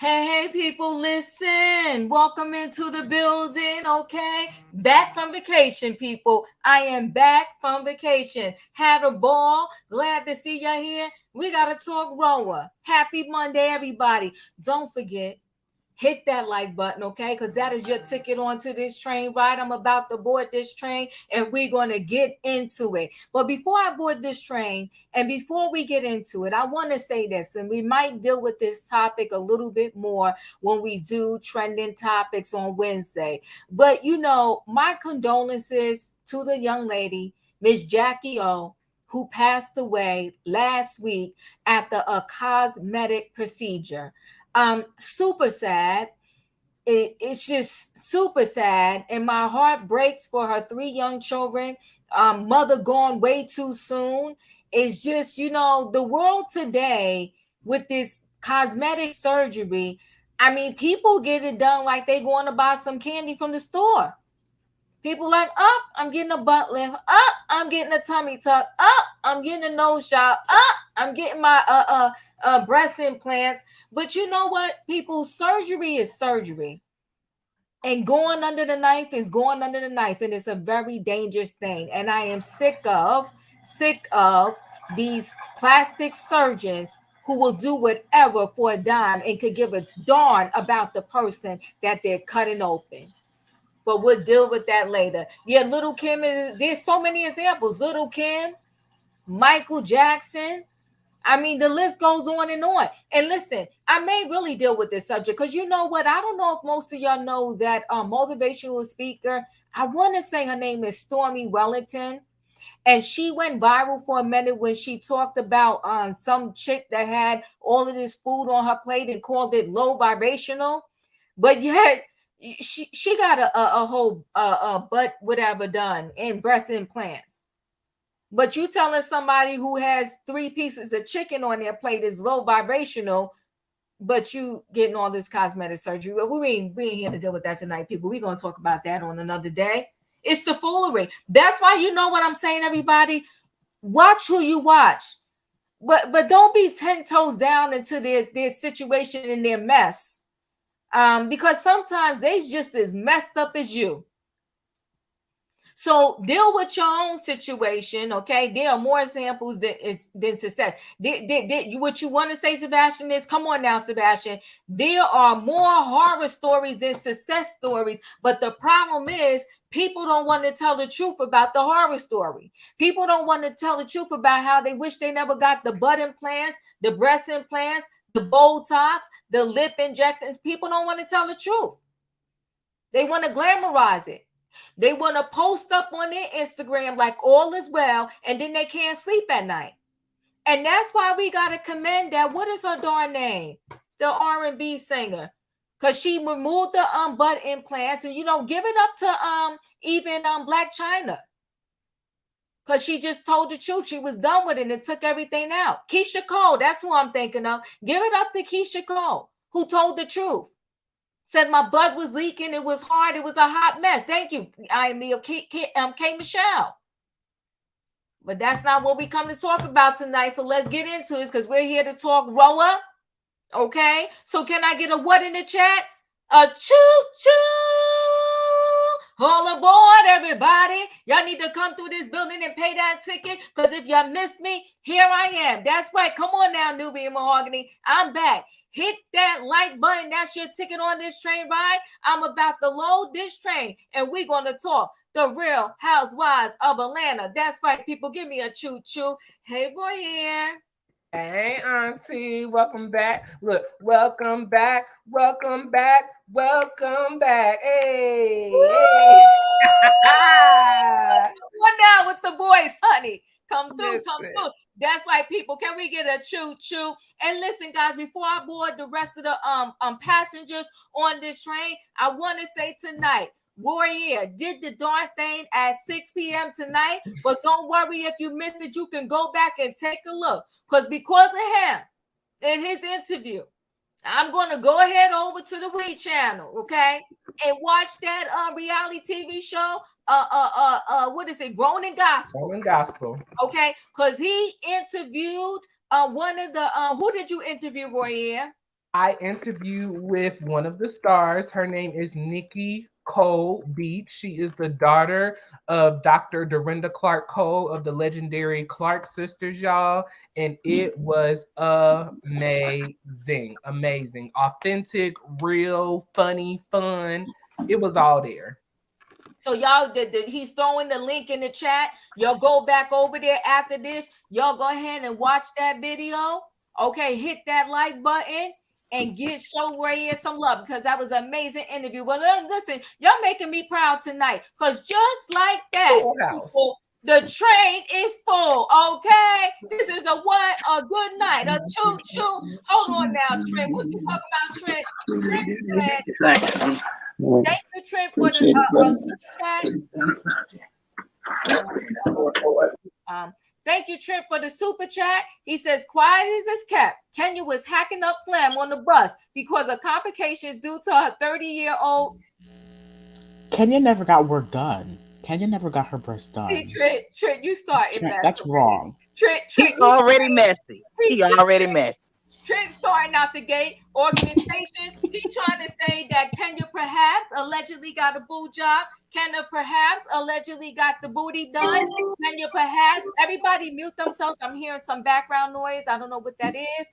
Hey, people, listen. Welcome into the building, okay? Back from vacation, people. I am back from vacation. Had a ball. Glad to see you here. We got to talk RHOA. Happy Monday, everybody. Don't forget, hit that like button, okay? Because that is your ticket onto this train ride. I'm about to board this train and we're going to get into it. But before I board this train and before we get into it, I want to say this, and we might deal with this topic a little bit more when we do trending topics on Wednesday. But, you know, my condolences to the young lady, Miss Jackie O, who passed away last week after a cosmetic procedure. Super sad. It's just super sad, and my heart breaks for her three young children. Mother gone way too soon. It's just, you know, the world today with this cosmetic surgery. I mean, people get it done like they going to buy some candy from the store. People like, I'm getting a butt lift. I'm getting a tummy tuck. I'm getting a nose job. I'm getting my breast implants. But you know what, people? Surgery is surgery. And going under the knife is going under the knife. And it's a very dangerous thing. And I am sick of these plastic surgeons who will do whatever for a dime and could give a darn about the person that they're cutting open. But we'll deal with that later. Yeah, Little Kim there's so many examples. Little Kim, Michael Jackson. I mean, the list goes on and on. And listen, I may really deal with this subject because you know what? I don't know if most of y'all know that motivational speaker, I want to say her name is Stormy Wellington. And she went viral for a minute when she talked about some chick that had all of this food on her plate and called it low vibrational. But yet, she got a whole butt whatever done and breast implants. But you telling somebody who has 3 pieces of chicken on their plate is low vibrational, but you getting all this cosmetic surgery. Well, we ain't here to deal with that tonight, people. We're going to talk about that on another day. It's the foolery. That's why you know what I'm saying, everybody. Watch who you watch. But don't be 10 toes down into their situation and their mess. Because sometimes they just as messed up as you. So deal with your own situation, okay? There are more examples than success. What you want to say, Sebastian, is, come on now, Sebastian. There are more horror stories than success stories, but the problem is people don't want to tell the truth about the horror story. People don't want to tell the truth about how they wish they never got the butt implants, the breast implants, the Botox, the lip injections. People don't want to tell the truth. They want to glamorize it. They want to post up on their Instagram like all is well, and then they can't sleep at night. And that's why we got to commend that. What is her darn name? The R&B singer. Because she removed the butt implants, and, you know, give it up to even Black China. Because she just told the truth. She was done with it and took everything out. Keisha Cole, that's who I'm thinking of. Give it up to Keisha Cole, who told the truth. Said my butt was leaking. It was hard. It was a hot mess. Thank you. I am the K Michelle. But that's not what we come to talk about tonight. So let's get into this because we're here to talk RHOA. Okay. So can I get a what in the chat? A choo-choo. All aboard, everybody. Y'all need to come through this building and pay that ticket because if y'all missed me, here I am. That's right. Come on now, Newbie and Mahogany. I'm back. Hit that like button. That's your ticket on this train ride. I'm about to load this train, and we're going to talk the Real Housewives of Atlanta. That's right, people. Give me a choo-choo. Hey, boy, here. Hey, Auntie. Welcome back. Look, welcome back. Welcome back. Welcome back. Hey. What now with the boys, honey? Come through. That's right, people. Can we get a choo choo? And listen, guys, before I board the rest of the passengers on this train, I want to say tonight, Warrior did the darn thing at 6 p.m. tonight. But don't worry if you missed it, you can go back and take a look. Because of him in his interview, I'm going to go ahead over to the WE channel, okay, and watch that reality TV show. What is it? Grown in Gospel. Okay, because he interviewed one of the who did you interview, Royer? I interviewed with one of the stars. Her name is Nikki Cole Beach. She is the daughter of Dr. Dorinda Clark Cole of the legendary Clark sisters, y'all. And it was amazing. Authentic, real, funny, fun. It was all there. So y'all, he's throwing the link in the chat. Y'all go back over there after this. Y'all go ahead and watch that video. Okay, hit that like button and show Ray some love because that was an amazing interview. Well, listen, y'all making me proud tonight because just like that, people, the train is full. Okay, this is a good night. A choo choo. Hold on now, Trent. What you talking about, Trent? Thank you, Trent, for the super chat. Thank you, Trent, for the super chat. He says, quiet as it's kept. Kenya was hacking up phlegm on the bus because of complications due to her 30-year-old. Kenya never got work done. Kenya never got her breasts done. See, Trent, you started messy. That's wrong. Trent, he already messy. Trent starting out the gate. Organizations, he's trying to say that Kenya perhaps allegedly got a boo job. Kenya perhaps allegedly got the booty done. Kenya perhaps, everybody mute themselves. I'm hearing some background noise. I don't know what that is.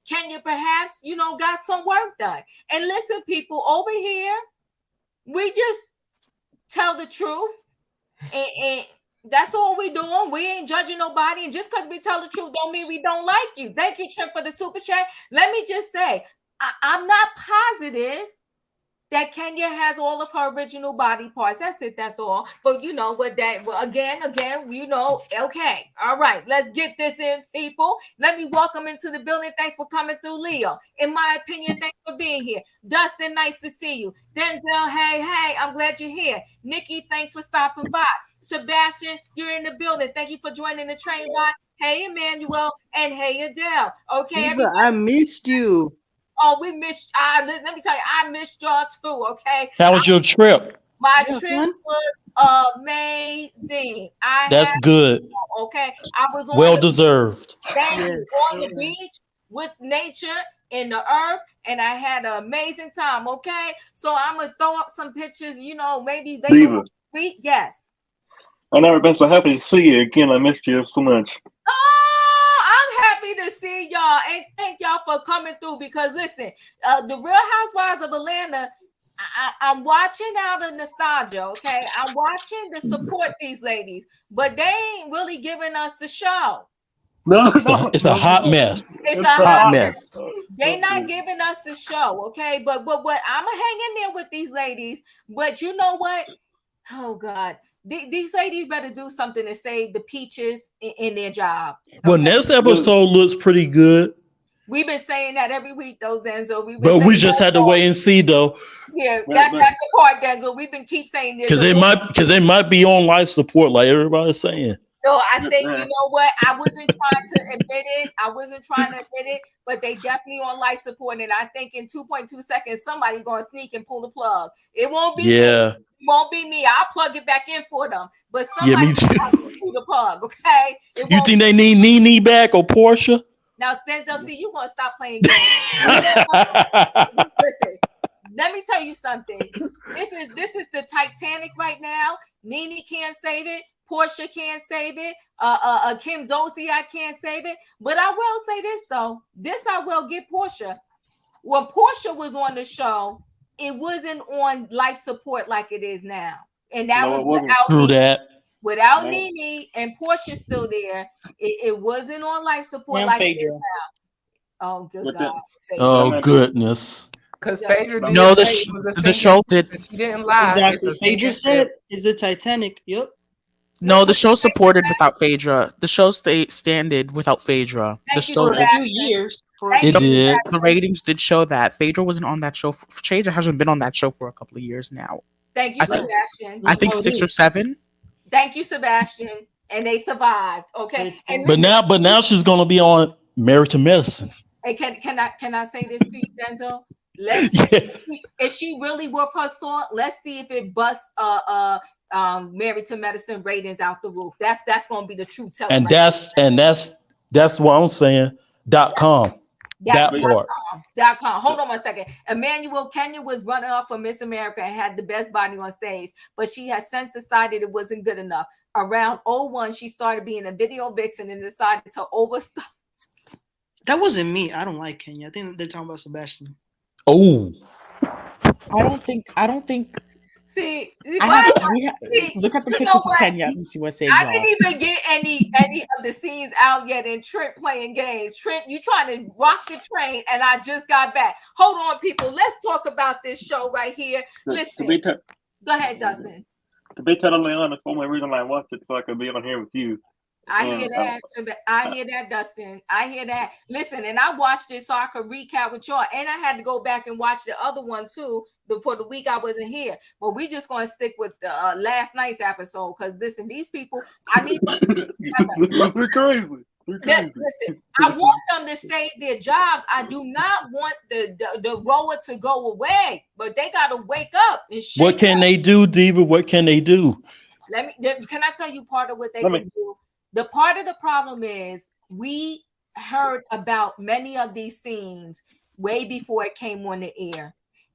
Kenya perhaps, got some work done. And listen, people, over here, we just tell the truth. And that's all we doing. We ain't judging nobody. And just because we tell the truth don't mean we don't like you. Thank you, Trent, for the super chat. Let me just say, I'm not positive that Kenya has all of her original body parts. That's it. That's all. But again, okay. All right. Let's get this in, people. Let me welcome into the building. Thanks for coming through, Leo. In my opinion, thanks for being here. Dustin, nice to see you. Denzel, hey, I'm glad you're here. Nikki, thanks for stopping by. Sebastian, you're in the building. Thank you for joining the train ride. Hey, Emmanuel, and hey, Adele. Okay, Diva, I missed you. Oh, we missed. Let me tell you, I missed y'all too. Okay. How was your trip? My trip was amazing. That's good. Okay, I was on well deserved. On the beach with nature in the earth, and I had an amazing time. Okay, so I'm gonna throw up some pictures. Maybe they Diva. Yes. I've never been so happy to see you again. I missed you so much. Oh, I'm happy to see y'all and thank y'all for coming through because listen, the Real Housewives of Atlanta, I'm watching out of nostalgia, okay? I'm watching to support these ladies, but they ain't really giving us the show. It's a hot mess. It's a hot mess. They not giving us the show, okay? But I'm gonna hang in there with these ladies. But you know what? Oh God. These ladies better do something to save the peaches in their job. Okay? Well, next episode looks pretty good. We've been saying that every week, though, Denzel. But we just had to wait and see, though. Yeah, that's the part, Denzel. We've been keep saying this because they might be on life support, like everybody's saying. No, I think you know what? I wasn't trying to admit it. But they definitely on life support, and I think in 2.2 seconds somebody gonna sneak and pull the plug. It won't be me. It won't be me. I'll plug it back in for them. But somebody me too. Pull the plug, okay? You think they need Nene back or Portia? Now, Denzel, see, you gonna stop playing games. Listen, let me tell you something. This is the Titanic right now. Nene can't save it. Portia can't save it. Kim Zolciak can't save it. But I will say this though. This I will give Portia. When Portia was on the show, it wasn't on life support like it is now, and that was without Nene and Portia still there. It wasn't on life support and like Phaedra. it is now. Oh good God! Oh goodness! Because Phaedra did the show did. she didn't lie. Exactly. Phaedra said, "Is the Titanic?" Yep. No, the show supported without Phaedra. The show standed without Phaedra. The Thank you, show For a did. few Sebastian. years. Thank It you, did. The ratings did show that Phaedra wasn't on that show. Phaedra hasn't been on that show for a couple of years now. Thank you, I think Sebastian. I think Oh, it 6 or is. 7. Thank you, Sebastian. And they survived. But Okay. it's And But listen, now she's gonna be on Married to Medicine. hey, can I say this to you, Denzel? Let's Yeah. is she really worth her salt? Let's see if it busts Married to Medicine ratings out the roof. That's gonna be the true tell. And Right that's what I'm saying. .com. That part. .com. Hold on one second. Emmanuel Kenya was running off for Miss America and had the best body on stage, but she has since decided it wasn't good enough. Around 01, she started being a video vixen and decided to overstep. That wasn't me. I don't like Kenya. I think they're talking about Sebastian. Oh, I don't think. See, Look at the you know pictures of what? Kenya and see what's saying. I Y'all. didn't even get any of the scenes out yet. And Trent playing games. Trent, you trying to rock the train, and I just got back. Hold on, people. Let's talk about this show right here. Listen, go ahead, Dustin. To be totally honest, the only reason I watched it so I could be on here with you. I hear that. I hear that, Dustin. I hear that. Listen, and I watched it so I could recap with y'all, and I had to go back and watch the other one too for the week I wasn't here. But we just gonna stick with the last night's episode because listen, these people, I need. We're crazy. Listen, I want them to save their jobs. I do not want the RHOA to go away, but they gotta wake up and shake what can up. they do, Diva? What can they do? Can I tell you part of what they can do? The part of the problem is we heard about many of these scenes way before it came on the air.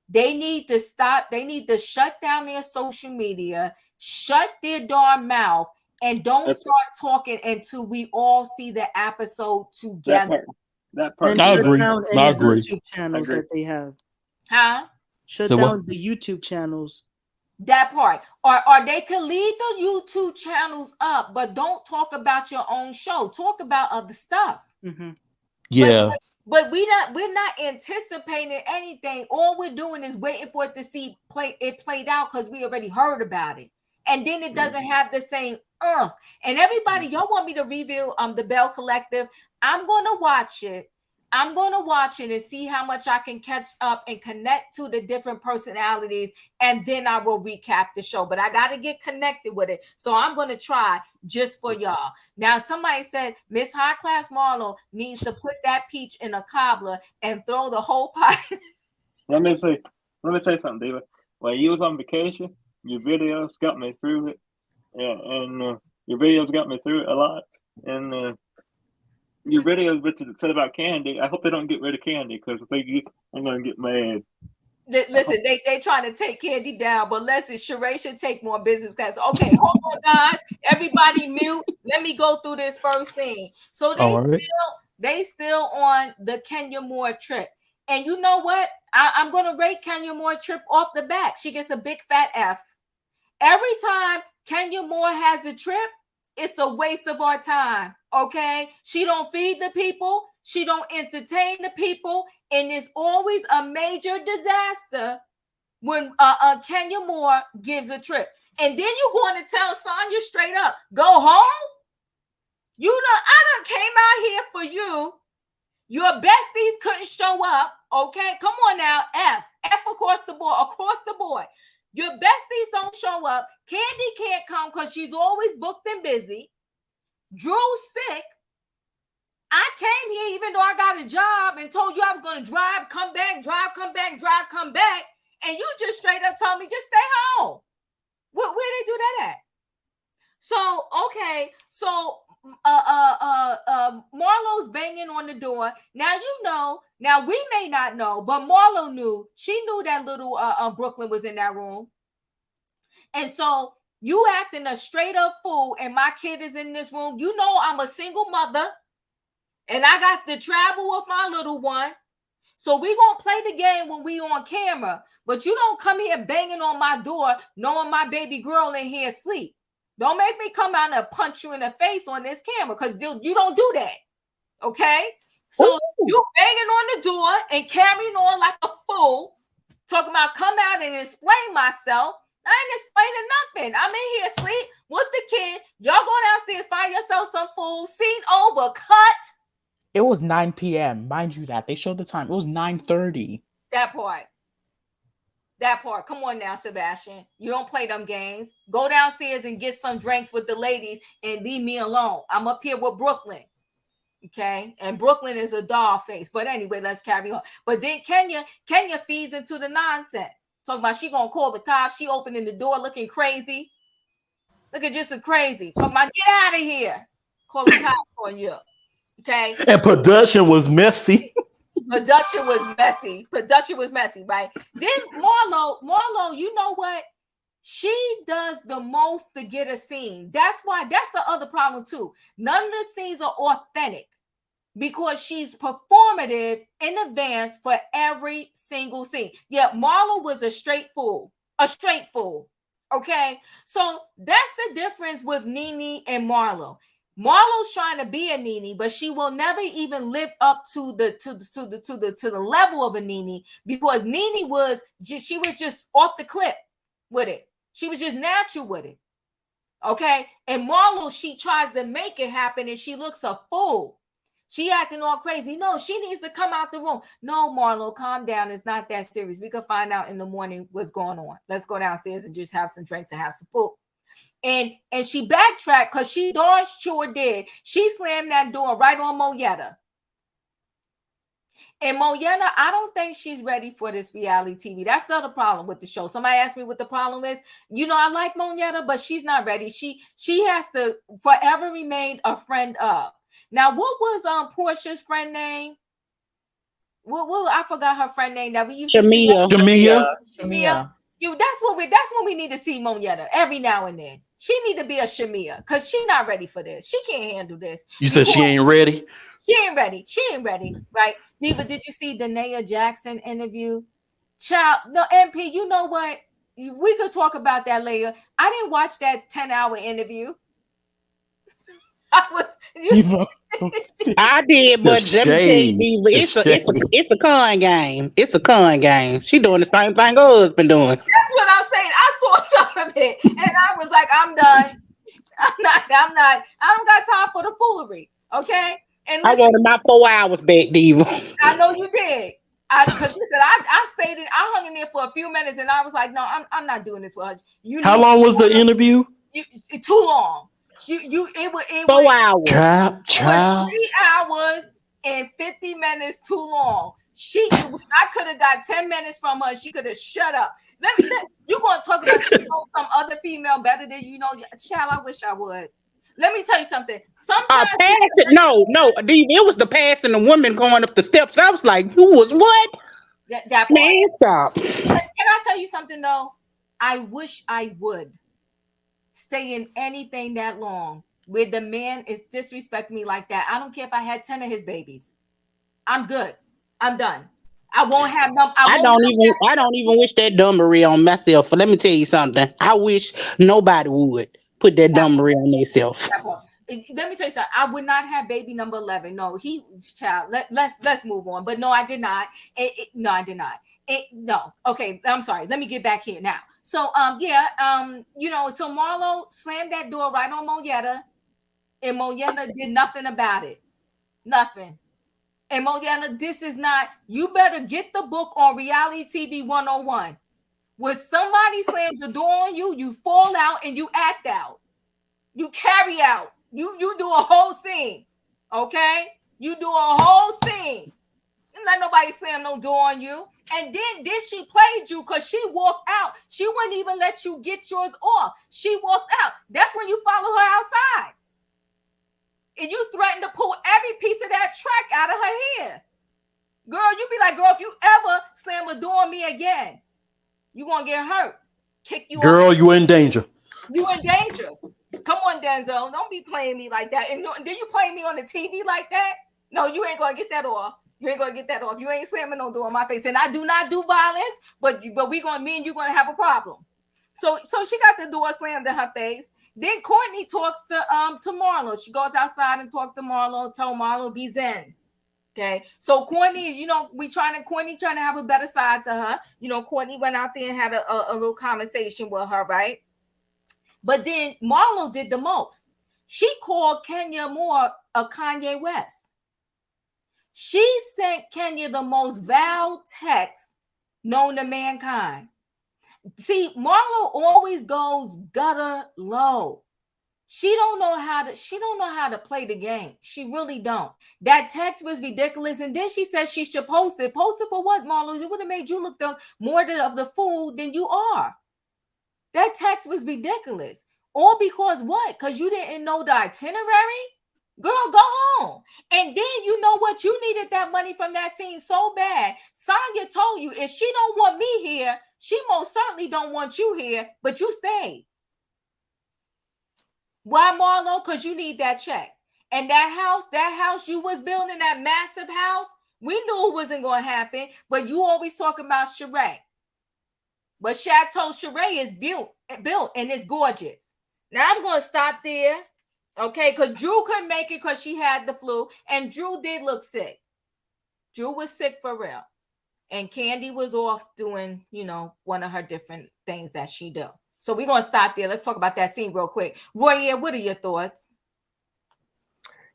They need to stop. They need to shut down their social media, shut their darn mouth, and don't start talking until we all see the episode together. That part. I Shut agree. down I any agree. YouTube channels that they have. Huh? Shut So down what? the YouTube channels. That part. Or they could leave the YouTube channels up, but don't talk about your own show. Talk about other stuff. Mm-hmm. Yeah. But we're not anticipating anything. All we're doing is waiting for it to see it played out because we already heard about it. And then it doesn't have the same And everybody, y'all want me to review the Bell Collective. I'm gonna watch it. I'm going to watch it and see how much I can catch up and connect to the different personalities, and then I will recap the show. But I got to get connected with it. So I'm going to try just for y'all. Now, somebody said Miss High Class Marlo needs to put that peach in a cobbler and throw the whole pie. Let me say something, Diva. When you was on vacation, your videos got me through it. Yeah, and your videos got me through it a lot. And your videos said about Kandi. I hope they don't get rid of Kandi because if they get, I'm gonna get mad. Listen, they trying to take Kandi down, but listen, Sheree should take more business class. Okay, hold on, guys. Everybody mute. Let me go through this first scene. So they still on the Kenya Moore trip. And you know what? I'm gonna rate Kenya Moore trip off the back. She gets a big fat F. Every time Kenya Moore has a trip, it's a waste of our time. Okay, she don't feed the people, she don't entertain the people, and it's always a major disaster when Kenya Moore gives a trip. And then you're going to tell Sanya straight up, go home. I done came out here for you. Your besties couldn't show up. Okay, come on now, F across the board. Your besties don't show up. Kandi can't come because she's always booked and busy. Drew's sick. I came here even though I got a job and told you I was going to drive, come back. And you just straight up told me, just stay home. Where they do that at? So, okay. So, Marlo's banging on the door. Now we may not know, but Marlo knew. She knew that little Brooklyn was in that room. And so you acting a straight up fool, and my kid is in this room. You know I'm a single mother, and I got to travel with my little one. So we gonna play the game when we on camera. But you don't come here banging on my door, knowing my baby girl in here asleep. Don't make me come out and punch you in the face on this camera, because you don't do that. Okay? So you banging on the door and carrying on like a fool, talking about come out and explain myself. I ain't explaining nothing. I'm in here asleep with the kid. Y'all go downstairs, find yourself some food. Scene over. Cut. It was 9 p.m. Mind you that. They showed the time. It was 9:30. That part. That part. Come on now, Sebastian. You don't play them games. Go downstairs and get some drinks with the ladies and leave me alone. I'm up here with Brooklyn. Okay. And Brooklyn is a doll face. But anyway, let's carry on. But then Kenya feeds into the nonsense. Talking about she gonna call the cops. She opening the door looking crazy. Looking just so crazy. Talking about get out of here. Call the cops on you. Okay. And production was messy. Production was messy. Production was messy, right? Then Marlo, you know what? She does the most to get a scene. That's the other problem too. None of the scenes are authentic because she's performative in advance for every single scene. Yeah, Marlo was a straight fool. Okay, so that's the difference with Nene and Marlo. Marlo's trying to be a Nene, but she will never even live up to the level of a Nene because Nene was just off the clip with it. She was just natural with it. Okay, and Marlo, she tries to make it happen, and she looks a fool. She acting all crazy. No, she needs to come out the room. No, Marlo, calm down. It's not that serious. We can find out in the morning what's going on. Let's go downstairs and just have some drinks and have some food. And she backtracked because she darn sure did. She slammed that door right on Monyetta. And Monyetta, I don't think she's ready for this reality TV. That's the other problem with the show. Somebody asked me what the problem is. You know, I like Monyetta, but she's not ready. She has to forever remain a friend of. Now, what was Portia's friend name? What I forgot her friend name that we used to see. Shamia. That's what we need to see Monyetta every now and then. She need to be a Shamia because she's not ready for this. She can't handle this. You said she ain't ready? She ain't ready, right? Diva, did you see the Nia Jackson interview? Child, no, MP, you know what? We could talk about that later. I didn't watch that 10-hour interview. I did, but let me tell you, it's a con game. It's a con game. She doing the same thing her husband doing. That's what I'm saying. I saw some of it, and I was like, I'm done. I'm not. I don't got time for the foolery. Okay. And listen, I wanted my 4 hours back, Diva. I know you did. Because listen, I stayed in. I hung in there for a few minutes, and I was like, no, I'm not doing this with her. How long was the interview? Too long. It 4 hours. Child. 3 hours and 50 minutes too long. I could have got 10 minutes from her. She could have shut up. You're going to talk about some other female better than you know. Child, I wish I would. Let me tell you something. Sometimes no, Diva, it was the passing the woman going up the steps. I was like, you was what? That man, stop. Can I tell you something though? I wish I would stay in anything that long where the man is disrespecting me like that. I don't care if I had 10 of his babies. I'm good. I'm done. I won't have them. I don't even wish that dumbery on myself. But let me tell you something. I wish nobody would put that dumbery on themselves. Let me tell you something. I would not have baby number 11. No, child. Let's move on. But no, I did not. No, I did not. No. Okay. I'm sorry. Let me get back here now. So, so Marlo slammed that door right on Monyetta, and Monyetta did nothing about it. Nothing. And Monyetta, this is not. You better get the book on Reality TV 101. When somebody slams the door on you, you fall out and you act out. You carry out. You do a whole scene, okay? You do a whole scene. Don't let nobody slam no door on you. And then she played you because she walked out. She wouldn't even let you get yours off. She walked out. That's when you follow her outside. And you threatened to pull every piece of that track out of her hair. Girl, you be like, girl, if you ever slam a door on me again, you gonna get hurt. Kick you Girl, off. you in danger. You in danger. Come on, Denzel. Don't be playing me like that. And then you play me on the TV like that? No, you ain't gonna get that off. You ain't gonna get that off. You ain't slamming no door on my face. And I do not do violence, but me and you gonna have a problem. So she got the door slammed in her face. Then Courtney talks to Marlo. She goes outside and talks to Marlo, told Marlo be zen. Okay, so Courtney, Courtney trying to have a better side to her. Courtney went out there and had a little conversation with her, right? But then Marlo did the most. She called Kenya Moore a Kanye West. She sent Kenya the most vile text known to mankind. See, Marlo always goes gutter low. She don't know how to play the game. She really don't. That text was ridiculous. And then she said she should post it. Post it for what, Marlo? It would have made you look more of the fool than you are. That text was ridiculous. All because what? Because you didn't know the itinerary? Girl, go home. And then you know what? You needed that money from that scene so bad. Sanya told you if she don't want me here, she most certainly don't want you here, but you stayed. Why, Marlo? Because you need that check. And that house you was building, that massive house, we knew it wasn't going to happen, but you always talking about Sheree. But Chateau Sheree is built and it's gorgeous. Now I'm going to stop there, okay? Because Drew couldn't make it because she had the flu, and Drew did look sick. Drew was sick for real. And Kandi was off doing, one of her different things that she do. So we're going to stop there. Let's talk about that scene real quick. Roy, what are your thoughts?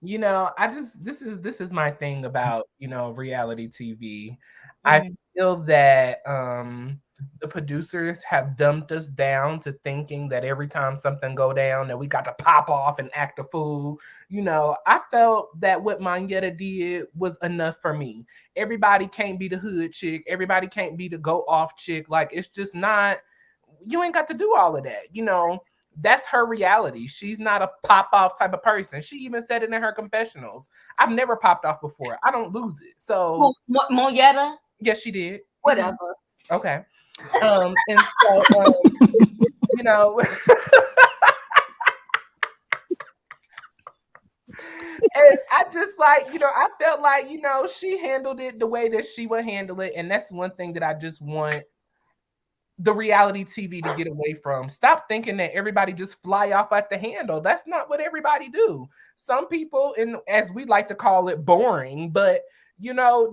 This is my thing about, reality TV. I feel that the producers have dumped us down to thinking that every time something go down that we got to pop off and act a fool. I felt that what Monyetta did was enough for me. Everybody can't be the hood chick. Everybody can't be the go off chick. Like, it's just not, you ain't got to do all of that. That's her reality. She's not a pop off type of person. She even said it in her confessionals. I've never popped off before. I don't lose it. So Monyetta? Yes, she did. Whatever. Okay. And so and I just I felt like, she handled it the way that she would handle it. And that's one thing that I just want the reality TV to get away from. Stop thinking that everybody just fly off at the handle. That's not what everybody do. Some people, as we like to call it, boring, but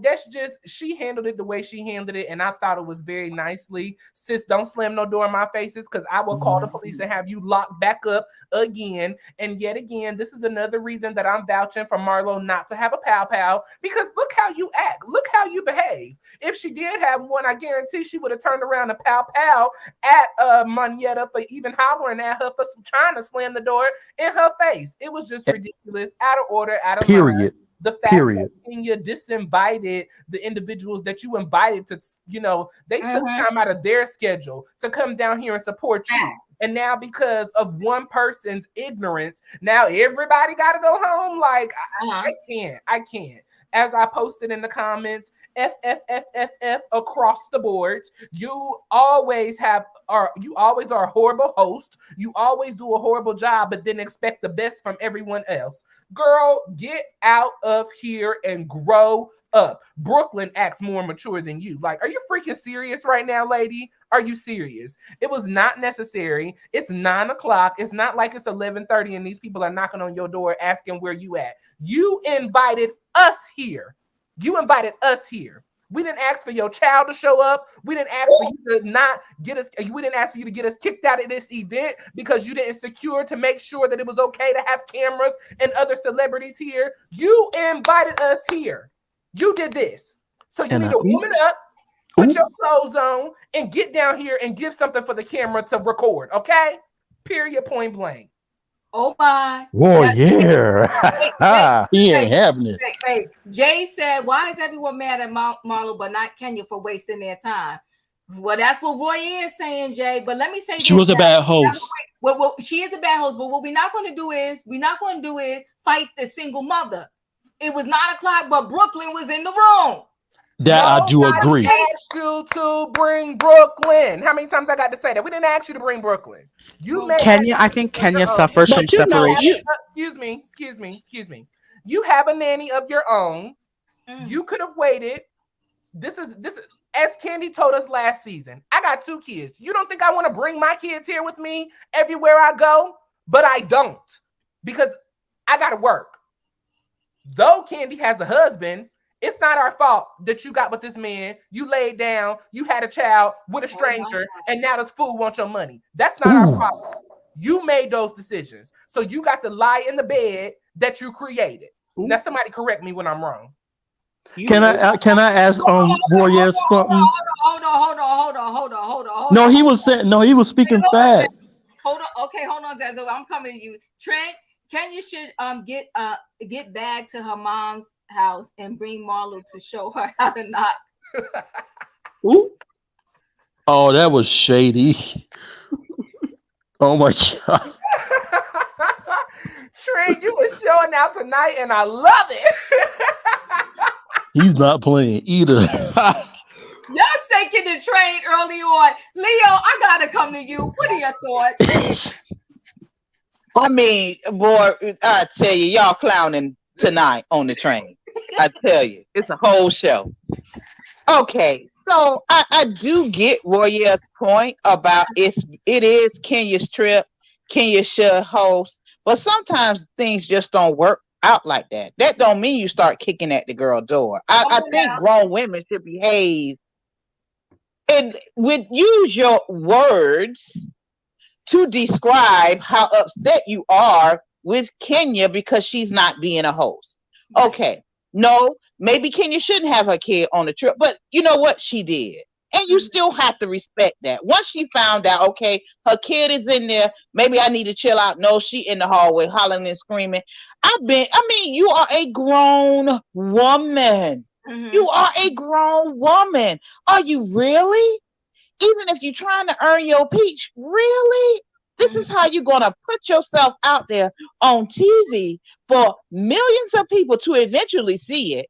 that's just, she handled it the way she handled it, and I thought it was very nicely. Sis, don't slam no door in my faces, because I will call the police and have you locked back up again. And yet again, this is another reason that I'm vouching for Marlo not to have a pow-pow, because look how you act. Look how you behave. If she did have one, I guarantee she would have turned around and pow-pow at Monyetta for even hollering at her for trying to slam the door in her face. It was just ridiculous, out of order, out of line. The fact that Kenya disinvited the individuals that you invited to, they took time out of their schedule to come down here and support you. And now because of one person's ignorance, now everybody got to go home. Like, I can't. As I posted in the comments, F across the board. You always are a horrible host. You always do a horrible job, but then expect the best from everyone else. Girl, get out of here and grow up. Brooklyn acts more mature than you. Like, are you freaking serious right now, lady? Are you serious? It was not necessary. It's 9:00. It's not like it's 11:30 and these people are knocking on your door asking where you at. You invited us here. We didn't ask for your child to show up. We didn't ask for you to not get us. We didn't ask for you to get us kicked out of this event because you didn't secure to make sure that it was okay to have cameras and other celebrities here. You invited us here. You did this. So you need to woman up, put your clothes on, and get down here and give something for the camera to record, okay? Period, point blank. Oh my. Whoa, yeah. He ain't having it. Wait. Jay said, why is everyone mad at Marlo but not Kenya for wasting their time? Well, that's what Roy is saying, Jay. But let me say she was a bad host. Well, she is a bad host, but what we're not going to do is fight the single mother. It was 9:00, but Brooklyn was in the room. That I do agree. We asked you to bring Brooklyn. How many times I got to say that? We didn't ask you to bring Brooklyn. I think Kenya suffers from separation. Excuse me. You have a nanny of your own. You could have waited. This is as Kandi told us last season. I got 2 kids. You don't think I want to bring my kids here with me everywhere I go? But I don't, because I got to work. Though Kandi has a husband It's not our fault that you got with this man. You laid down, you had a child with a stranger, and now this fool wants your money. That's not our problem. You made those decisions. So you got to lie in the bed that you created. Now somebody correct me when I'm wrong. Can I ask Warrior something? Hold on. No, he was speaking facts. Hold on, Denzel. I'm coming to you. Trent, Kenya should get back to her mom's house and bring Marlo to show her how to knock. Oh, that was shady. Oh my God. Trent, you were showing out tonight and I love it. He's not playing either. Y'all shaking the train early on. Leo, I gotta come to you. What are your thoughts? I mean, boy, I tell you, y'all clowning tonight on the train. I tell you, it's a whole show. Okay, so I do get Royale's point about it is Kenya's trip. Kenya should host, but sometimes things just don't work out like that. That don't mean you start kicking at the girl door. I think grown women should behave and use your words to describe how upset you are with Kenya because she's not being a host. Okay, no, maybe Kenya shouldn't have her kid on the trip, but you know what? She did. And you still have to respect that. Once she found out, okay, her kid is in there, maybe I need to chill out. No, she in the hallway hollering and screaming. You are a grown woman. You are a grown woman. Are you really? Even if you're trying to earn your peach, really? This is how you're going to put yourself out there on TV for millions of people to eventually see it.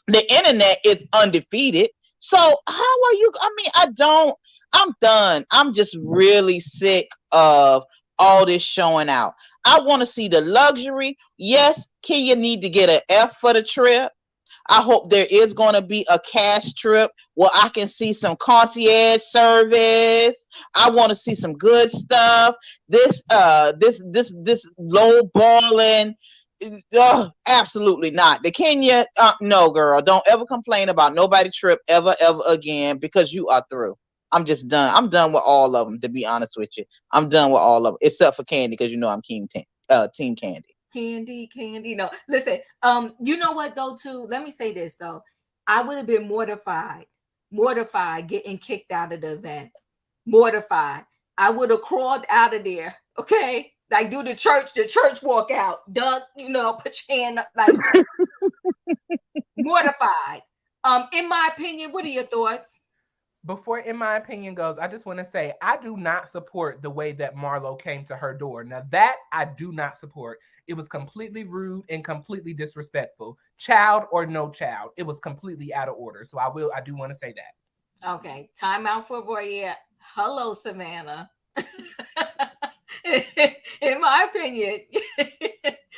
The internet is undefeated. So how are you? I'm done. I'm just really sick of all this showing out. I want to see the luxury. Yes, Kenya need to get an F for the trip. I hope there is going to be a cash trip where I can see some concierge service. I want to see some good stuff. This low balling. Absolutely not. The Kenya, no, girl. Don't ever complain about nobody trip ever again because you are through. I'm just done. I'm done with all of them, to be honest with you. I'm done with all of them except for Kandi because you know I'm Team Kandi. Kandi. No, listen. You know what though? Too. Let me say this though. I would have been mortified getting kicked out of the event. Mortified. I would have crawled out of there. Okay. Like do the church walk out, duck, put your hand up, like mortified. In my opinion, what are your thoughts? Before in my opinion goes, I just want to say I do not support the way that Marlo came to her door. Now that I do not support. It was completely rude and completely disrespectful. Child or no child, it was completely out of order. So I do want to say that. Okay, time out for Roya. Hello, Savannah. In my opinion,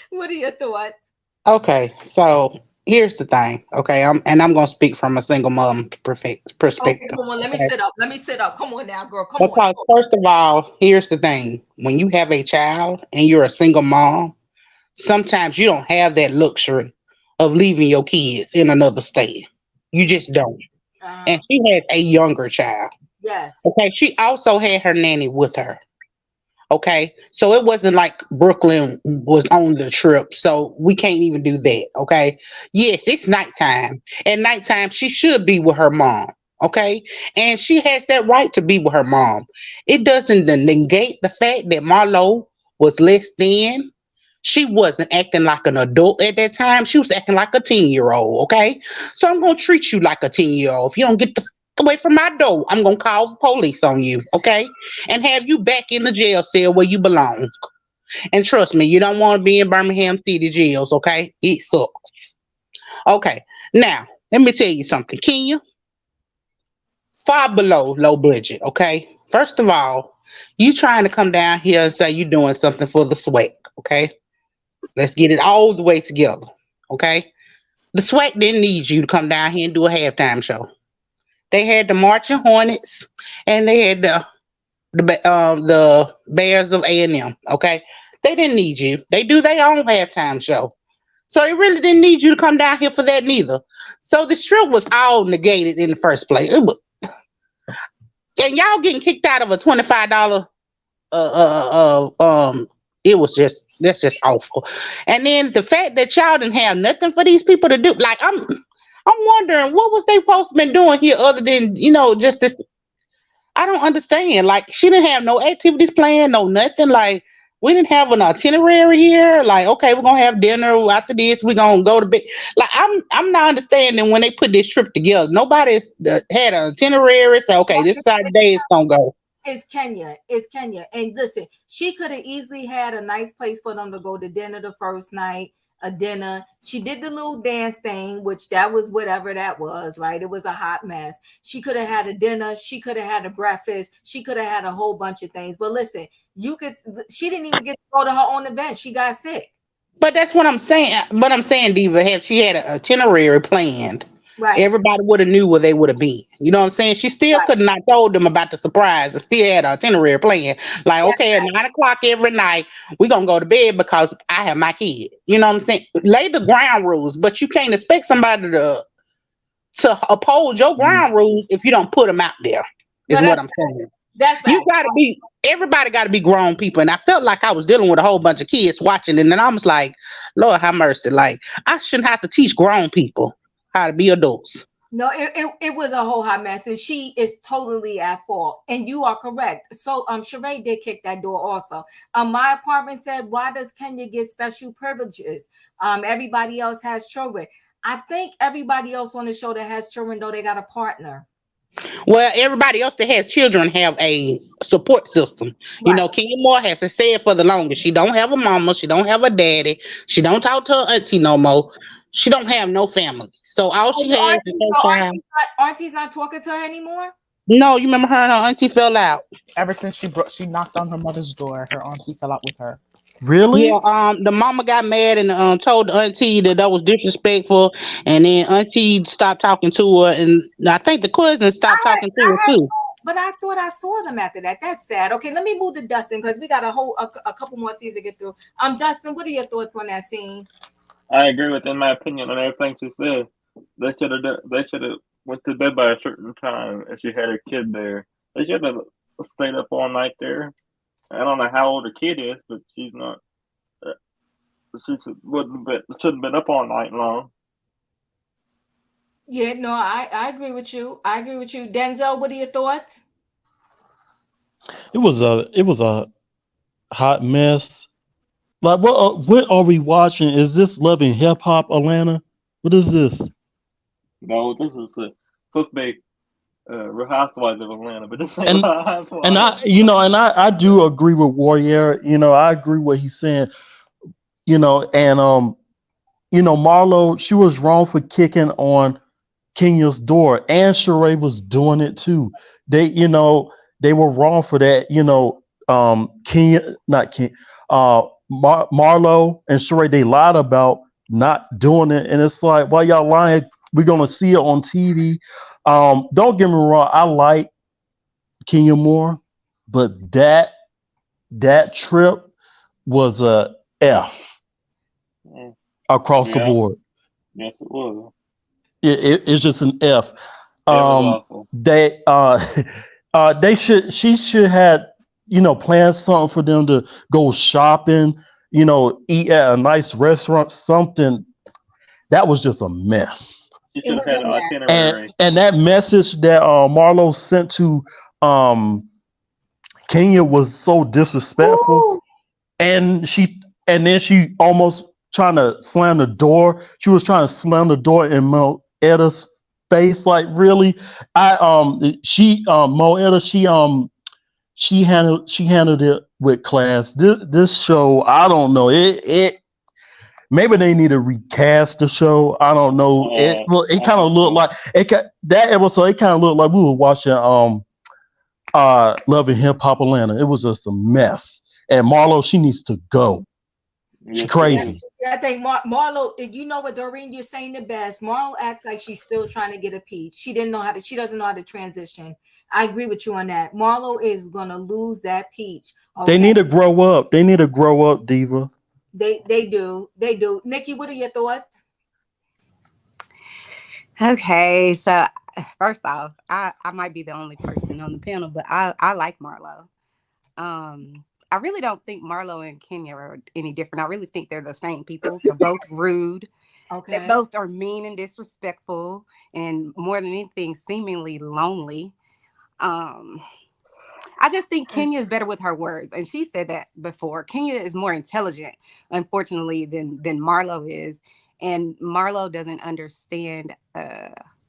what are your thoughts? Okay, so here's the thing. Okay, I'm going to speak from a single mom perspective. Okay, come on, let me sit up. Come on now, girl. Come on. Because first of all, here's the thing. When you have a child and you're a single mom, sometimes you don't have that luxury of leaving your kids in another state. You just don't. And she has a younger child. Yes. Okay, she also had her nanny with her. Okay, so it wasn't like Brooklyn was on the trip, so we can't even do that. Okay, yes, it's nighttime. At nighttime, she should be with her mom. Okay, and she has that right to be with her mom. It doesn't negate the fact that Marlo was less than. She wasn't acting like an adult at that time. She was acting like a 10-year-old. Okay, so I'm gonna treat you like a 10-year-old. If you don't get the away from my door, I'm gonna call the police on you, okay? And have you back in the jail cell where you belong. And trust me, you don't want to be in Birmingham City jails, okay? It sucks. Okay, now let me tell you something, Kenya. Far below low budget, okay? First of all, you trying to come down here and say you're doing something for the SWAC, okay? Let's get it all the way together, okay? The SWAC didn't need you to come down here and do a halftime show. They had the Marching Hornets and they had the Bears of A&M. Okay, they didn't need you. They do their own halftime show. So it really didn't need you to come down here for that neither. So the trip was all negated in the first place. And y'all getting kicked out of a $25 it was just that's just awful. And then the fact that y'all didn't have nothing for these people to do, like I'm wondering what was they supposed to been doing here other than just this. I don't understand. Like she didn't have no activities planned, no nothing. Like we didn't have an itinerary here. Like okay, we're gonna have dinner after this. We're gonna go to bed. Like I'm not understanding when they put this trip together. Nobody's had an itinerary. So okay, this is how the day is gonna go. It's Kenya. It's Kenya. And listen, she could have easily had a nice place for them to go to dinner the first night, a dinner. She did the little dance thing, which that was whatever that was, right? It was a hot mess. She could have had a dinner. She could have had a breakfast. She could have had a whole bunch of things. But listen, she didn't even get to go to her own event. She got sick. But that's what I'm saying. But I'm saying, Diva, had she had an itinerary planned, Right. everybody would have knew where they would have been. You know what I'm saying? She still could have not told them about the surprise and still had an itinerary planned. Like, okay, at 9 o'clock every night, we're gonna go to bed because I have my kid. You know what I'm saying? Lay the ground rules, but you can't expect somebody to uphold your ground rules if you don't put them out there. Is what I'm saying. That's you gotta be. Everybody got to be grown people, and I felt like I was dealing with a whole bunch of kids watching, and then I was like, Lord have mercy. Like I shouldn't have to teach grown people how to be adults. No, it was a whole hot mess, and she is totally at fault. And you are correct. So Sheree did kick that door also. My apartment said, why does Kenya get special privileges? Everybody else has children. I think everybody else on the show that has children, though, they got a partner. Well, everybody else that has children have a support system. Right. You know, Kenya Moore has said for the longest, she don't have a mama, she don't have a daddy, she don't talk to her auntie no more. She don't have no family. So all she has is her time. Auntie's not talking to her anymore? No, you remember her and her auntie fell out. Ever since she knocked on her mother's door, her auntie fell out with her. Really? Yeah, the mama got mad and told the auntie that was disrespectful, and then auntie stopped talking to her, and I think the cousin stopped talking to her too. But I thought I saw them after that. That's sad. Okay, let me move to Dustin because we got a couple more scenes to get through. Dustin, what are your thoughts on that scene? I agree with, in my opinion, on everything she said. They should have went to bed by a certain time if she had a kid there. They should have stayed up all night there. I don't know how old the kid is, but she's not. She shouldn't have been up all night long. Yeah, no, I agree with you. I agree with you, Denzel. What are your thoughts? It was a hot mess. Like what are we watching? Is this Love and Hip Hop Atlanta? What is this? No, this is supposed to be Real Housewives of Atlanta, but this ain't Real Housewives. And I do agree with Warrior. I agree what he's saying. And Marlo, she was wrong for kicking on Kenya's door, and Sheree was doing it too. They were wrong for that. Marlo and Sheree, they lied about not doing it, and it's like, why y'all lying? We're gonna see it on TV. Don't get me wrong, I like Kenya Moore, but that trip was a F across the board. Yes, it was. It's just an F. She should have planned something for them to go shopping, eat at a nice restaurant, something. That was just a mess. And that message that Marlo sent to Kenya was so disrespectful. Ooh. And then she almost trying to slam the door. She was trying to slam the door in Moetta's face. Like, really? She handled it with class. This show, I don't know. It maybe they need to recast the show. I don't know. It kind of looked like that episode. It kind of looked like we were watching Love and Hip Hop Atlanta. It was just a mess. And Marlo, she needs to go. She's crazy. I think Marlo, you know what, Doreen, you're saying the best. Marlo acts like she's still trying to get a peach. She doesn't know how to transition. I agree with you on that. Marlo is gonna lose that peach. Okay? They need to grow up. Diva. They do. They do. Nikki, what are your thoughts? Okay, so first off, I might be the only person on the panel, but I like Marlo. I really don't think Marlo and Kenya are any different. I really think they're the same people. They're both rude. They Okay. both are mean and disrespectful, and more than anything, seemingly lonely. Um, I just think Kenya is better with her words, and she said that before. Kenya is more intelligent, unfortunately, than Marlo is, and Marlo doesn't understand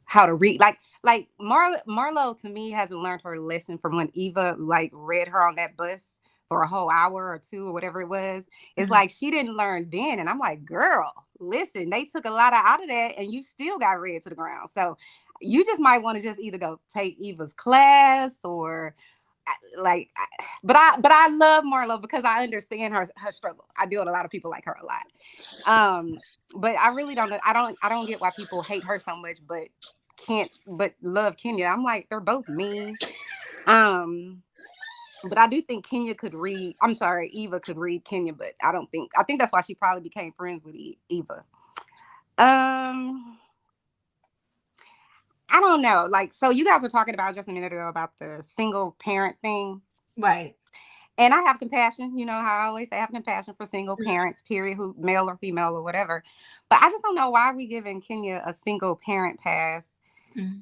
how to read. Like Marlo to me hasn't learned her lesson from when Eva like read her on that bus for a whole hour or two or whatever it was. It's like she didn't learn then, and I'm like, girl, listen, they took a lot out of that, and you still got read to the ground. So you just might want to just either go take Eva's class or like but I love Marlo because I understand her struggle. I deal with a lot of people like her a lot. But I really don't know. I don't get why people hate her so much but love Kenya. I'm like, they're both mean. But I do think Kenya could read. I'm sorry, Eva could read Kenya, but I think that's why she probably became friends with Eva. I don't know. Like, so you guys were talking about just a minute ago about the single parent thing. Right. And I have compassion, you know how I always say I have compassion for single parents, period, who male or female or whatever. But I just don't know why we giving Kenya a single parent pass.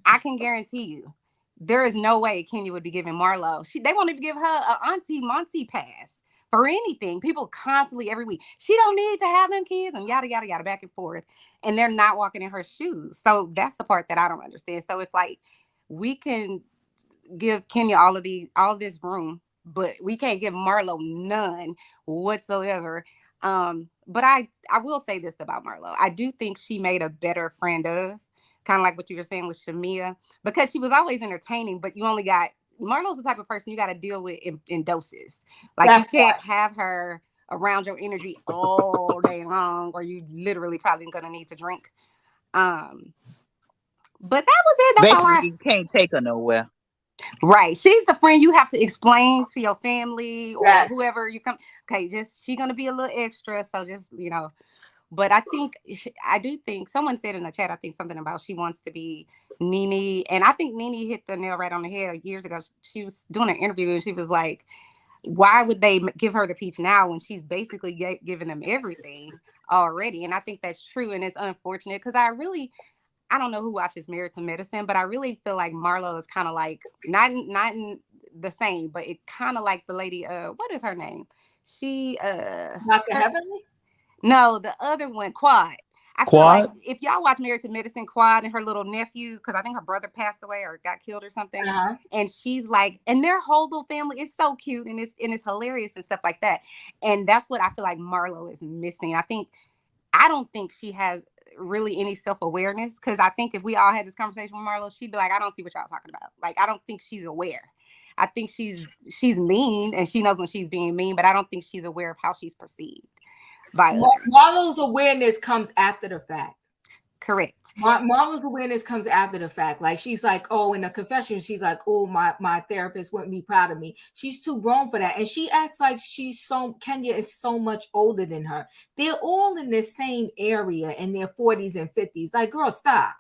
I can guarantee you, there is no way Kenya would be giving Marlo. They won't even give her a Auntie Monty pass for anything. People constantly every week. She don't need to have them kids and yada yada yada back and forth. And they're not walking in her shoes. So that's the part that I don't understand. So it's like we can give Kenya all this room, but we can't give Marlo none whatsoever. But I will say this about Marlo. I do think she made a better friend of, kind of like what you were saying with Shamia, because she was always entertaining, but you only got Marlo's the type of person you got to deal with in doses. Like you can't have her around your energy all day long, or you literally probably gonna need to drink. But that was it. That's all Basically, you can't take her nowhere. Right. She's the friend you have to explain to your family or whoever you come. Okay, she's gonna be a little extra. So just, but I do think someone said in the chat, I think something about she wants to be Nene. And I think Nene hit the nail right on the head years ago. She was doing an interview and she was like, why would they give her the peach now when she's basically giving them everything already? And I think that's true. And it's unfortunate because I don't know who watches Married to Medicine, but I really feel like Marlo is kind of like not in the same, but it kind of like the lady. What is her name? She Dr. Heavenly? No, the other one, Quad. I feel like if y'all watch Married to Medicine, Quad and her little nephew, because I think her brother passed away or got killed or something, and she's like, and their whole little family is so cute and it's hilarious and stuff like that, and that's what I feel like Marlo is missing. I don't think she has really any self-awareness, because I think if we all had this conversation with Marlo, she'd be like, I don't see what y'all talking about. Like, I don't think she's aware. I think she's mean and she knows when she's being mean, but I don't think she's aware of how she's perceived by others. Marlo's awareness comes after the fact. Correct. Marlo's awareness comes after the fact. Like, she's like, oh, in the confession, she's like, oh, my therapist wouldn't be proud of me. She's too grown for that. And she acts like Kenya is so much older than her. They're all in the same area in their 40s and 50s. Like, girl, stop.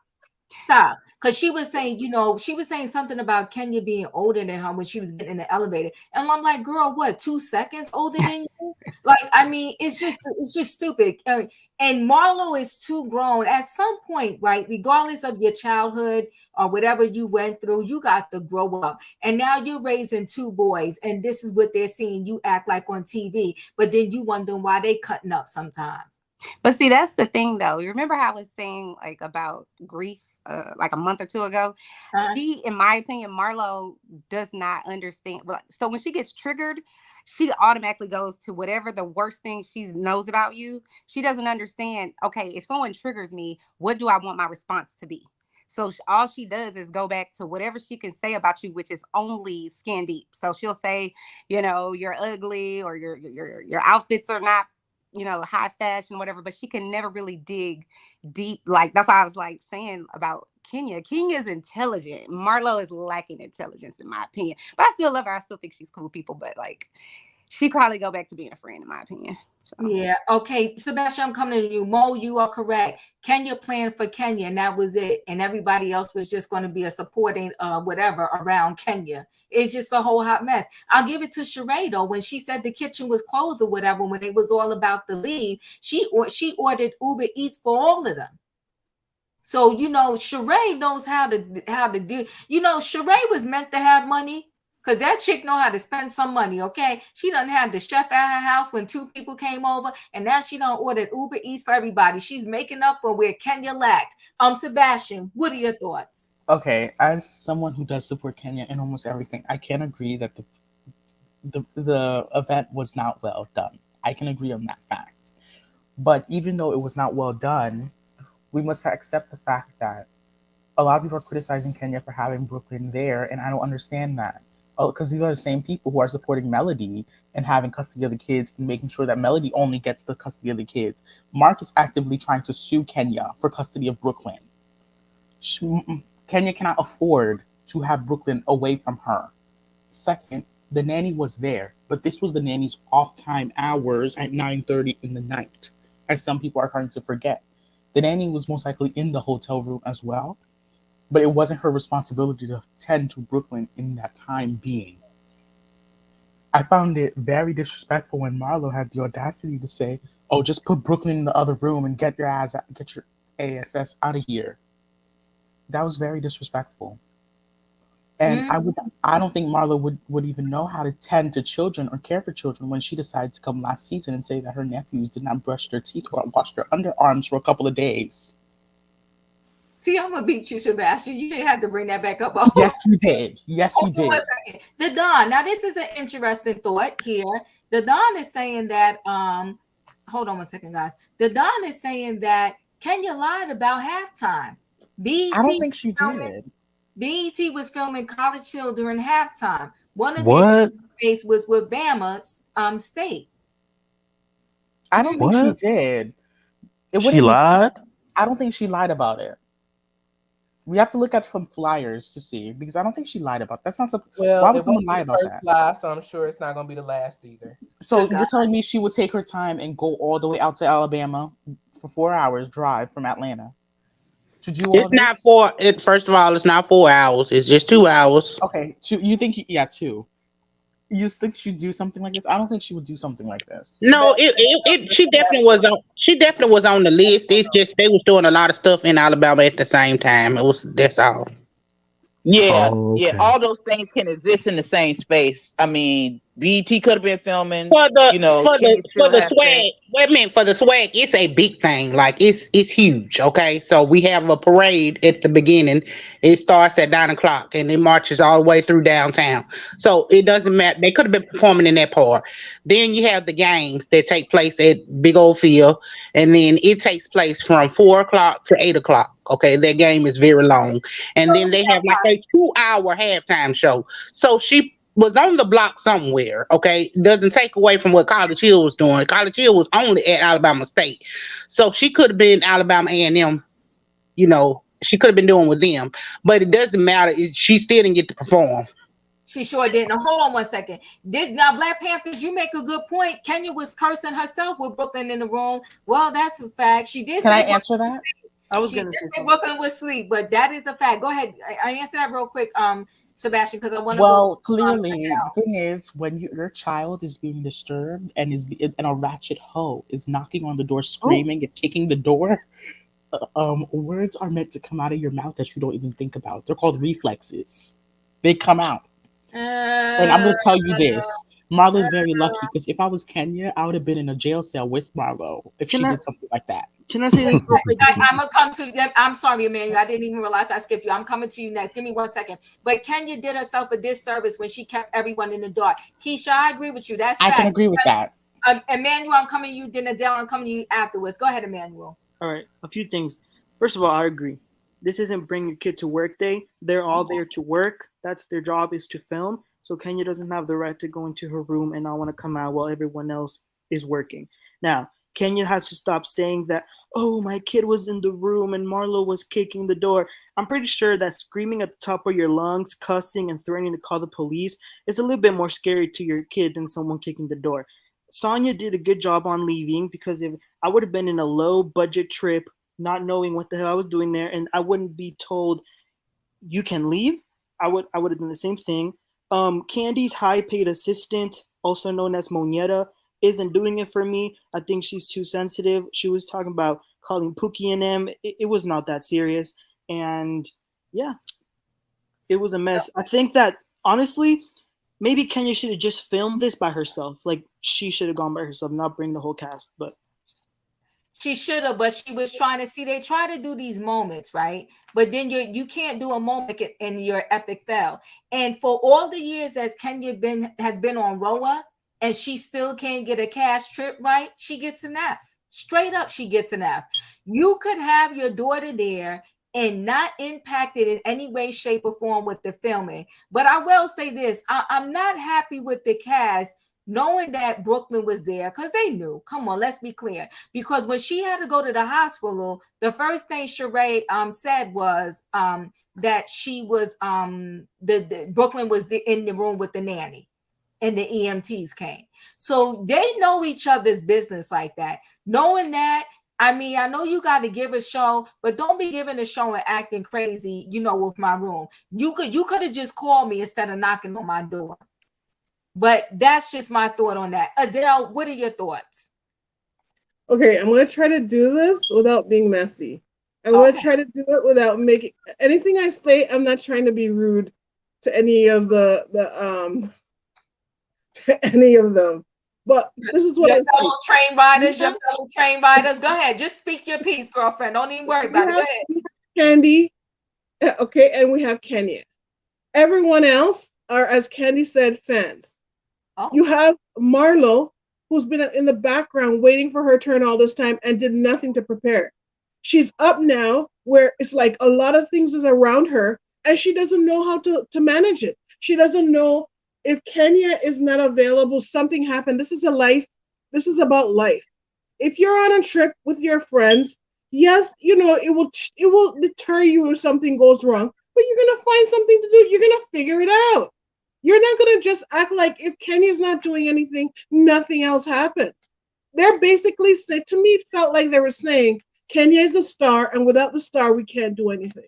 Because she was saying something about Kenya being older than her when she was getting in the elevator. And I'm like, girl, what, 2 seconds older than you? Like, I mean, it's just stupid. And Marlo is too grown. At some point, right, regardless of your childhood or whatever you went through, you got to grow up. And now you're raising 2 boys, and this is what they're seeing you act like on TV. But then you wonder why they cutting up sometimes. But see, that's the thing, though. You remember how I was saying like about grief? Like a month or 2 ago, she, in my opinion, Marlo does not understand. So when she gets triggered, she automatically goes to whatever the worst thing she knows about you. She doesn't understand, okay, if someone triggers me, what do I want my response to be? So all she does is go back to whatever she can say about you, which is only skin deep. So she'll say, you're ugly, or your outfits are not, high fashion, whatever, but she can never really dig deep. Like, that's why I was like saying about Kenya. Kenya is intelligent. Marlo is lacking intelligence, in my opinion. But I still love her. I still think she's cool people, but like, she probably go back to being a friend, in my opinion. So. Yeah. Okay. Sebastian, I'm coming to you. Mo, you are correct. Kenya planned for Kenya, and that was it. And everybody else was just going to be a supporting whatever around Kenya. It's just a whole hot mess. I'll give it to Sheree though. When she said the kitchen was closed or whatever, when it was all about the leave, she ordered Uber Eats for all of them. So Sheree knows how to do. Sheree was meant to have money. Because that chick know how to spend some money, okay? She done had the chef at her house when 2 people came over, and now she done ordered Uber Eats for everybody. She's making up for where Kenya lacked. Sebastian, what are your thoughts? Okay, as someone who does support Kenya in almost everything, I can agree that the event was not well done. I can agree on that fact. But even though it was not well done, we must accept the fact that a lot of people are criticizing Kenya for having Brooklyn there, and I don't understand that. Because these are the same people who are supporting Melody and having custody of the kids and making sure that Melody only gets the custody of the kids. Mark is actively trying to sue Kenya for custody of Brooklyn. Kenya cannot afford to have Brooklyn away from her. Second, the nanny was there, but this was the nanny's off-time hours at 9:30 in the night, as some people are trying to forget. The nanny was most likely in the hotel room as well, but it wasn't her responsibility to tend to Brooklyn in that time being. I found it very disrespectful when Marlo had the audacity to say, "Oh, just put Brooklyn in the other room and get your ass out of here." That was very disrespectful. And I don't think Marlo would even know how to tend to children or care for children when she decided to come last season and say that her nephews did not brush their teeth or wash their underarms for a couple of days. See, I'm gonna beat you, Sebastian. You didn't have to bring that back up. Yes, we did. Yes, we did. The Don. Now, this is an interesting thought here. The Don is saying that. Hold on one second, guys. The Don is saying that Kenya lied about halftime. I don't think she did. BET was filming College Hill during halftime. One of What? the days was with Bama State. I don't think she did. She lied? I don't think she lied about it. We have to look at some flyers to see, because I don't think she lied about that. That's not why would someone lie about that? Live, so I'm sure it's not going to be the last either. So you're telling me she would take her time and go all the way out to Alabama for 4 hours drive from Atlanta to do all this? First of all, it's not 4 hours. It's just 2 hours. Okay, you think? Yeah, 2. You think she'd do something like this? I don't think she would do something like this. No, she definitely was on. She definitely was on the list. It's just they was doing a lot of stuff in Alabama at the same time. That's all. Yeah, yeah. All those things can exist in the same space. I mean, BET could have been filming for the swag. Wait a minute, for the swag, it's a big thing. Like it's huge. Okay, so we have a parade at the beginning. It starts at 9:00 and it marches all the way through downtown. So it doesn't matter. They could have been performing in that part. Then you have the games that take place at Big Old Field, and then it takes place from 4:00 to 8:00. Okay, that game is very long, and then they have like a 2-hour halftime show. So she was on the block somewhere. Okay, doesn't take away from what College Hill was doing. College Hill was only at Alabama State, so she could have been Alabama A&M. She could have been doing with them, but it doesn't matter. She still didn't get to perform. She sure didn't. Now, hold on one second. Now, Black Panthers, you make a good point. Kenya was cursing herself with Brooklyn in the room. Well, that's a fact. She did. Can I answer that? I was going to say Brooklyn was asleep, but that is a fact. Go ahead. I answer that real quick, Sebastian, because I want to. Well, clearly, the thing is, when your child is being disturbed and a ratchet hoe is knocking on the door, screaming and kicking the door, words are meant to come out of your mouth that you don't even think about. They're called reflexes. They come out. And I'm going to tell you this. Marlo's very lucky, because if I was Kenya, I would have been in a jail cell with Marlo if she did something like that. Can I say this? I'm gonna come to them. I'm sorry, Emmanuel. I didn't even realize I skipped you. I'm coming to you next. Give me 1 second. But Kenya did herself a disservice when she kept everyone in the dark. Keisha, I agree with you. I can agree with that. Emmanuel, I'm coming to you. Then Adele, I'm coming to you afterwards. Go ahead, Emmanuel. All right, a few things. First of all, I agree. This isn't bring your kid to work day. They're all there to work. That's their job, is to film. So Kenya doesn't have the right to go into her room and not want to come out while everyone else is working. Now, Kenya has to stop saying that, oh, my kid was in the room and Marlo was kicking the door. I'm pretty sure that screaming at the top of your lungs, cussing and threatening to call the police is a little bit more scary to your kid than someone kicking the door. Sanya did a good job on leaving, because if I would have been in a low budget trip, not knowing what the hell I was doing there, and I wouldn't be told you can leave, I would have done the same thing. Kandi's high paid assistant, also known as Monyetta, isn't doing it for me. I think she's too sensitive. She was talking about calling Pookie and them. It was not that serious, and yeah, it was a mess. I think that honestly, maybe Kenya should have just filmed this by herself. Like, she should have gone by herself, not bring the whole cast. But she should have, but she was trying to see. They try to do these moments, right? But then you can't do a moment in your epic fail. And for all the years as Kenya has been on RHOA, and she still can't get a cash trip right, she gets an F. Straight up, she gets an F. You could have your daughter there and not impacted in any way, shape, or form with the filming. But I will say this, I'm not happy with the cast knowing that Brooklyn was there, because they knew. Come on, let's be clear. Because when she had to go to the hospital, the first thing Sheree said was that she was the Brooklyn was in the room with the nanny, and the EMTs came. So they know each other's business like that. Knowing that, I mean, I know you got to give a show, but don't be giving a show and acting crazy, with my room. You could have just called me instead of knocking on my door. But that's just my thought on that. Adele, what are your thoughts? Okay, I'm going to try to do this without being messy. I'm going to try to do it without making anything I say. I'm not trying to be rude to any of to any of them. But this is what your I say. Your fellow train riders. Go ahead. Just speak your piece, girlfriend. Don't even worry about it. Go ahead. We have Kandi, okay, and we have Kenya. Everyone else are, as Kandi said, fans. Oh. You have Marlo, who's been in the background waiting for her turn all this time and did nothing to prepare. She's up now where it's like a lot of things is around her and she doesn't know how to manage it. She doesn't know if Kenya is not available, something happened. This is about life. If you're on a trip with your friends, yes, it will deter you if something goes wrong, but you're going to find something to do. You're going to figure it out. You're not going to just act like if Kenya's not doing anything, nothing else happens. They're basically saying, to me, it felt like they were saying, Kenya is a star, and without the star, we can't do anything.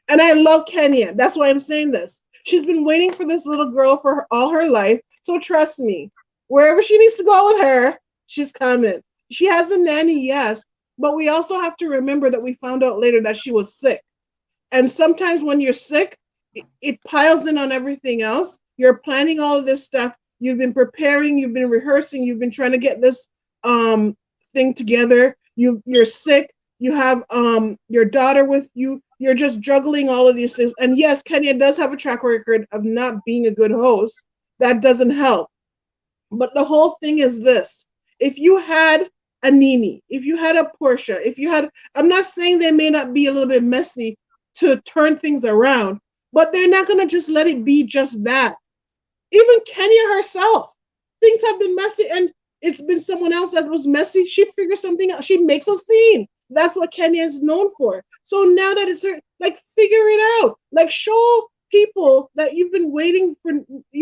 And I love Kenya. That's why I'm saying this. She's been waiting for this little girl for all her life. So trust me, wherever she needs to go with her, she's coming. She has a nanny, yes, but we also have to remember that we found out later that she was sick. And sometimes when you're sick, it piles in on everything else. You're planning all of this stuff. You've been preparing, you've been rehearsing, you've been trying to get this thing together. You're sick. You have your daughter with you. You're just juggling all of these things. And yes, Kenya does have a track record of not being a good host. That doesn't help. But the whole thing is this. If you had a Nini, if you had a Portia, I'm not saying they may not be a little bit messy to turn things around, but they're not going to just let it be just that. Even Kenya herself, things have been messy, and it's been someone else that was messy. She figures something out. She makes a scene. That's what Kenya is known for. So now that it's her, like, figure it out. Like, show people that you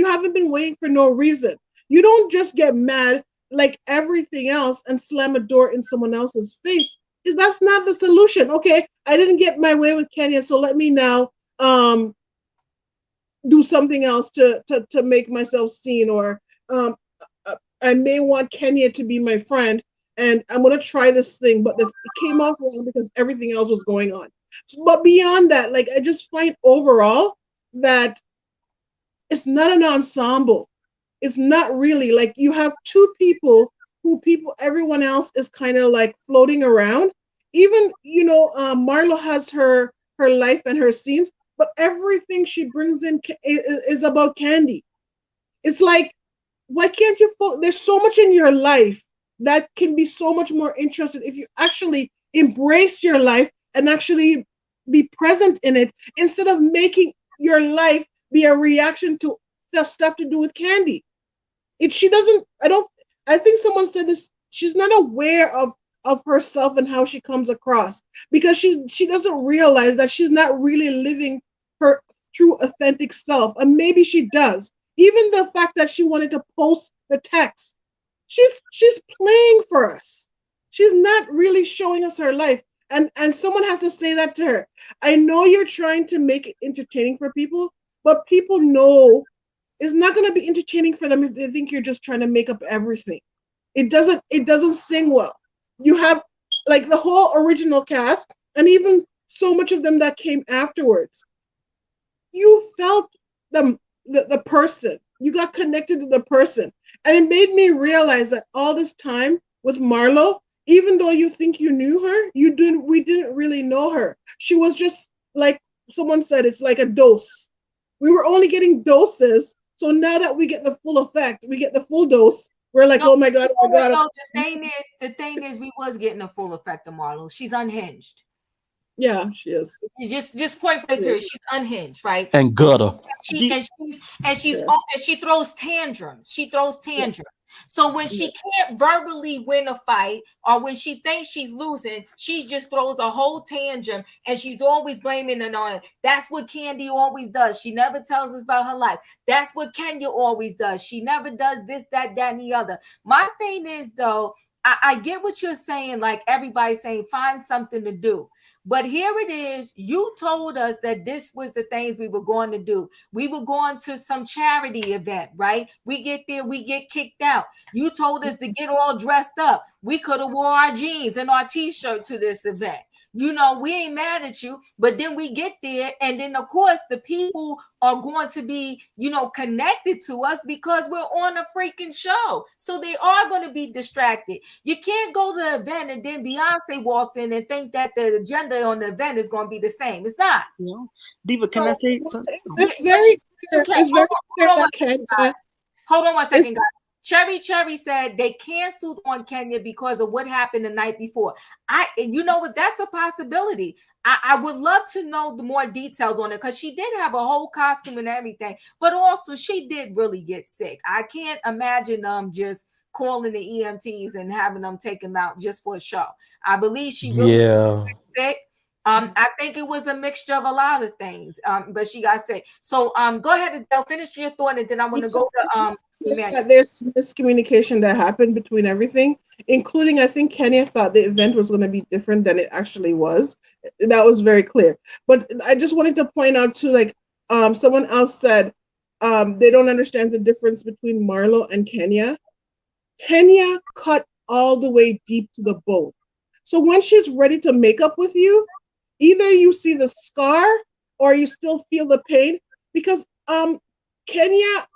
haven't been waiting for no reason. You don't just get mad like everything else and slam a door in someone else's face. Because that's not the solution. Okay, I didn't get my way with Kenya, so let me now do something else to make myself seen, or I may want Kenya to be my friend, and I'm going to try this thing, but it came off wrong because everything else was going on. But beyond that, like, I just find overall that it's not an ensemble. It's not really, like, you have two people everyone else is kind of like floating around. Even, Marlo has her life and her scenes, but everything she brings in is about Kandi. It's like, why can't you there's so much in your life that can be so much more interesting if you actually embrace your life and actually be present in it, instead of making your life be a reaction to the stuff to do with Kandi. I think someone said this, she's not aware of herself and how she comes across, because she doesn't realize that she's not really living her true authentic self. And maybe she does. Even the fact that she wanted to post the text She's playing for us. She's not really showing us her life. And someone has to say that to her. I know you're trying to make it entertaining for people, but people know it's not going to be entertaining for them if they think you're just trying to make up everything. It doesn't sing well. You have like the whole original cast and even so much of them that came afterwards. You felt the person. You got connected to the person. And it made me realize that all this time with Marlo, even though you think you knew her, we didn't really know her. She was just like someone said, it's like a dose. We were only getting doses. So now that we get the full effect, we get the full dose. We're like, oh my God, oh my God. No, the thing is, we was getting a full effect of Marlo. She's unhinged. Yeah, she is. Just point blank period. She's unhinged, right? And gutter. She throws tantrums. She throws tantrums. So when she can't verbally win a fight, or when she thinks she's losing, she just throws a whole tantrum, and she's always blaming it on. That's what Kandi always does. She never tells us about her life. That's what Kenya always does. She never does this, that, and the other. My thing is, though, I get what you're saying. Like everybody's saying, find something to do. But here it is. You told us that this was the things we were going to do. We were going to some charity event, right? We get there, we get kicked out. You told us to get all dressed up. We could have wore our jeans and our t-shirt to this event. You know, we ain't mad at you, but then we get there, and then of course the people are going to be, you know, connected to us because we're on a freaking show. So they are going to be distracted. You can't go to the event and then Beyonce walks in and think that the agenda on the event is going to be the same. It's not. Yeah. Diva, can I say something? It's very clear. It's very clear that Kenya. Hold on one second, guys. Cherry said they canceled on Kenya because of what happened the night before. You know what? That's a possibility. I would love to know the more details on it because she did have a whole costume and everything, but also she did really get sick. I can't imagine just calling the EMTs and having them take him out just for a show. I believe she really got sick. I think it was a mixture of a lot of things, but she got sick. So go ahead and finish your thought, and then I want to go to there's miscommunication that happened between everything, including I think Kenya thought the event was going to be different than it actually was. That was very clear. But I just wanted to point out too, like someone else said, they don't understand the difference between Marlo and Kenya. Kenya cut all the way deep to the bone. So when she's ready to make up with you, either you see the scar or you still feel the pain, because Kenya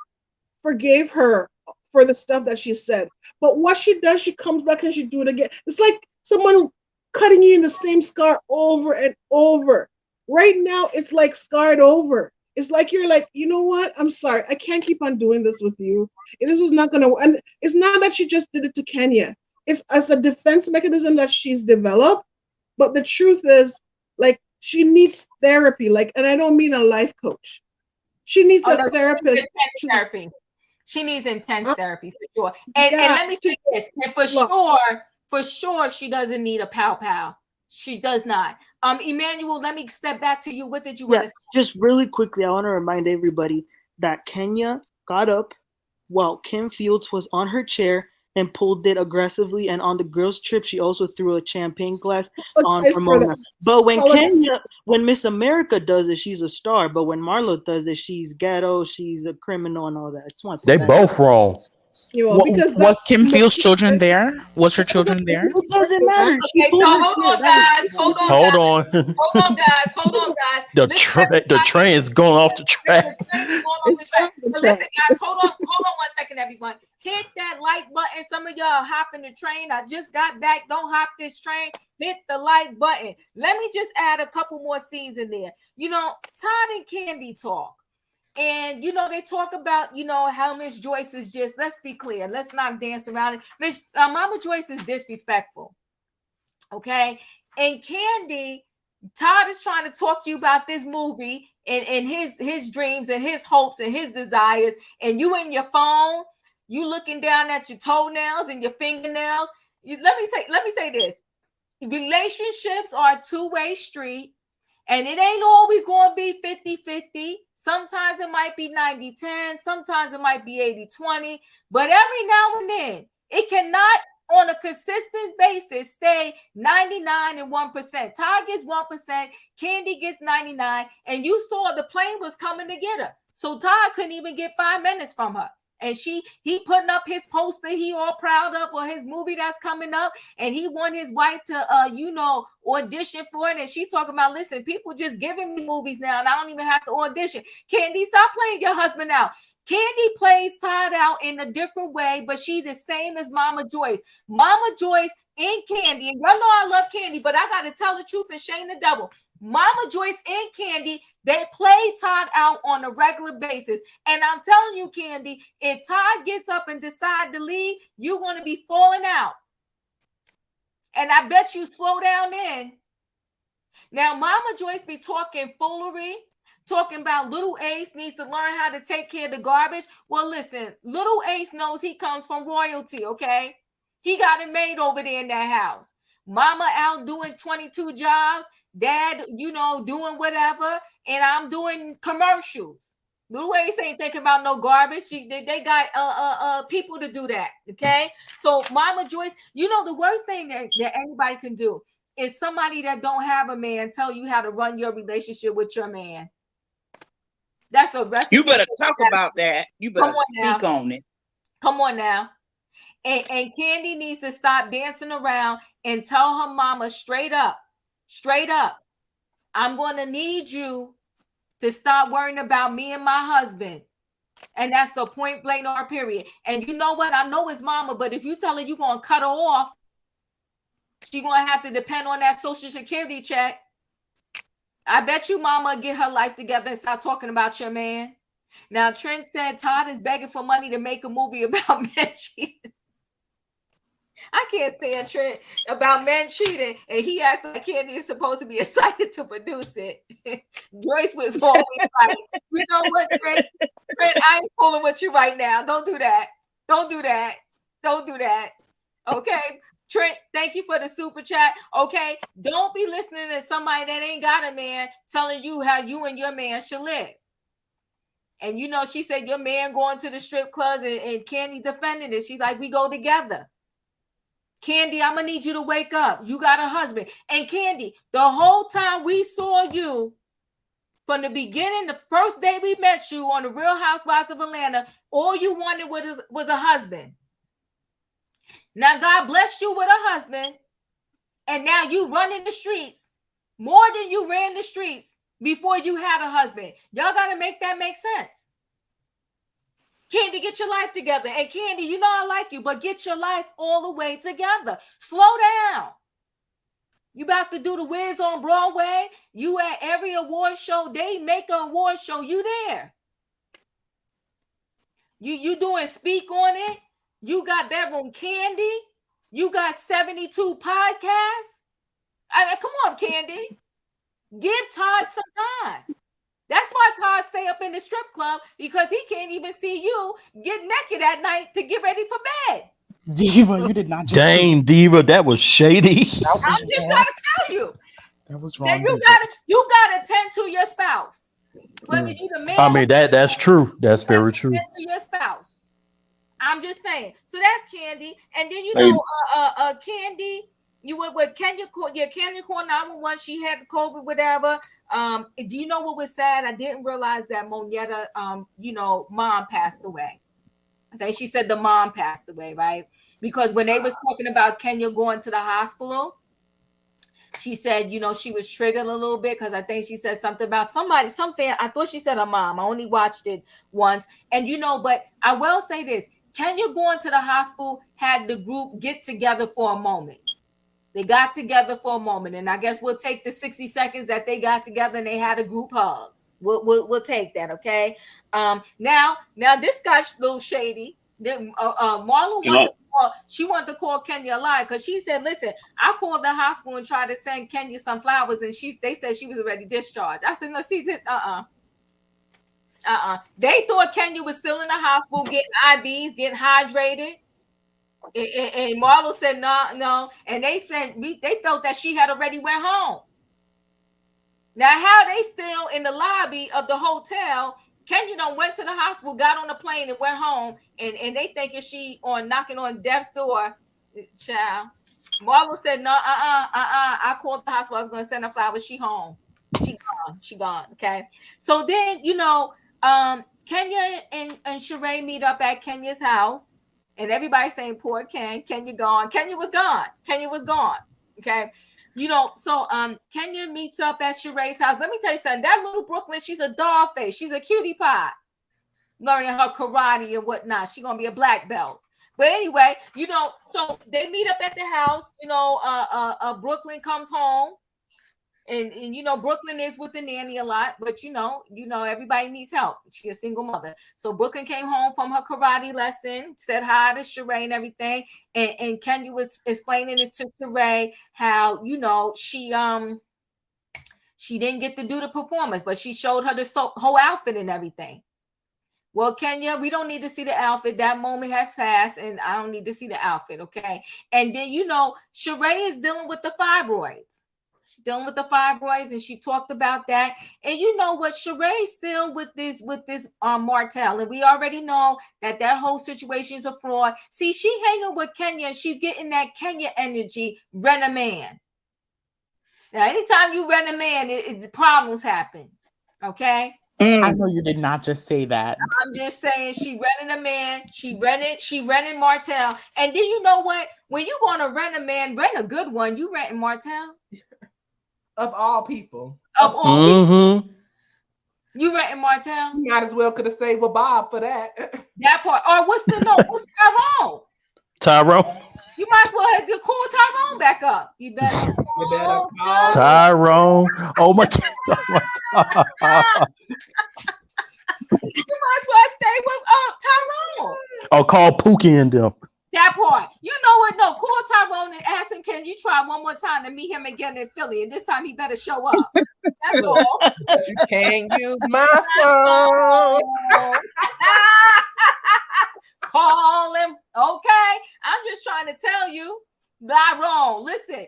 forgave her for the stuff that she said. But what she does, she comes back and she do it again. It's like someone cutting you in the same scar over and over. Right now, it's like scarred over. It's like you're like, you know what? I'm sorry. I can't keep on doing this with you. This is not going to, and it's not that she just did it to Kenya. It's as a defense mechanism that she's developed. But the truth is, like, she needs therapy. Like, and I don't mean a life coach. She needs a therapist. She needs intense therapy for sure. And let me say this, and for sure, she doesn't need a pow. She does not. Emmanuel, let me step back to you. What did you want to say? Just really quickly, I want to remind everybody that Kenya got up while Kim Fields was on her chair and pulled it aggressively. And on the girls' trip, she also threw a champagne glass on Ramona. But when Miss America does it, she's a star. But when Marlo does it, she's ghetto, she's a criminal, and all that. They both wrong. Was Kim Fields' children there? Was her children there? It doesn't matter. Okay, hold on, guys. The train is going off the track. But listen, guys, hold on 1 second, everyone. Hit that like button. Some of y'all hopping the train. I just got back. Don't hop this train. Hit the like button. Let me just add a couple more scenes in there. You know, Todd and Kandi talk. And, you know, they talk about, you know, how Miss Joyce is just, let's be clear. Let's not dance around it. Miss Mama Joyce is disrespectful. Okay. And Kandi, Todd is trying to talk to you about this movie and his dreams and his hopes and his desires. And you in your phone, you looking down at your toenails and your fingernails. Let me say this. Relationships are a two-way street. And it ain't always going to be 50-50. Sometimes it might be 90-10. Sometimes it might be 80-20. But every now and then, It cannot on a consistent basis stay 99.1%. Todd gets 1%, Kandi gets 99, and you saw the plane was coming to get her. So Todd couldn't even get 5 minutes from her. And he putting up his poster he all proud of for his movie that's coming up, and he want his wife to audition for it. And she talking about, listen, people just giving me movies now, and I don't even have to audition. Kandi, stop playing your husband out. Kandi plays Todd out in a different way, but she the same as Mama Joyce. Mama Joyce and Kandi, and y'all know I love Kandi, but I gotta tell the truth and shame the devil. Mama Joyce and Kandi, they play Todd out on a regular basis. And I'm telling you, Kandi, if Todd gets up and decide to leave, you're going to be falling out. And I bet you slow down in. Now, Mama Joyce be talking foolery, talking about little Ace needs to learn how to take care of the garbage. Well, listen, little Ace knows he comes from royalty, okay? He got it made over there in that house. Mama out doing 22 jobs, dad, doing whatever, and I'm doing commercials. Little Ace ain't thinking about no garbage. They got people to do that, okay? So Mama Joyce, the worst thing that anybody can do is somebody that don't have a man tell you how to run your relationship with your man. That's a recipe. You better talk about that. You better speak on it. Come on now. And Kandi needs to stop dancing around and tell her mama straight up, I'm going to need you to stop worrying about me and my husband. And that's a point blank or period. And you know what? I know it's mama, but if you tell her you're going to cut her off, she's going to have to depend on that Social Security check. I bet you mama get her life together and start talking about your man. Now, Trent said Todd is begging for money to make a movie about men cheating. I can't stand Trent about men cheating, and he acts like Kandi is supposed to be excited to produce it. Joyce was always like, you know what, Trent, I ain't fooling with you right now. Don't do that. Okay, Trent, thank you for the super chat. Okay, don't be listening to somebody that ain't got a man telling you how you and your man should live. And she said your man going to the strip clubs and Kandi defending it. She's like, we go together. Kandi, I'm going to need you to wake up. You got a husband. And Kandi, the whole time we saw you, from the beginning, the first day we met you on the Real Housewives of Atlanta, all you wanted was a husband. Now, God blessed you with a husband, and now you running the streets more than you ran the streets before you had a husband. Y'all got to make that make sense. Kandi, get your life together. And Kandi, I like you, but get your life all the way together. Slow down. You about to do the Wiz on Broadway. You at every award show. They make an award show. You there. You doing speak on it. You got Bedroom Kandi. You got 72 podcasts. Come on, Kandi. Give Todd some time. That's why Todd stay up in the strip club, because he can't even see you get naked at night to get ready for bed. Diva, you did not just Dang, Diva, that was shady. I'm just trying to tell you. That was wrong. That you gotta tend to your spouse. Whether you the man. I mean, that's true. That's very true. Tend to your spouse. I'm just saying. So that's Kandi. And then Kandi, you were with Kenya called 911. She had COVID, whatever. Do you know what was sad? I didn't realize that Monyetta, mom passed away. I think she said the mom passed away, right? Because when they was talking about Kenya going to the hospital, she said, she was triggered a little bit because I think she said something about some fan. I thought she said her mom. I only watched it once. And, but I will say this. Kenya going to the hospital had the group get together for a moment. They got together for a moment, and I guess we'll take the 60 seconds that they got together and they had a group hug. We'll take that, okay? Now this guy's a little shady. Marlo wanted to call Kenya a lie because she said, "Listen, I called the hospital and tried to send Kenya some flowers, and they said she was already discharged." I said, "No, she did. They thought Kenya was still in the hospital getting IVs, getting hydrated." And Marlo said no, and they said they felt that she had already went home. Now, how they still in the lobby of the hotel Kenya done went to the hospital, got on a plane, and went home, and they thinking she on knocking on death's door. Child, Marlo said, no, I called the hospital. I was going to send her flowers. She home. She gone. Okay. So then, Kenya and Sheree meet up at Kenya's house, and everybody's saying, poor Kenya gone. Kenya was gone. Okay. So Kenya meets up at Sheree's house. Let me tell you something. That little Brooklyn, she's a doll face. She's a cutie pie. Learning her karate and whatnot. She's gonna be a black belt. But anyway, so they meet up at the house. Brooklyn comes home, and Brooklyn is with the nanny a lot, but everybody needs help. She's a single mother. So Brooklyn came home from her karate lesson, said hi to Sheree and everything, and Kenya was explaining it to Sheree how she didn't get to do the performance, but she showed her the whole outfit and everything. Well, Kenya, we don't need to see the outfit. That moment had passed, and I don't need to see the outfit, okay? And then, Sheree is dealing with the fibroids. She's dealing with the fibroids, and she talked about that. And you know what? Sheree's still with this Martell, and we already know that whole situation is a fraud. See, she hanging with Kenya, and she's getting that Kenya energy, rent a man. Now, anytime you rent a man, problems happen, okay? I know you did not just say that. I'm just saying she rented a man. She rented Martell. And then you know what? When you going to rent a man, rent a good one. You renting Martell? Of all people. Of all people. You renting Martell? You might as well could have stayed with Bob for that. That part. Or what's Tyrone? Tyrone. You might as well have to call Tyrone back up. You better call Tyrone. Oh my God. Oh my God. You might as well stay with Tyrone. I'll call Pookie and them. That part. You know what? No, call Tyrone and ask him, can you try one more time to meet him again in Philly? And this time he better show up. That's all. But you can't use my phone. Call him. Okay. I'm just trying to tell you. Tyrone, listen.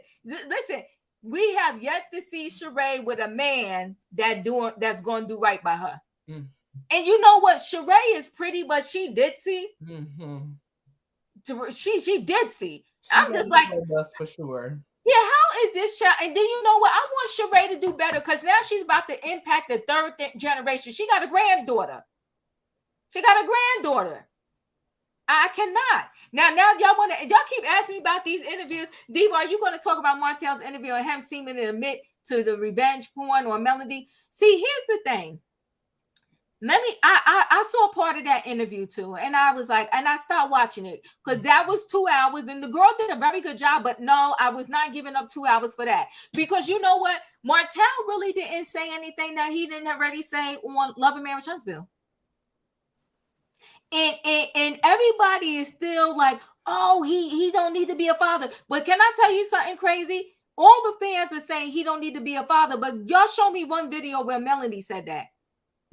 We have yet to see Sheree with a man that's going to do right by her. Mm. And you know what? Sheree is pretty, but she ditzy. Mm-hmm. She ditzy. I'm just like, that's for sure. Yeah, how is this child? And then you know what? I want Sheree to do better because now she's about to impact the third generation. She got a granddaughter. I cannot. Now y'all keep asking me about these interviews. Diva, are you going to talk about Martell's interview and him seeming to admit to the revenge porn or Melody? See, here's the thing. I saw part of that interview too, and I was like, and I stopped watching it because that was 2 hours, and the girl did a very good job. But no, I was not giving up 2 hours for that because you know what, Martell really didn't say anything that he didn't already say on Love and Marriage Huntsville. And everybody is still like, oh, he don't need to be a father. But can I tell you something crazy? All the fans are saying he don't need to be a father, but y'all show me one video where Melanie said that.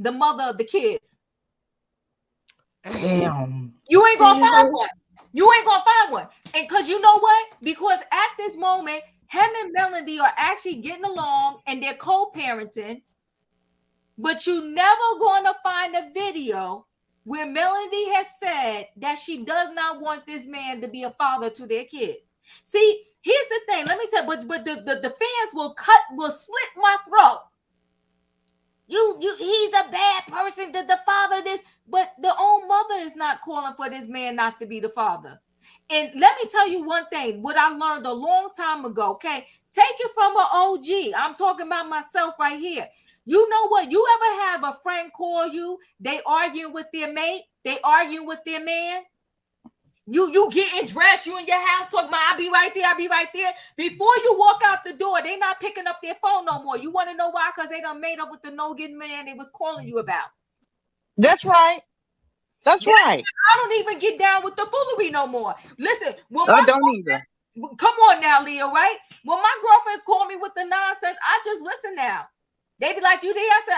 The mother of the kids. Damn. You ain't gonna find one. And because you know what? Because at this moment, him and Melody are actually getting along and they're co-parenting. But you never gonna find a video where Melody has said that she does not want this man to be a father to their kids. See, here's the thing. Let me tell you, but the fans will slit my throat. He's a bad person, the father this, but the own mother is not calling for this man not to be the father. And let me tell you one thing, what I learned a long time ago, okay? Take it from an OG. I'm talking about myself right here. You know what? You ever have a friend call you, they arguing with their mate, they arguing with their man? You getting dressed, you in your house talking about, I'll be right there. Before you walk out the door, they not picking up their phone no more. You want to know why? Because they done made up with the no-getting man they was calling you about. That's right. Right. I don't even get down with the foolery no more. Listen, I don't either. Come on now, Leo, right? When my girlfriends call me with the nonsense, I just listen now. They be like, you there? I said,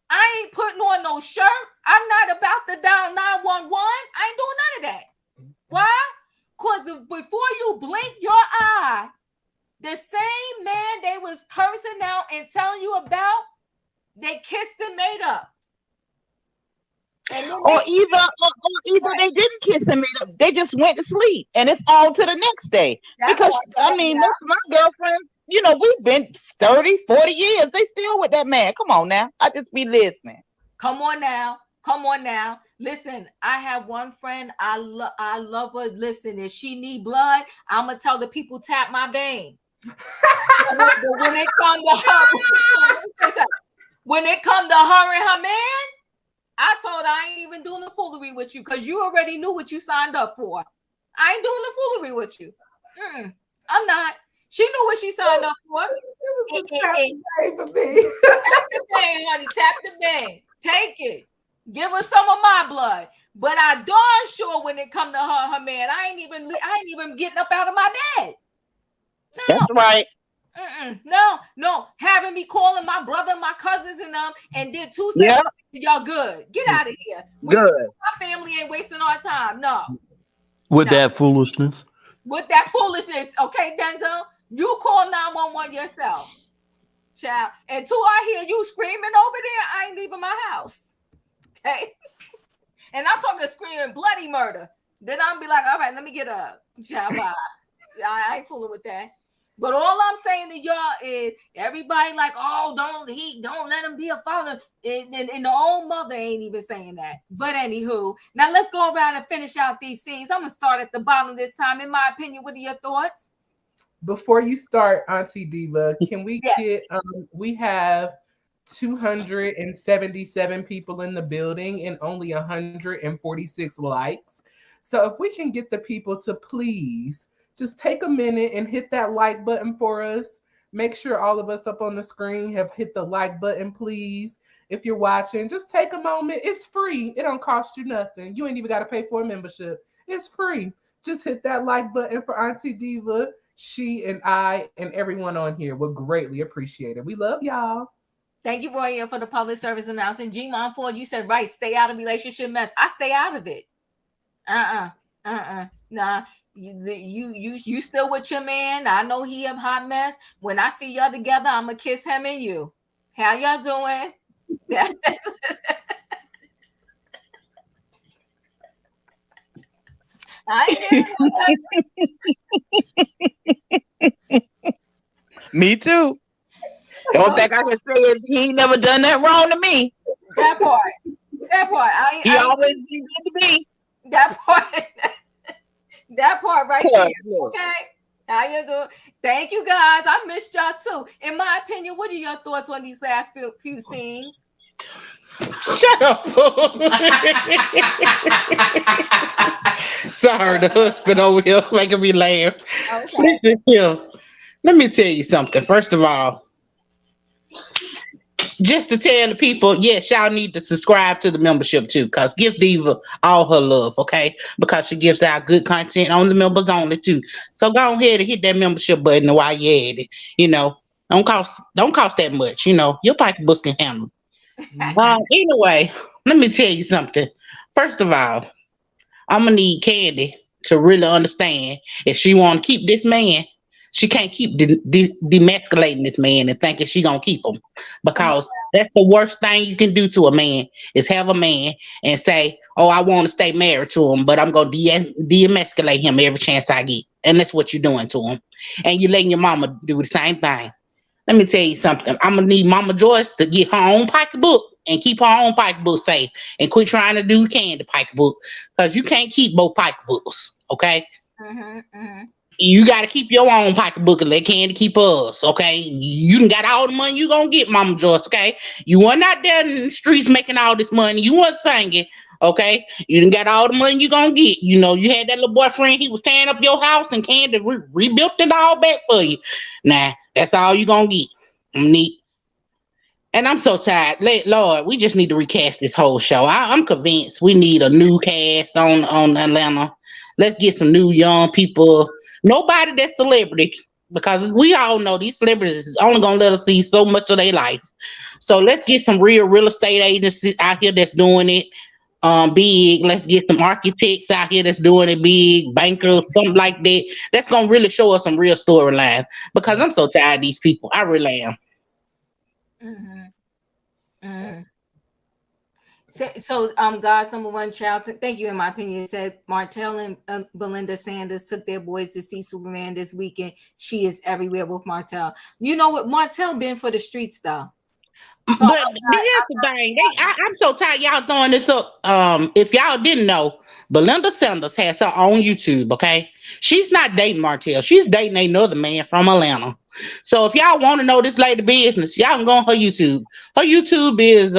I ain't putting on no shirt. I'm not about to dial 911. I ain't doing none of that. Why? Because before you blink your eye, the same man they was cursing out and telling you about They kissed and made up. Or either they didn't kiss and made up. They just went to sleep, and it's on to the next day. Because most of my girlfriends, we've been 30, 40 years. They still with that man. Come on now. I just be listening. Come on now. Listen, I have one friend. I love her. Listen, if she need blood, I'm gonna tell the people tap my vein. When it come to her and her man, I told her I ain't even doing the foolery with you because you already knew what you signed up for. I ain't doing the foolery with you. I'm not. She knew what she signed up for. Tap the vein, honey. Tap the vein. Take it. Give her some of my blood. But I darn sure when it come to her man, I ain't even getting up out of my bed. No. That's right. No. Having me calling my brother, my cousins, and them, and did 2 seconds. Yep. Y'all good. Get out of here. Good. My family ain't wasting our time. No. With that foolishness. Okay, Denzel. You call 911 yourself, child. Until I hear you screaming over there, I ain't leaving my house. Okay. And I'm talking screaming bloody murder. Then I'll be like, all right, let me get up. Child, bye. I ain't fooling with that. But all I'm saying to y'all is everybody like, oh, don't let him be a father. And the old mother ain't even saying that. But anywho, now let's go around and finish out these scenes. I'm gonna start at the bottom this time. In my opinion, what are your thoughts? Before you start, Auntie Diva, can we get we have 277 people in the building and only 146 likes. So if we can get the people to please just take a minute and hit that like button for us. Make sure all of us up on the screen have hit the like button, please. If you're watching, just take a moment. It's free. It don't cost you nothing. You ain't even got to pay for a membership. It's free. Just hit that like button for Auntie Diva. She and I and everyone on here will greatly appreciate it. We love y'all. Thank you, Roya, for the public service announcement. G-Mom 4, you said right. Stay out of relationship mess. I stay out of it. Nah. You still with your man? I know he a hot mess. When I see y'all together, I'm gonna kiss him and you. How y'all doing? Me too. Don't think I can say it. He ain't never done that wrong to me. That part. He always been good to me. That part right there. Okay. How you doing? Thank you guys. I missed y'all too. In my opinion, what are your thoughts on these last few scenes? Shut up. Sorry, the husband over here making me laugh. Okay. Listen here. Let me tell you something. First of all, just to tell the people, yes, y'all need to subscribe to the membership too, because give Diva all her love, okay? Because she gives out good content on the members only too. So go ahead and hit that membership button while you're at it. Don't cost that much. Your pocketbooks can handle. Anyway, let me tell you something. First of all, I'm gonna need Kandi to really understand if she want to keep this man. She can't keep demasculating this man and thinking she gonna keep him, because that's the worst thing you can do to a man is have a man and say, "Oh, I want to stay married to him, but I'm gonna demasculate him every chance I get," and that's what you're doing to him. And you're letting your mama do the same thing. Let me tell you something. I'm gonna need Mama Joyce to get her own pocketbook and keep her own pocketbook safe, and quit trying to do Kandi pocketbook, because you can't keep both pocketbooks. Okay. You got to keep your own pocketbook and let Kandi keep hers, okay? You done got all the money you gonna get, Mama Joyce, okay? You weren't out there in the streets making all this money. You weren't singing, okay? You done got all the money you gonna get. You had that little boyfriend. He was tearing up your house, and Kandi rebuilt it all back for you. Nah, that's all you gonna get. And I'm so tired. Lord, we just need to recast this whole show. I'm convinced we need a new cast on Atlanta. Let's get some new young people. Nobody that's celebrity, because we all know these celebrities is only gonna let us see so much of their life. So let's get some real estate agencies out here that's doing it big. Let's get some architects out here that's doing it big, bankers, something like that. That's gonna really show us some real storylines, because I'm so tired of these people. I really am. So, God's number one child. Thank you. In my opinion, it said Martell and Belinda Sanders took their boys to see Superman this weekend. She is everywhere with Martell. You know what? Martell been for the streets though. So But here's the thing. I'm so tired y'all throwing this up. If y'all didn't know, Belinda Sanders has her own YouTube, okay? She's not dating Martell. She's dating another man from Atlanta. So if y'all want to know this lady business, y'all can go on her YouTube. Her YouTube is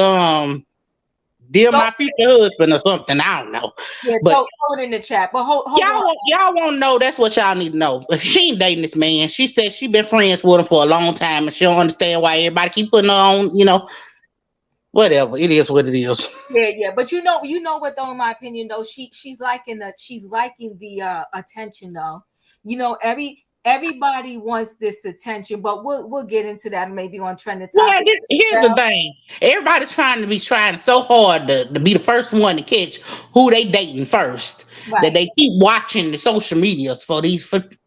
Dear My Future Husband or something. I don't know. Yeah, But throw it in the chat. But hold on. y'all want to know, that's what y'all need to know. She ain't dating this man. She said she been friends with him for a long time and she don't understand why everybody keep putting her on, whatever. It is what it is. Yeah. But you know what though, in my opinion though, she's liking the attention though. Everybody wants this attention, but we'll get into that maybe on trending Well, topic. here's the thing. Everybody's trying so hard to be the first one to catch who they dating first. Right. That they keep watching the social medias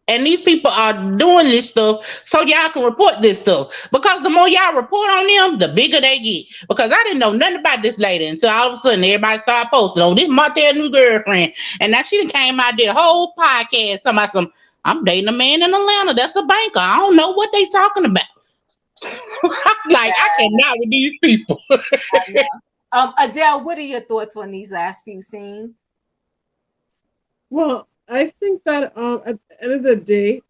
and these people are doing this stuff so y'all can report this stuff. Because the more y'all report on them, the bigger they get. Because I didn't know nothing about this lady until all of a sudden everybody started posting, oh, this Martell new girlfriend. And now she done came out, did a whole podcast talking about I'm dating a man in Atlanta. That's a banker. I don't know what they talking about. Like, I cannot with these people. Adele, what are your thoughts on these last few scenes? Well, I think that at the end of the day,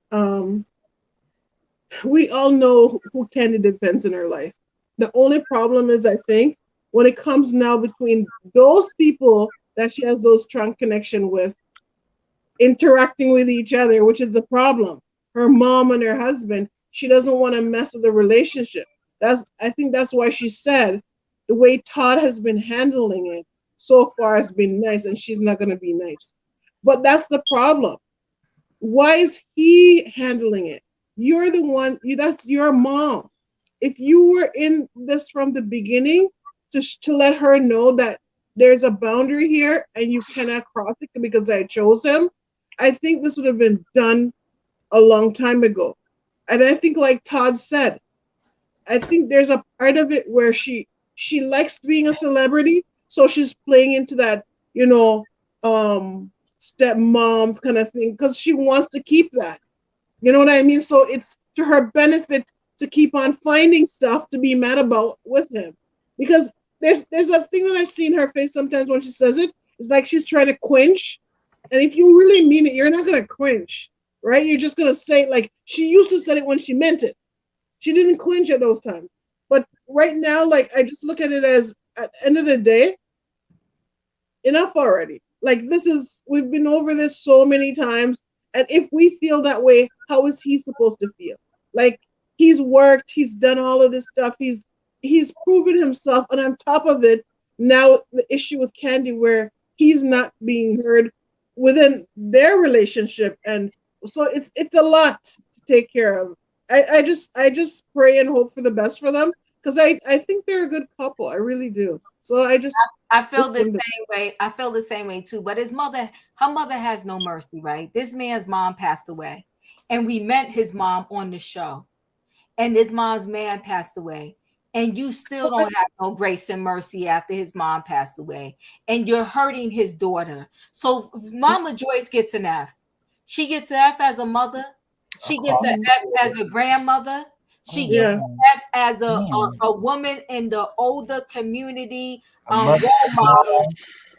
we all know who Kandi depends in her life. The only problem is, I think, when it comes now between those people that she has those strong connection with, interacting with each other, which is the problem. Her mom and her husband, she doesn't want to mess with the relationship. I think that's why she said the way Todd has been handling it so far has been nice, and she's not going to be nice. But that's the problem. Why is he handling it? You're the one, that's your mom. If you were in this from the beginning to let her know that there's a boundary here and you cannot cross it because I chose him, I think this would have been done a long time ago. And I think, like Todd said, I think there's a part of it where she likes being a celebrity, so she's playing into that, stepmom kind of thing, because she wants to keep that. You know what I mean? So it's to her benefit to keep on finding stuff to be mad about with him. Because there's a thing that I see in her face sometimes when she says it. It's like she's trying to quench. And if you really mean it, you're not going to quench, right? You're just going to say, like, she used to say it when she meant it. She didn't quench at those times. But right now, like, I just look at it as, at the end of the day, enough already. Like, we've been over this so many times. And if we feel that way, how is he supposed to feel? Like, he's worked, he's done all of this stuff, he's proven himself. And on top of it, now the issue with Kandi where he's not being heard within their relationship. And so it's a lot to take care of. I just pray and hope for the best for them, because I think they're a good couple. I really do. So I feel the same way. I feel the same way too. But her mother has no mercy, right? This man's mom passed away, and we met his mom on the show, and his mom's man passed away, and you still don't have no grace and mercy after his mom passed away, and you're hurting his daughter. So Mama Joyce gets an F. She gets an F as a mother. She gets an F as a grandmother. She gets an F as a woman in the older community role model.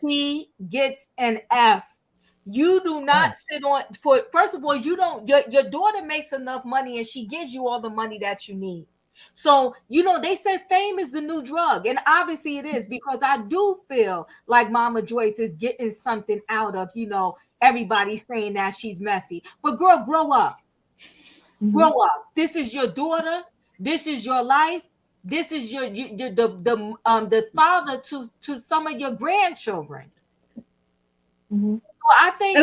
He gets an F. You do not sit on first of all, you don't your daughter makes enough money and she gives you all the money that you need. So, they said fame is the new drug, and obviously it is, because I do feel like Mama Joyce is getting something out of, everybody saying that she's messy. But girl, grow up. Grow up. This is your daughter. This is your life. This is the father to some of your grandchildren. So I think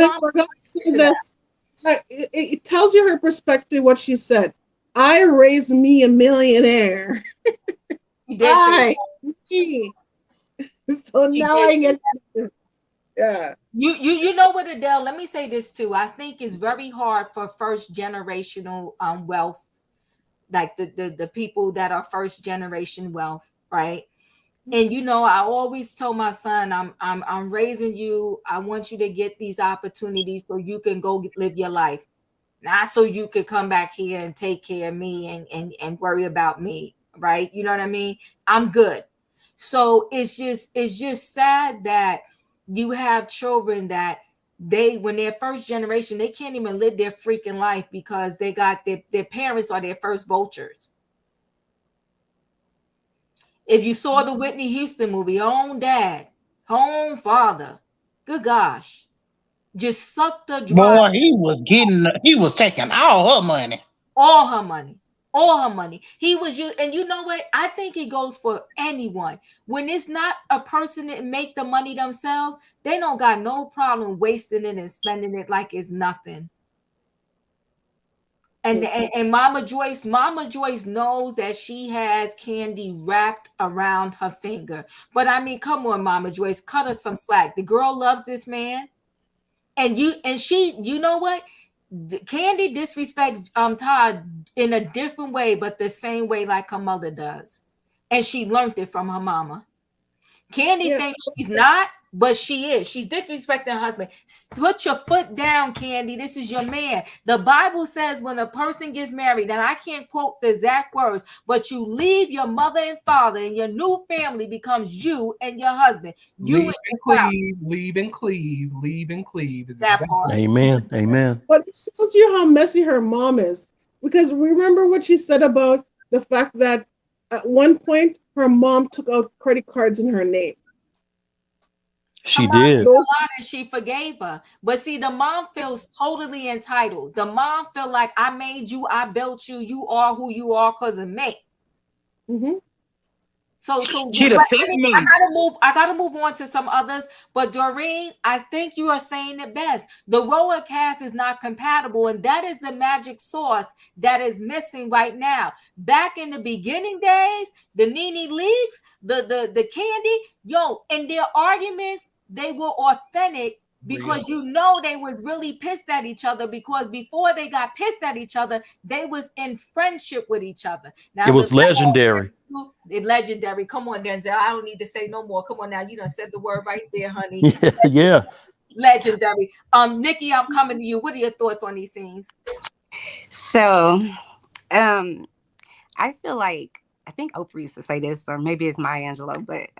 it tells you her perspective, what she said. I raised me a millionaire. So now I get yeah. You know what, Adele? Let me say this too. I think it's very hard for first generational wealth, like the people that are first generation wealth, right? And I always tell my son, I'm raising you. I want you to get these opportunities so you can go live your life, not so you could come back here and take care of me and worry about me, right? You know what I mean? I'm good. So it's just sad that you have children that when they're first generation, they can't even live their freaking life because they got their parents are their first vultures. If you saw the Whitney Houston movie, her own dad, her own father, good gosh, just sucked the dry. Boy, he was taking all her money. All her money. All her money. He was you, and you know what? I think it goes for anyone. When it's not a person that make the money themselves, they don't got no problem wasting it and spending it like it's nothing. And Mama Joyce knows that she has Kandi wrapped around her finger. But I mean, come on, Mama Joyce, cut her some slack. The girl loves this man. And she, you know what? Kandi disrespects Todd in a different way, but the same way like her mother does. And she learned it from her mama. Kandi thinks she's not, but she is. She's disrespecting her husband. Put your foot down, Kandi. This is your man. The Bible says when a person gets married, and I can't quote the exact words, but you leave your mother and father, and your new family becomes you and your husband. Leave and cleave, leave and cleave, leave and cleave. That part. Amen. Amen. But it shows you how messy her mom is. Because remember what she said about the fact that at one point her mom took out credit cards in her name. She did. A lot, and she forgave her. But see, the mom feels totally entitled. The mom feel like I made you, I built you, you are who you are because of me. Mm-hmm. So I gotta move on to some others. But Doreen, I think you are saying it best. The RHOA cast is not compatible, and that is the magic sauce that is missing right now. Back in the beginning days, the Nene Leaks, the Kandi, and their arguments, they were authentic. Because they was really pissed at each other, because before they got pissed at each other, they was in friendship with each other. Now it was legendary. Legendary. Come on, Denzel. I don't need to say no more. Come on now. You done said the word right there, honey. Yeah. Legendary. Nikki, I'm coming to you. What are your thoughts on these scenes? So, I feel like, I think Oprah used to say this, or maybe it's Maya Angelou, but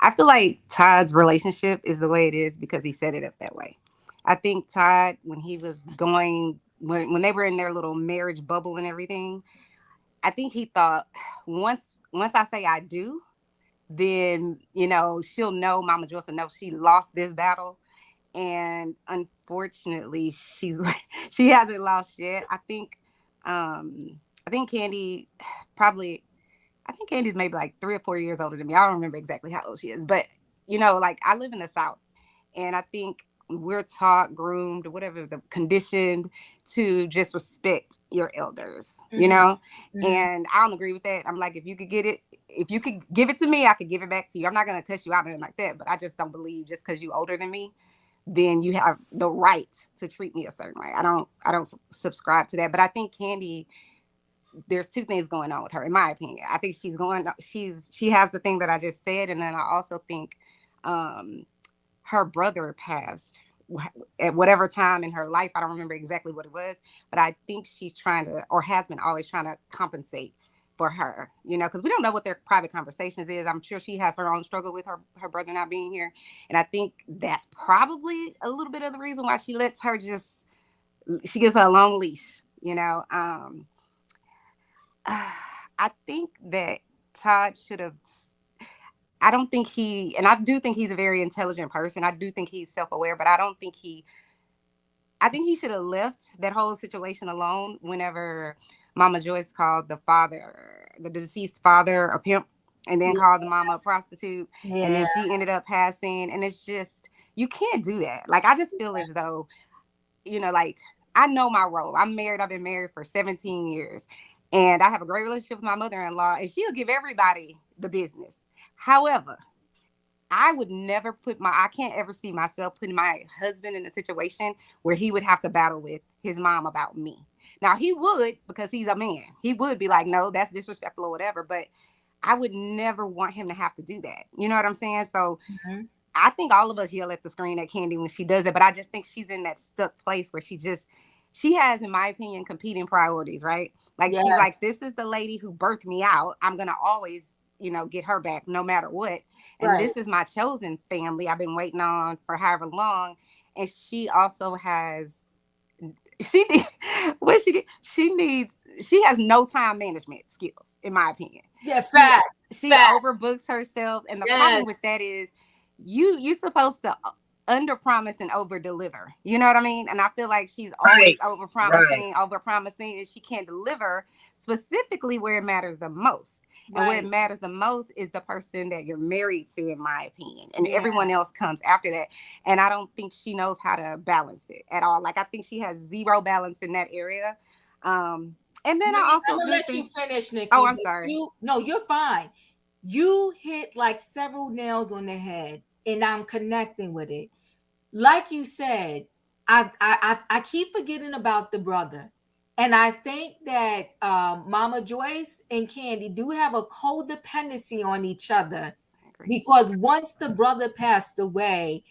I feel like Todd's relationship is the way it is because he set it up that way. I think Todd, when he was when they were in their little marriage bubble and everything, I think he thought once I say I do, then, she'll know, Mama Joyce will know she lost this battle. And unfortunately, she hasn't lost yet. I think Kandi I think Kandi's maybe like 3 or 4 years older than me. I don't remember exactly how old she is, but I live in the South, and I think we're taught, groomed, whatever, conditioned to just respect your elders, Mm-hmm. And I don't agree with that. I'm like, if you could give it to me, I could give it back to you. I'm not going to cuss you out or anything like that, but I just don't believe just because you're older than me, then you have the right to treat me a certain way. I don't subscribe to that, but I think Kandi, there's two things going on with her, in my opinion. I think she has the thing that I just said. And then I also think her brother passed at whatever time in her life. I don't remember exactly what it was, but I think she's trying to, or has been always trying to compensate for her, because we don't know what their private conversations is. I'm sure she has her own struggle with her brother not being here. And I think that's probably a little bit of the reason why she lets her she gives her a long leash, I think that Todd should have, I don't think and I do think he's a very intelligent person. I do think he's self-aware, but I think he should have left that whole situation alone whenever Mama Joyce called the deceased father, a pimp, and then called the mama a prostitute. Yeah. And then she ended up passing. And it's just, you can't do that. Like, I just feel as though, I know my role. I'm married. I've been married for 17 years. And I have a great relationship with my mother-in-law, and she'll give everybody the business. However, I would never I can't ever see myself putting my husband in a situation where he would have to battle with his mom about me. Now, he would, because he's a man. He would be like, no, that's disrespectful or whatever. But I would never want him to have to do that. You know what I'm saying? So I think all of us yell at the screen at Kandi when she does it, but I just think she's in that stuck place where she has, in my opinion, competing priorities, right? Like she's like, this is the lady who birthed me out. I'm going to always, get her back no matter what. And this is my chosen family I've been waiting on for however long. And she also has, she has no time management skills, in my opinion. Yeah, fact. She overbooks herself. And the problem with that is you're supposed to under promise and over deliver. You know what I mean? And I feel like she's always over promising, and she can't deliver specifically where it matters the most. And where it matters the most is the person that you're married to, in my opinion. And everyone else comes after that. And I don't think she knows how to balance it at all. Like, I think she has zero balance in that area. And then I also I'm gonna let you finish, Nikki. Oh, I'm sorry. No, you're fine. You hit like several nails on the head, and I'm connecting with it. Like you said, I keep forgetting about the brother. And I think that Mama Joyce and Kandi do have a codependency on each other, because once the brother passed away,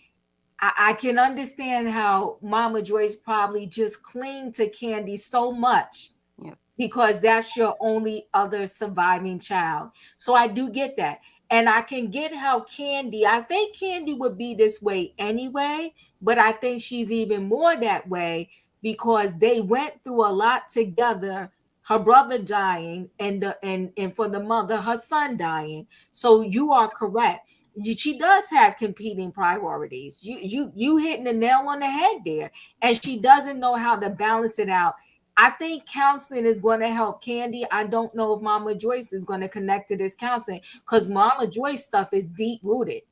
I can understand how Mama Joyce probably just clinged to Kandi so much, because that's your only other surviving child. So I do get that. And I can get how I think Kandi would be this way anyway, but I think she's even more that way because they went through a lot together. Her brother dying, and for the mother, her son dying. So you are correct. She does have competing priorities. You hitting the nail on the head there, and she doesn't know how to balance it out. I think counseling is going to help Kandi. I don't know if Mama Joyce is going to connect to this counseling, because Mama Joyce stuff is deep rooted.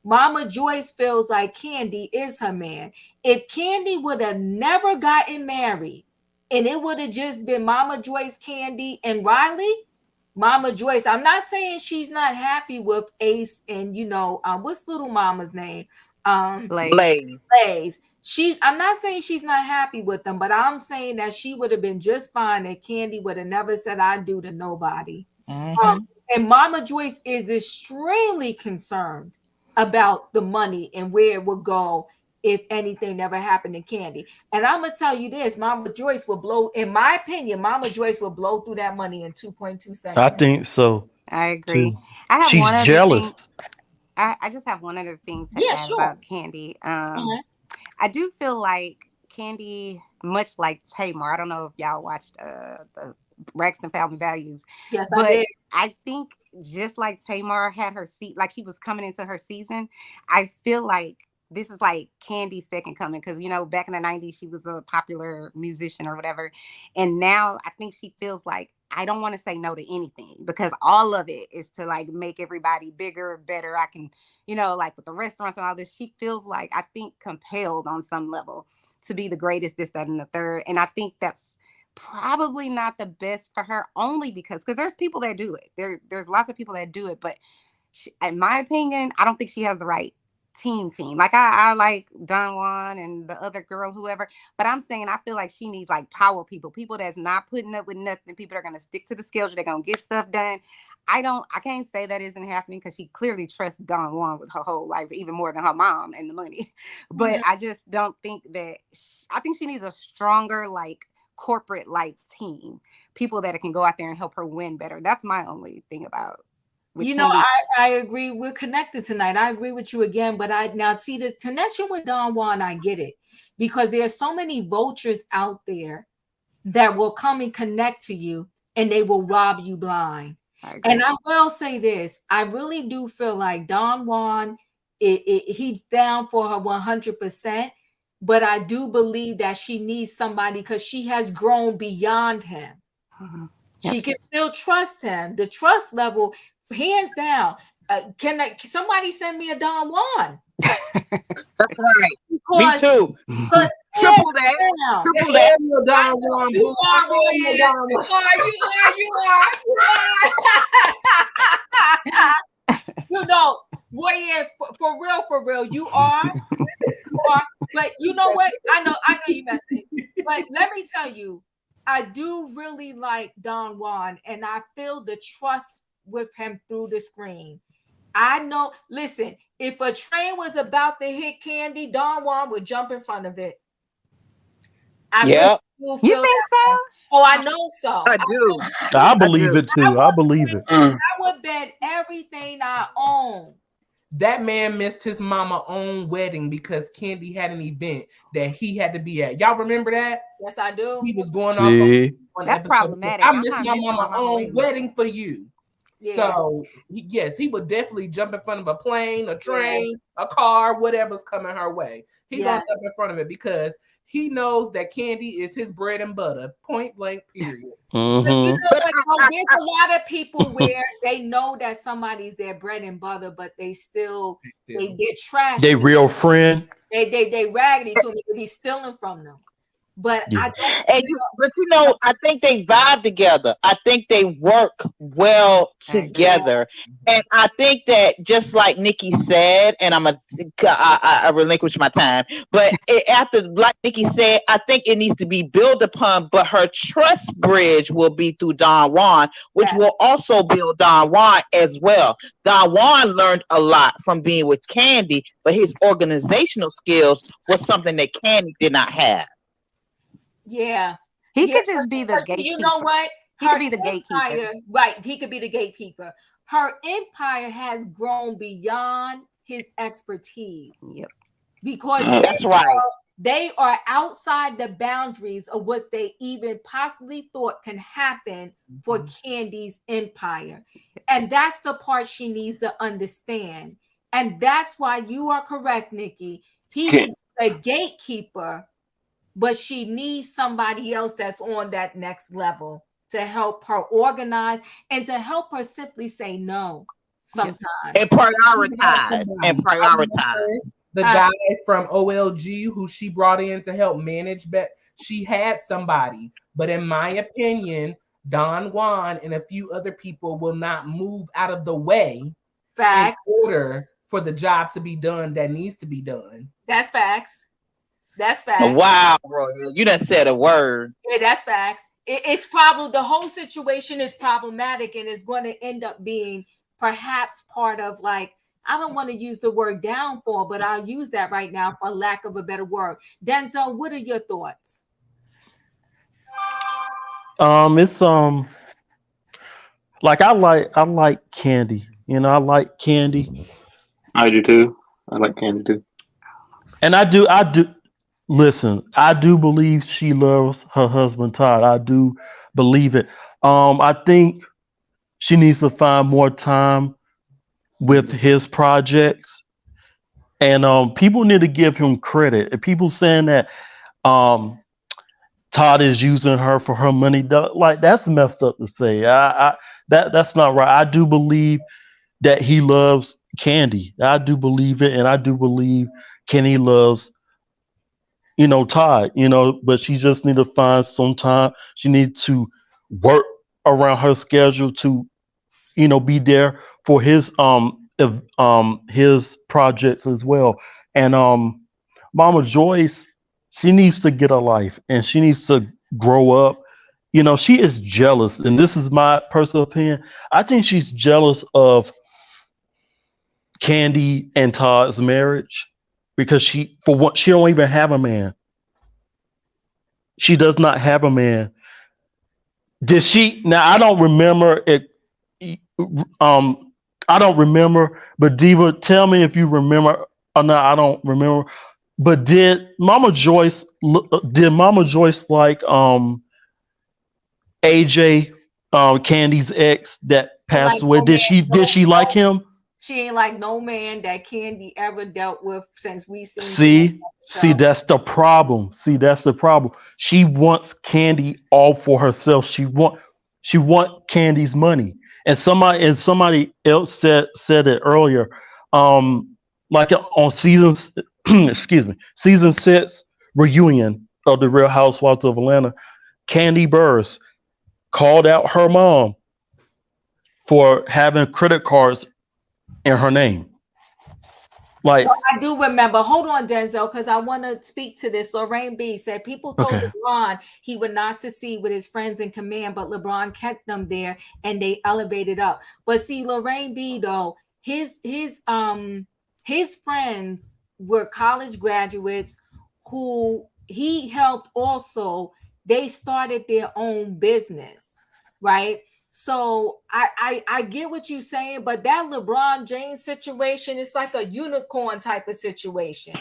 Mama Joyce feels like Kandi is her man. If Kandi would have never gotten married and it would have just been Mama Joyce, Kandi, and Riley, Mama Joyce, I'm not saying she's not happy with Ace and, what's little mama's name? Blaze. I'm not saying she's not happy with them, but I'm saying that she would have been just fine if Kandi would have never said I do to nobody. And Mama Joyce is extremely concerned about the money and where it would go if anything never happened to Kandi. And I'm gonna tell you this, Mama Joyce will blow, in my opinion, Mama Joyce will blow through that money in 2.2 seconds. I think so. I agree. Too. I have She's one other jealous. thing. I just have one other thing to add about Kandi. I do feel like Kandi, much like Tamar, I don't know if y'all watched the Braxton Family Values. Yes, but I did. I think just like Tamar had her seat, like she was coming into her season, I feel like this is like Kandi's second coming, because back in the 90s she was a popular musician or whatever, and now I think she feels like, I don't want to say no to anything, because all of it is to like make everybody bigger, better. I can, like with the restaurants and all this, she feels like, I think, compelled on some level to be the greatest, this, that, and the third. And I think that's probably not the best for her, only because there's people that do it. There's lots of people that do it, but in my opinion, I don't think she has the right team. Like I like Don Juan and the other girl, whoever, but I'm saying I feel like she needs like power people that's not putting up with nothing, people that are going to stick to the schedule, they're going to get stuff done. I can't say that isn't happening, because she clearly trusts Don Juan with her whole life, even more than her mom and the money. But I just don't think that, I think she needs a stronger like corporate like team, people that can go out there and help her win better. That's my only thing about I agree. We're connected tonight. I agree with you again, but I now see the connection with Don Juan. I get it, because there's so many vultures out there that will come and connect to you, and they will rob you blind. And I will say this: I really do feel like Don Juan, he's down for her 100%, but I do believe that she needs somebody, because she has grown beyond him. She can still trust him. The trust level, hands down. Can somebody send me a Don Juan? That's right. Me too. Triple that. Triple that. Don Juan. You are. Roy, for real, you are. But you know what? I know you messing. But let me tell you, I do really like Don Juan, and I feel the trust with him through the screen. I know. Listen, if a train was about to hit Kandi, Don Juan would jump in front of it. Yeah. You think so? Oh, I know so. I do. I believe it too. I believe it. I would bet everything I own. That man missed his mama own wedding because Kandi had an event that he had to be at. Y'all remember that? Yes, I do. He was going See? on That's episode. problematic. I missed my mama own wedding for you. Yeah. So yes, he would definitely jump in front of a plane, a train, a car, whatever's coming her way. He gonna jump in front of it because he knows that Kandi is his bread and butter, point blank, period. But you know what? There's a lot of people where they know that somebody's their bread and butter, but they still they get trashed. They real friend. They raggedy to me. He's stealing from them. But I don't. I think they vibe together. I think they work well together, and I think that just like Nikki said, and I relinquish my time. But after, like Nikki said, I think it needs to be built upon. But her trust bridge will be through Don Juan, which will also build Don Juan as well. Don Juan learned a lot from being with Kandi, but his organizational skills was something that Kandi did not have. Yeah. He could just be the gatekeeper. You know what? He could be the gatekeeper. Right. He could be the gatekeeper. Her empire has grown beyond his expertise. Yep. Because that's right. They are outside the boundaries of what they even possibly thought can happen for Kandi's empire. And that's the part she needs to understand. And that's why you are correct, Nikki. He is the gatekeeper, but she needs somebody else that's on that next level to help her organize and to help her simply say no sometimes. And prioritize. The guy from OLG who she brought in to help manage, she had somebody. But in my opinion, Don Juan and a few other people will not move out of the way in order for the job to be done that needs to be done. That's facts. That's facts. Wow, bro. You done said a word. Yeah, that's facts. It's probably the whole situation is problematic and is going to end up being perhaps part of, like, I don't want to use the word downfall, but I'll use that right now for lack of a better word. Denzel, what are your thoughts? It's like I like Kandi. You know, I like Kandi. I do too. I like Kandi too. And I do. Listen, I do believe she loves her husband Todd. I do believe it. I think she needs to find more time with his projects, and people need to give him credit. If people saying that Todd is using her for her money, like, that's messed up to say. That's not right. I do believe that he loves Kandi. I do believe it, and I do believe Kandi loves Todd, but she just need to find some time. She needs to work around her schedule to, be there for his projects as well. And Mama Joyce, she needs to get a life and she needs to grow up. She is jealous, and this is my personal opinion. I think she's jealous of Kandi and Todd's marriage. Because she don't even have a man. She does not have a man. Did she? Now, I don't remember it. I don't remember. But Diva, tell me if you remember. Or no, I don't remember. But did Mama Joyce like AJ, Kandi's ex that passed away? Did she like him? She ain't like no man that Kandi ever dealt with since we seen. See, that's the problem. She wants Kandi all for herself. She want Kandi's money. And somebody else said it earlier. Like on season 6 reunion of the Real Housewives of Atlanta, Kandi Burruss called out her mom for having credit cards in her name. Like, I do remember. Hold on, Denzel, because I want to speak to this. Lorraine B said people told okay, LeBron he would not succeed with his friends in command, but LeBron kept them there and they elevated up. But see, Lorraine B though, his friends were college graduates who he helped also. They started their own business, right? So I get what you're saying, but that LeBron James situation is like a unicorn type of situation.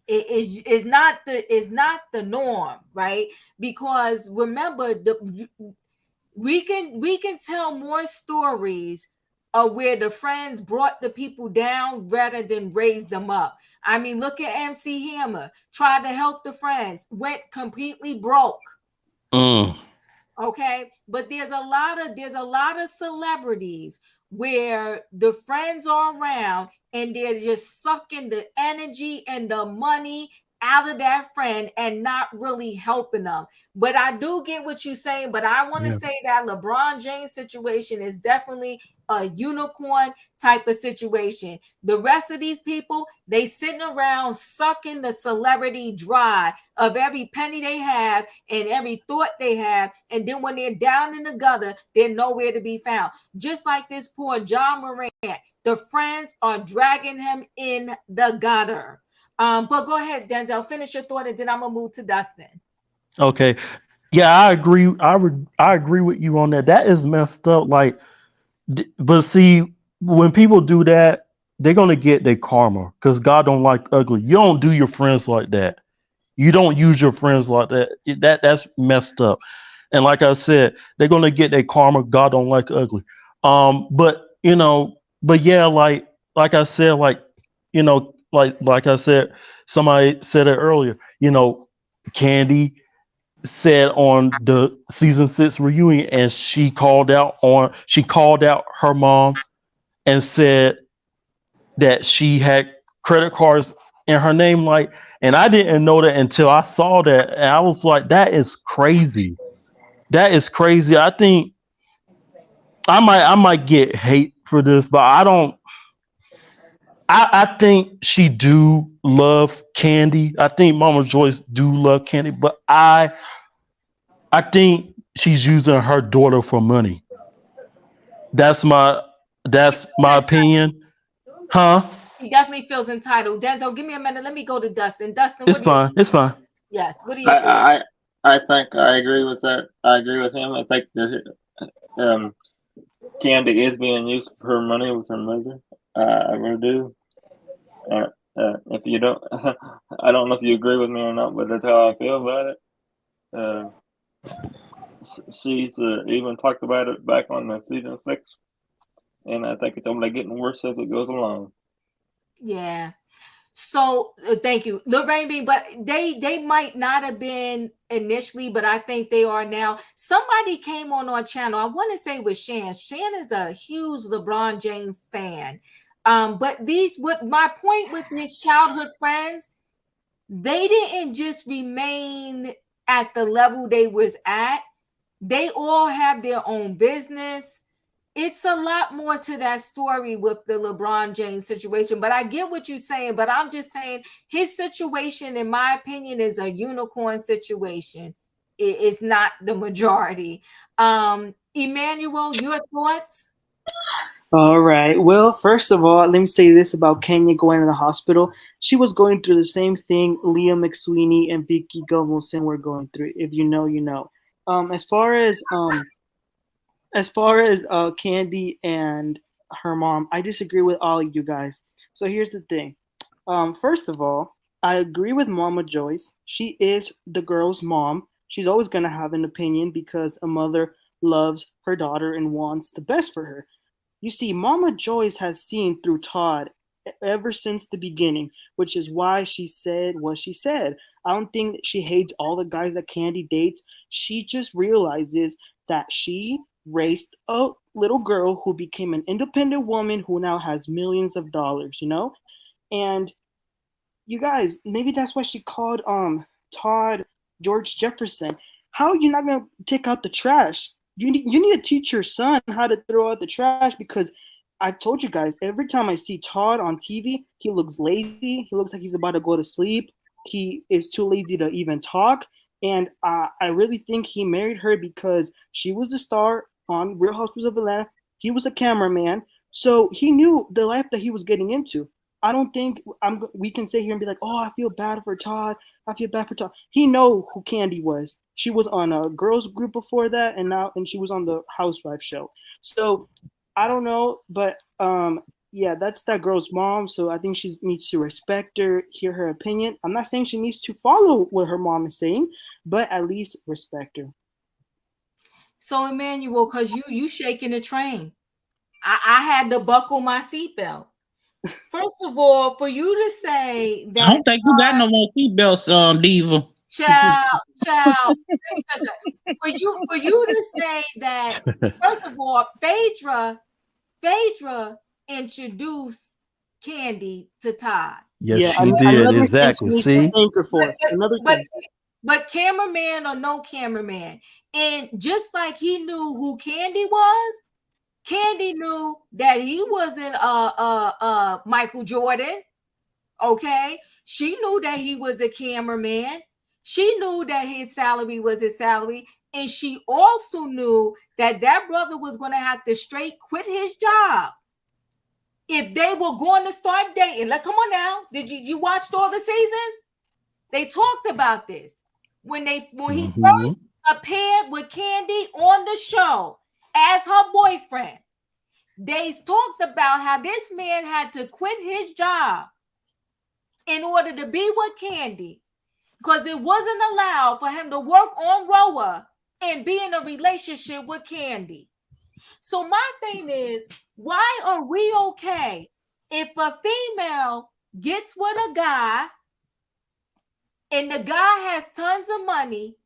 It is not the norm, right? Because remember, we can tell more stories of where the friends brought the people down rather than raise them up. I mean, look at MC Hammer, tried to help the friends, went completely broke. Okay, but there's a lot of celebrities where the friends are around and they're just sucking the energy and the money out of that friend and not really helping them. But I do get what you're saying, but I want to yeah, say that LeBron James situation is definitely a unicorn type of situation. The rest of these people, they sitting around sucking the celebrity dry of every penny they have and every thought they have, and then when they're down in the gutter, they're nowhere to be found. Just like this poor John Morant, the friends are dragging him in the gutter. But go ahead, Denzel, finish your thought, and then I'm gonna move to Dustin. okay. Yeah, I agree. I agree with you on that. That is messed up. Like, but see, when people do that, they're gonna get their karma because God don't like ugly. You don't do your friends like that. You don't use your friends like that. That's messed up. And like I said, they're gonna get their karma. God don't like ugly. But but yeah, like I said, like I said, somebody said it earlier. Kandi said on the season 6 reunion, and she called out her mom and said that she had credit cards in her name, and I didn't know that until I saw that, and I was like, that is crazy. That is crazy. I think I might get hate for this, but I don't. I think she do love Kandi. I think Mama Joyce do love Kandi, but I think she's using her daughter for money. That's my that's my opinion. Huh? He definitely feels entitled. Denzel, give me a minute. Let me go to Dustin. Dustin, It's what do you? fine. It's fine. Yes, what do you I think? I think I agree with that. I agree with him. I think that Kandi is being used for her money with her mother. I really do. If you don't, I don't know if you agree with me or not, but that's how I feel about it. She's even talked about it back on the season 6, and I think it's only getting worse as it goes along. Yeah. So thank you, Lorraine B. But they might not have been initially, but I think they are now. Somebody came on our channel. I want to say it was Shan. Shan is a huge LeBron James fan. But what my point with these childhood friends, they didn't just remain at the level they was at. They all have their own business. It's a lot more to that story with the LeBron James situation, but I get what you're saying. But I'm just saying his situation, in my opinion, is a unicorn situation. It's not the majority. Emmanuel, your thoughts? All right. Well, first of all, let me say this about Kenya going to the hospital. She was going through the same thing Leah McSweeney and Vicky Gunvalson were going through. If you know, you know. As far as Kandi and her mom, I disagree with all of you guys. So here's the thing. First of all, I agree with Mama Joyce. She is the girl's mom. She's always gonna have an opinion because a mother loves her daughter and wants the best for her. You see, Mama Joyce has seen through Todd ever since the beginning, which is why she said what she said. I don't think she hates all the guys that Kandi dates. She just realizes that she raised a little girl who became an independent woman who now has millions of dollars, And you guys, maybe that's why she called Todd George Jefferson. How are you not gonna take out the trash? You need to teach your son how to throw out the trash because I told you guys, every time I see Todd on TV, he looks lazy. He looks like he's about to go to sleep. He is too lazy to even talk. And I really think he married her because she was a star on Real Housewives of Atlanta. He was a cameraman. So he knew the life that he was getting into. I don't think we can sit here and be like, oh, I feel bad for Todd. I feel bad for Todd. He know who Kandi was. She was on a girls group before that, and she was on the Housewife show. So I don't know, but yeah, that's that girl's mom. So I think she needs to respect her, hear her opinion. I'm not saying she needs to follow what her mom is saying, but at least respect her. So Emmanuel, because you shaking the train, I had to buckle my seatbelt. First of all, for you to say that I don't think you got no more seatbelts, Diva. child, for you to say that, first of all, Phaedra introduced Kandi to Todd. Yes, she did. Exactly. See? But cameraman or no cameraman, and just like he knew who Kandi was, Kandi knew that he wasn't Michael Jordan. Okay, she knew that he was a cameraman. She knew that his salary was his salary, and she also knew that that brother was going to have to straight quit his job if they were going to start dating. Like, come on now, did you watched all the seasons? They talked about this when he first appeared with Kandi on the show as her boyfriend. They talked about how this man had to quit his job in order to be with Kandi, because it wasn't allowed for him to work on RHOA and be in a relationship with Kandi. So my thing is, why are we okay if a female gets with a guy and the guy has tons of money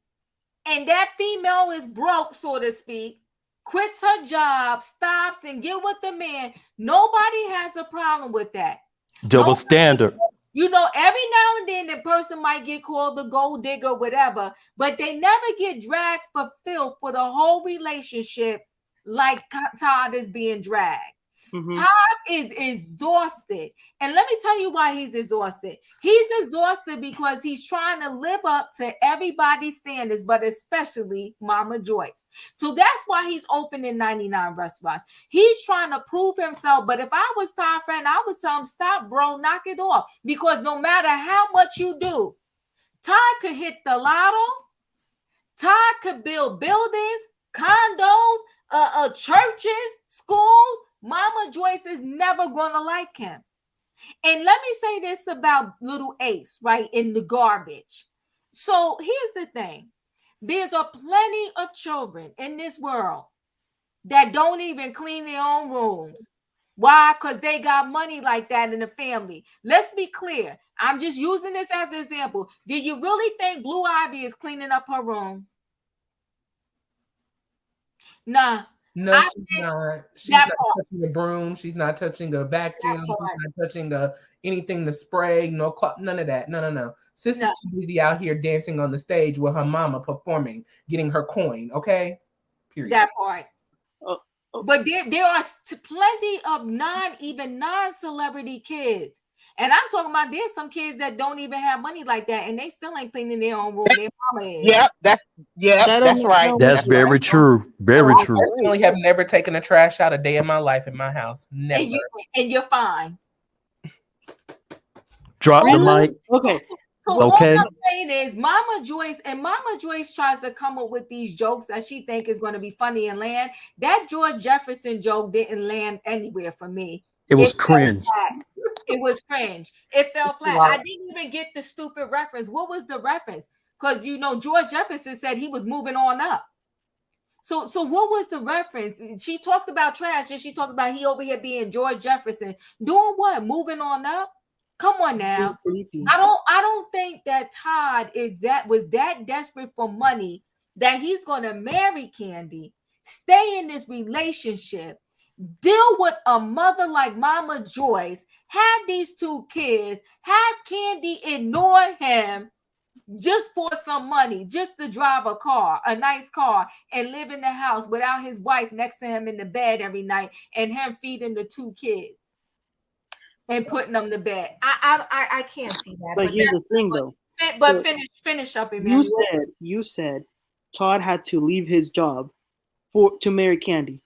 and that female is broke, so to speak, quits her job, stops and get with the man? Nobody has a problem with that. Double standard. You know, every now and then the person might get called a gold digger, whatever, but they never get dragged for filth for the whole relationship like Todd is being dragged. Mm-hmm. Todd is exhausted. And let me tell you why he's exhausted. He's exhausted because he's trying to live up to everybody's standards, but especially Mama Joyce. So that's why he's opening 99 restaurants. He's trying to prove himself. But if I was Todd friend, I would tell him, stop, bro, knock it off. Because no matter how much you do, Todd could hit the lotto. Todd could build buildings, condos, churches, schools. Mama Joyce is never going to like him. And let me say this about little Ace, right, in the garbage. So here's the thing. There's a plenty of children in this world that don't even clean their own rooms. Why? Because they got money like that in the family. Let's be clear. I'm just using this as an example. Do you really think Blue Ivy is cleaning up her room? Nah. No, she's not. She's not touching a broom. She's not touching a vacuum. She's not touching anything to spray. No, none of that. No. Sis is too busy out here dancing on the stage with her mama performing, getting her coin. Okay, period. That part. But there are plenty of non-celebrity kids. And I'm talking about there's some kids that don't even have money like that, and they still ain't cleaning their own room. Their mama is. That's right. That's very true. Very true. I personally have never taken a trash out a day in my life in my house. Never. And you're fine. Drop the mic. Okay. So all I'm saying is Mama Joyce tries to come up with these jokes that she think is going to be funny and land. That George Jefferson joke didn't land anywhere for me. It was cringe. It was cringe. It fell flat. Wow. I didn't even get the stupid reference. What was the reference? Because, George Jefferson said he was moving on up. So what was the reference? She talked about trash, and she talked about he over here being George Jefferson. Doing what? Moving on up? Come on now. I don't think that Todd was that desperate for money that he's going to marry Kandi, stay in this relationship, deal with a mother like Mama Joyce, have these two kids, have Kandi ignore him, just for some money, just to drive a nice car, and live in the house without his wife next to him in the bed every night, and him feeding the 2 kids and putting them to bed. I can't see that. But here's the thing, though. But finish up, Emmanuel. You said Todd had to leave his job to marry Kandi.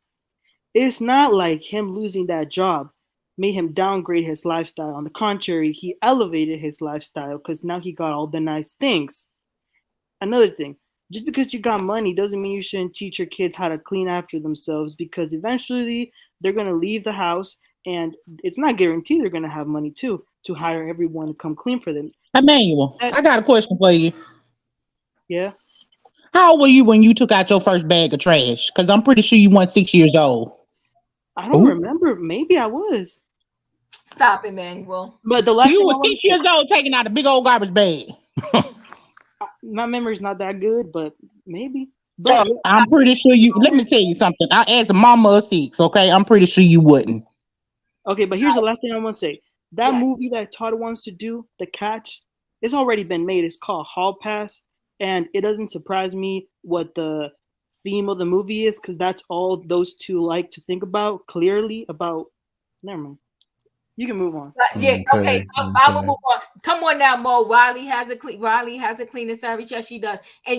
It's not like him losing that job made him downgrade his lifestyle. On the contrary, he elevated his lifestyle because now he got all the nice things. Another thing, just because you got money doesn't mean you shouldn't teach your kids how to clean after themselves, because eventually they're going to leave the house, and it's not guaranteed they're going to have money too to hire everyone to come clean for them. Emmanuel, I got a question for you. Yeah? How old were you when you took out your first bag of trash? Because I'm pretty sure you weren't 6 years old. I don't remember. Maybe I was. Stop, Emmanuel. But the last you were 6 years old taking out a big old garbage bag. My memory's not that good, but maybe. But I'm pretty sure you. Let me tell you something. I asked a mama of 6. Okay, I'm pretty sure you wouldn't. Okay, but here's the last thing I want to say. That movie that Todd wants to do, The Catch, it's already been made. It's called Hall Pass, and it doesn't surprise me what the theme of the movie is, because that's all those two like to think about clearly about. Never mind. You can move on. Okay. I will move on. Come on now, Mo. Riley has a cleaning service. Yes, she does.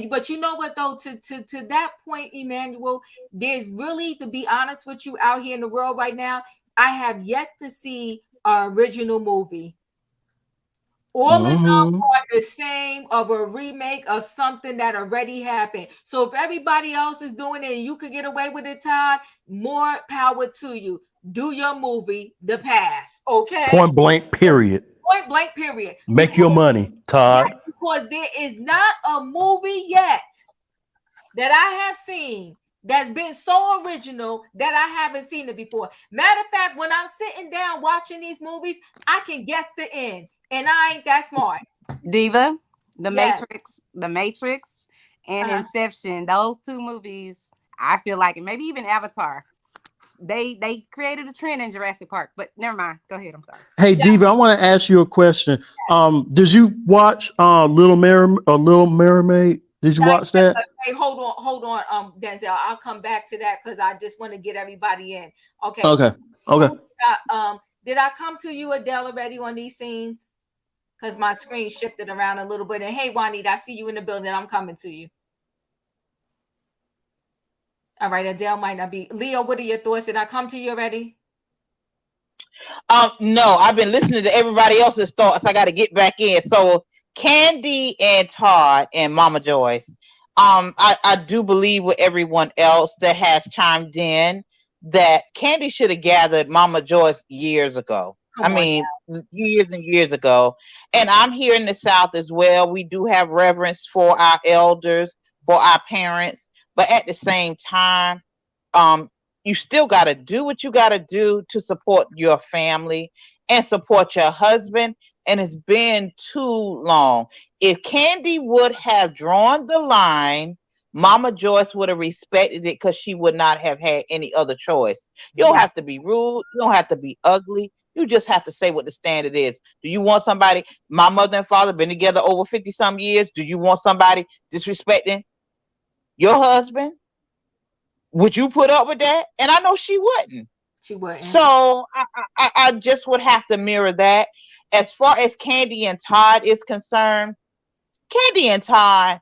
But you know what though? To that point, Emmanuel, there's really, to be honest with you, out here in the world right now, I have yet to see an original movie. All of them are the same, of a remake of something that already happened. So if everybody else is doing it and you could get away with it, Todd, more power to you. Do your movie, The Pass, okay? Point blank, period. Point blank, period. Make your money, Todd. Yes, because there is not a movie yet that I have seen that's been so original that I haven't seen it before. Matter of fact, when I'm sitting down watching these movies, I can guess the end, and I ain't that smart. Diva, The Matrix, and Inception. Those 2 movies, I feel like, and maybe even Avatar. They created a trend in Jurassic Park, but never mind. Go ahead. I'm sorry. Hey, Diva, I want to ask you a question. Did you watch Little Mermaid? Did you watch that? Hey, hold on, Denzel. I'll come back to that because I just want to get everybody in. Okay. Did I come to you, Adele, already on these scenes? Because my screen shifted around a little bit. And hey, Juanita, I see you in the building. I'm coming to you. All right, Adele might not be. Leo, what are your thoughts? Did I come to you already? No, I've been listening to everybody else's thoughts. I got to get back in. So Kandi and Todd and Mama Joyce, I do believe with everyone else that has chimed in that Kandi should have gathered Mama Joyce years ago. Years and years ago. And I'm here in the South as well. We do have reverence for our elders, for our parents. But at the same time, you still got to do what you got to do to support your family and support your husband. And it's been too long. If Kandi would have drawn the line, Mama Joyce would have respected it because she would not have had any other choice. You don't have to be rude. You don't have to be ugly. You just have to say what the standard is. Do you want somebody, my mother and father been together over 50-some years. Do you want somebody disrespecting your husband? Would you put up with that? And I know she wouldn't. She wouldn't. So I just would have to mirror that. As far as Kandi and Todd is concerned, Kandi and Todd,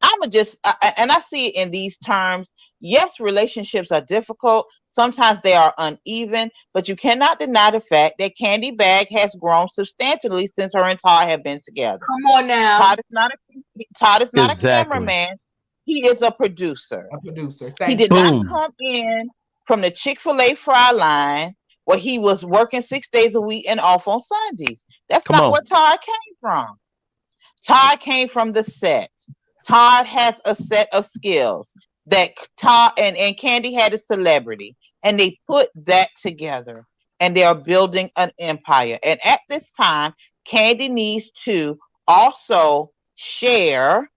and I see it in these terms. Yes, relationships are difficult. Sometimes they are uneven, but you cannot deny the fact that Kandi Bag has grown substantially since her and Todd have been together. Come on now. Todd is not a cameraman. He is a producer. He did not come in from the Chick-fil-A fry line where he was working 6 days a week and off on Sundays. That's not where Todd came from. Todd came from the set. Todd has a set of skills that Todd and Kandi had a celebrity, and they put that together and they are building an empire. And at this time, Kandi needs to also share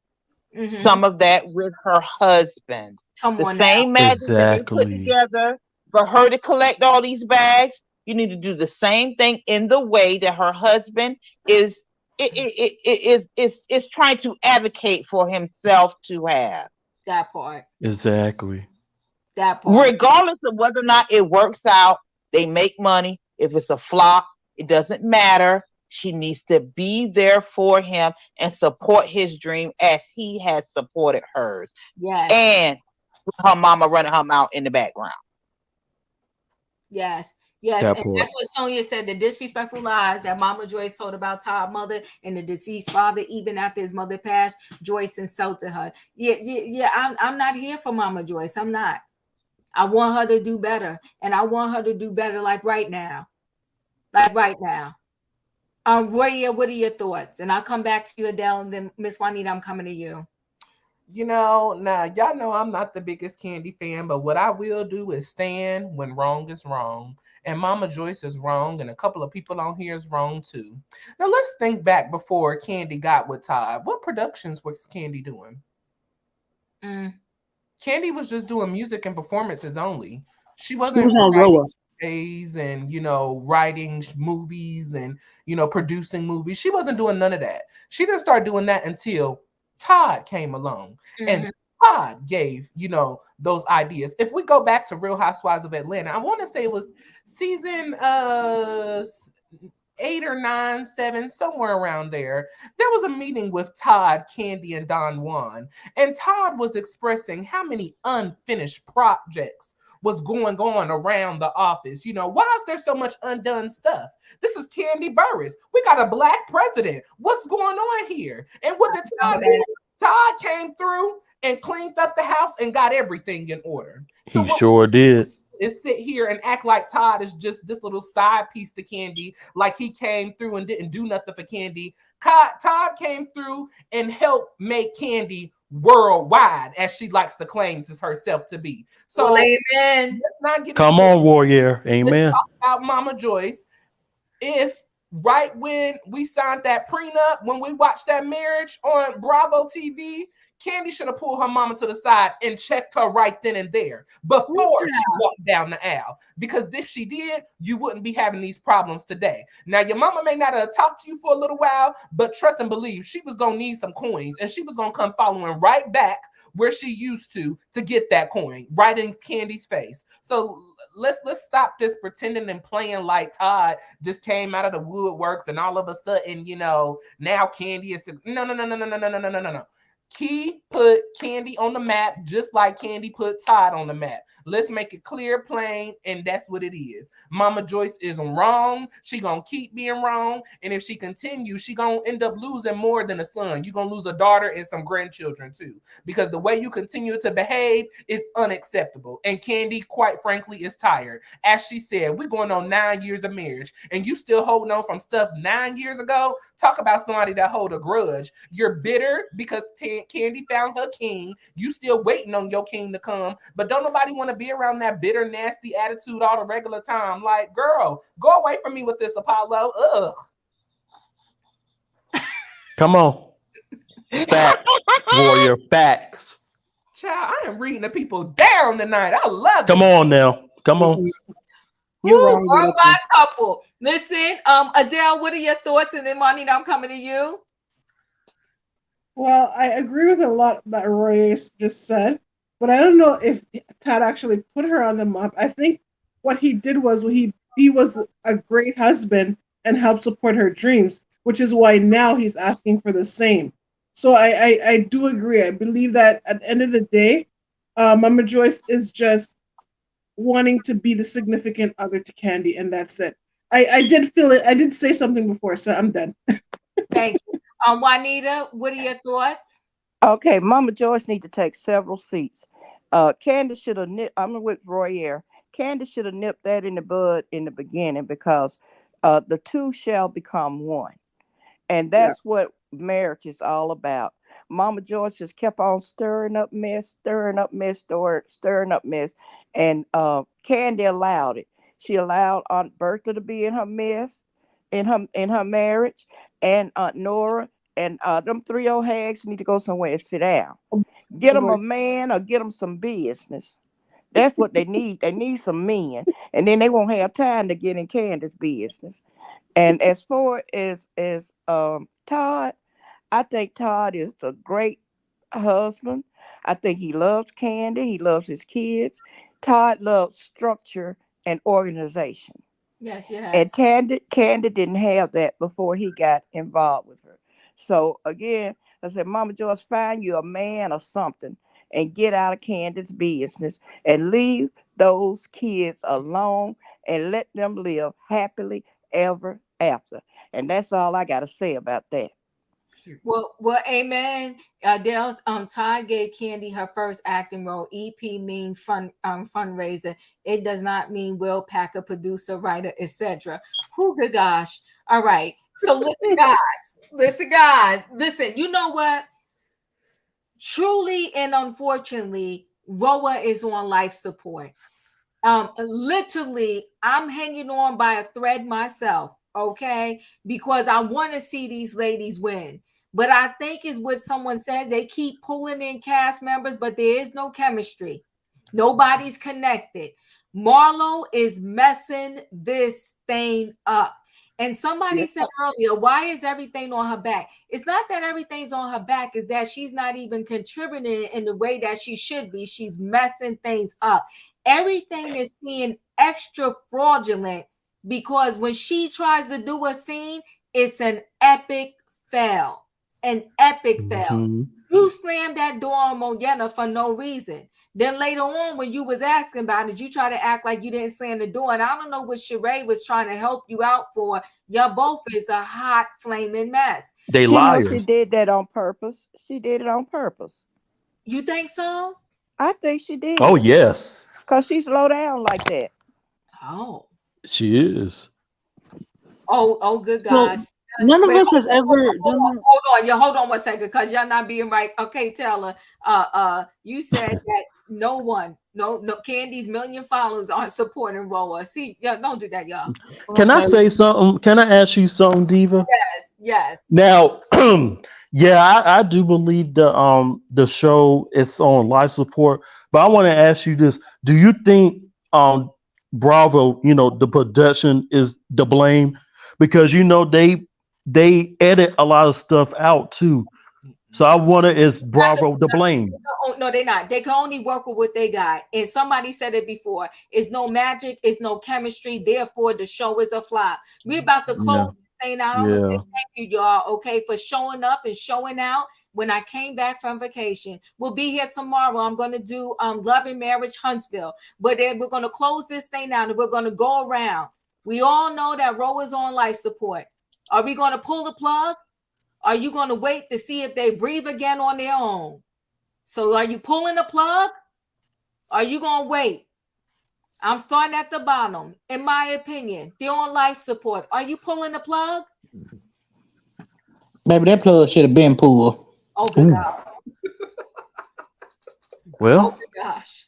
some of that with her husband. The same magic that they put together for her to collect all these bags, you need to do the same thing in the way that her husband is is trying to advocate for himself to have. That part. Exactly. That part. Regardless of whether or not it works out, they make money. If it's a flop, it doesn't matter. She needs to be there for him and support his dream as he has supported hers. Yes. And her mama running her mouth in the background. Yes. Yes, That and part. that's what Sonya said. The disrespectful lies that Mama Joyce told about Todd's mother and the deceased father, even after his mother passed, Joyce insulted her. Yeah. I'm not here for Mama Joyce. I'm not. I want her to do better, and I want her to do better, like right now. Like right now. Roya, what are your thoughts? And I'll come back to you, Adele, and then Miss Juanita, I'm coming to you. Now, y'all know I'm not the biggest Kandi fan, but what I will do is stand when wrong is wrong. And Mama Joyce is wrong, and a couple of people on here is wrong too. Now, let's think back before Kandi got with Todd. What productions was Kandi doing? Kandi was just doing music and performances only. She wasn't on RHOA. And writing movies and producing movies. She wasn't doing none of that. She didn't start doing that until Todd came along. And Todd gave those ideas. If we go back to Real Housewives of Atlanta, I want to say it was season 8 or 9, 7, somewhere around there. There was a meeting with Todd, Kandi, and Don Juan, and Todd was expressing how many unfinished projects was going on around the office. Why is there so much undone stuff? This is Kandi Burris. We got a black president. What's going on here? And what did Todd do? Todd came through and cleaned up the house and got everything in order. So he sure did. Is sit here and act like Todd is just this little side piece to Kandi, like he came through and didn't do nothing for Kandi. Todd came through and helped make Kandi worldwide, as she likes to claim to herself to be. So, amen. Come on, warrior. Amen. Let's talk about Mama Joyce. If right when we signed that prenup, when we watched that marriage on Bravo TV, Kandi should have pulled her mama to the side and checked her right then and there before she walked down the aisle. Because if she did, you wouldn't be having these problems today. Now, your mama may not have talked to you for a little while, but trust and believe she was going to need some coins, and she was going to come following right back where she used to get that coin, right in Kandi's face. So let's stop this pretending and playing like Todd just came out of the woodworks and all of a sudden, now Kandi is no. He put Kandi on the map just like Kandi put Todd on the map. Let's make it clear, plain, and that's what it is. Mama Joyce is wrong. She gonna keep being wrong, and if she continues, she gonna end up losing more than a son. You're gonna lose a daughter and some grandchildren too, because the way you continue to behave is unacceptable. And Kandi, quite frankly, is tired. As she said, we're going on 9 years of marriage, and you still holding on from stuff 9 years ago. Talk about somebody that hold a grudge. You're bitter because Kandi found her king. You still waiting on your king to come, but don't nobody want to be around that bitter, nasty attitude all the regular time. Like, girl, go away from me with this, Apollo. Ugh. Come on. Facts, warrior, facts. Child, I am reading the people down tonight. I love it. Come on now. Come on. You're wrong. Worldwide couple. Listen, Adele, what are your thoughts? And then Juanita, I'm coming to you. Well, I agree with a lot that Roy just said, but I don't know if Todd actually put her on the map. I think what he did was he was a great husband and helped support her dreams, which is why now he's asking for the same. So I do agree. I believe that at the end of the day, Mama Joyce is just wanting to be the significant other to Kandi, and that's it. I did feel it. I did say something before, so I'm done. Thank you. Juanita, what are your thoughts? Okay, Mama Joyce need to take several seats. Kandi should have I'm with Royer. Kandi should have nipped that in the bud in the beginning, because the two shall become one. And that's what marriage is all about. Mama Joyce just kept on stirring up mess. And Kandi allowed it. She allowed Aunt Bertha to be in her mess, in her marriage, and Aunt Nora, and them 3 old hags need to go somewhere and sit down. Get them a man or get them some business. That's what they need. They need some men, and then they won't have time to get in Candace's business. And as far as Todd, I think Todd is a great husband. I think he loves Kandi. He loves his kids. Todd loves structure and organization. Yes, And yes. Kandi didn't have that before he got involved with her. So again, I said, Mama Joyce, find you a man or something and get out of Candace's business and leave those kids alone and let them live happily ever after. And that's all I got to say about that. Well, amen. Dale's Todd gave Kandi her first acting role. EP means fundraiser. It does not mean Will Packer, producer, writer, etc. Who good gosh. All right. So listen, guys. Listen, you know what? Truly and unfortunately, RHOA is on life support. Literally, I'm hanging on by a thread myself, okay? Because I want to see these ladies win. But I think is what someone said, they keep pulling in cast members, but there is no chemistry. Nobody's connected. Marlo is messing this thing up. And somebody said earlier, why is everything on her back? It's not that everything's on her back, it's that she's not even contributing in the way that she should be. She's messing things up. Everything is seeming extra fraudulent because when she tries to do a scene, it's an epic fail. An epic fail. You slammed that door on Monyetta for no reason. Then later on, when you was asking about it, you try to act like you didn't slam the door. And I don't know what Sheree was trying to help you out for. Y'all both is a hot flaming mess. They liars. She did that on purpose. She did it on purpose. You think so? I think she did. Oh, yes. Because she's low down like that. Oh. She is. Oh, good gosh. None of us has ever hold on 1 second, because y'all not being right. Okay, Taylor. You said that no Kandi's million followers aren't supporting RHOA. See, y'all don't do that, y'all. Can I say something? Can I ask you something, Diva? Yes. Now, yeah, I do believe the show is on life support, but I want to ask you this: do you think Bravo, the production is to blame? Because they edit a lot of stuff out too. So I wonder, is Bravo to blame? No, they're not. They can only work with what they got. And somebody said it before. It's no magic, it's no chemistry. Therefore, the show is a flop. We're about to close this thing out. I'm gonna say thank you, y'all, okay, for showing up and showing out. When I came back from vacation, we'll be here tomorrow. I'm going to do Love and Marriage Huntsville. But then we're going to close this thing out and we're going to go around. We all know that RHOA is on life support. Are we going to pull the plug? Are you going to wait to see if they breathe again on their own? So are you pulling the plug? Are you going to wait? I'm starting at the bottom. In my opinion, they're on life support. Are you pulling the plug? Baby, that plug should have been pulled. Oh, good God. Well. Oh, my gosh.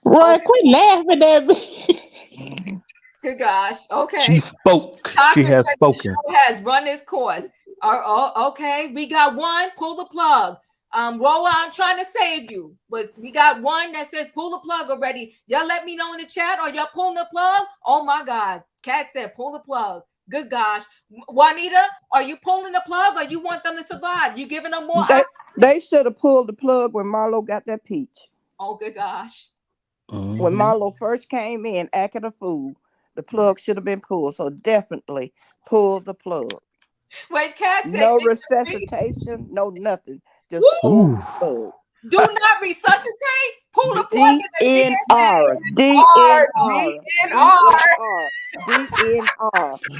Roy, quit laughing at me. Good gosh. Okay. She spoke. Tasha She has said spoken. The show has run its course. Okay. We got one. Pull the plug. RHOA, I'm trying to save you. But we got one that says pull the plug already. Y'all let me know in the chat. Are y'all pulling the plug? Oh my God. Kat said pull the plug. Good gosh. Juanita, are you pulling the plug or you want them to survive? You giving them more? They should have pulled the plug when Marlo got that peach. Oh, good gosh. When Marlo first came in acting a fool, the plug should have been pulled. So definitely pull the plug. Wait, Kat said no resuscitation, no nothing. Just pull the plug. Do not resuscitate. Pull the plug. DNR.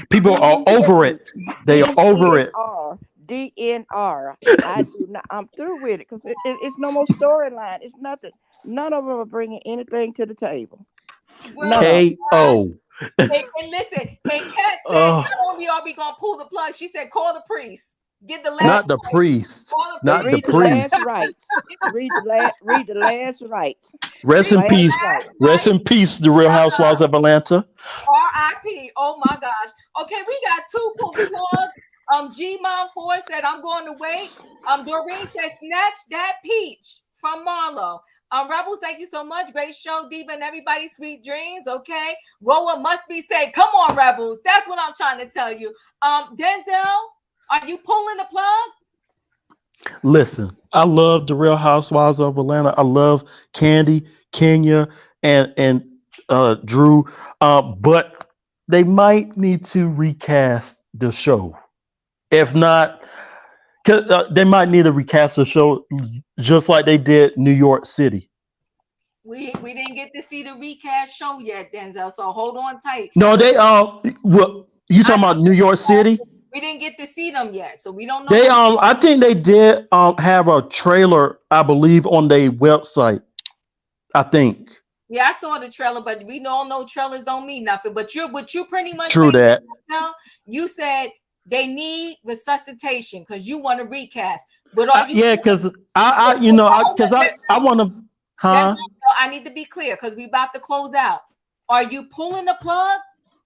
People are over it. They are over it. DNR. I'm through with it because it's no more storyline. It's nothing. None of them are bringing anything to the table. KO. And listen, and Kat said, not only are we gonna pull the plug, she said, call the priest. Get the last. Not the priest. Not the priest. Read the last rites. Rest in peace. Rest in peace, the Real Housewives of Atlanta. R.I.P. Oh my gosh. Okay, we got two pull the plugs. G Mom 4 said, I'm going to wait. Doreen said, snatch that peach from Marlo. Rebels, thank you so much. Great show, Diva, and everybody. Sweet dreams. Okay. RHOA must be safe. Come on, Rebels. That's what I'm trying to tell you. Denzel, are you pulling the plug? Listen, I love the Real Housewives of Atlanta. I love Kandi, Kenya, and Drew. But they might need to recast the show. If not, 'cause, they might need to recast the show just like they did New York City. We didn't get to see the recast show yet, Denzel. So hold on tight. No, they what you talking about New York City? We didn't get to see them yet, so we don't know. They I think they did have a trailer, I believe, on their website. I think. Yeah, I saw the trailer, but we don't know trailers don't mean nothing. But you pretty much True that. Now you said they need resuscitation because you want to recast. But are you because I want to. Huh? I need to be clear because we about to close out. Are you pulling the plug?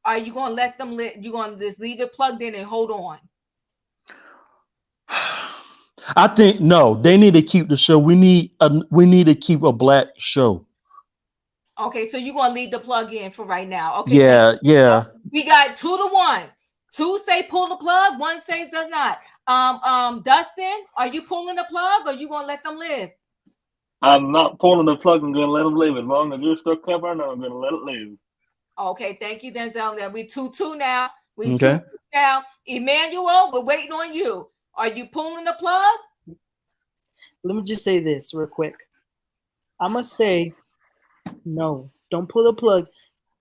Are you gonna let them you gonna just leave it plugged in and hold on? I think no, they need to keep the show. We need to keep a black show. Okay, so you're gonna leave the plug in for right now. Okay. Yeah. We got 2-1. 2 say pull the plug, 1 says does not. Dustin, are you pulling the plug or you gonna let them live? I'm not pulling the plug. I'm gonna let them live. As long as you're still covering, I'm gonna let it live. Okay, thank you, Denzel. We 2-2 now. We okay. 2-2 now. Emmanuel, we're waiting on you. Are you pulling the plug? Let me just say this real quick. I'm gonna say no. Don't pull the plug.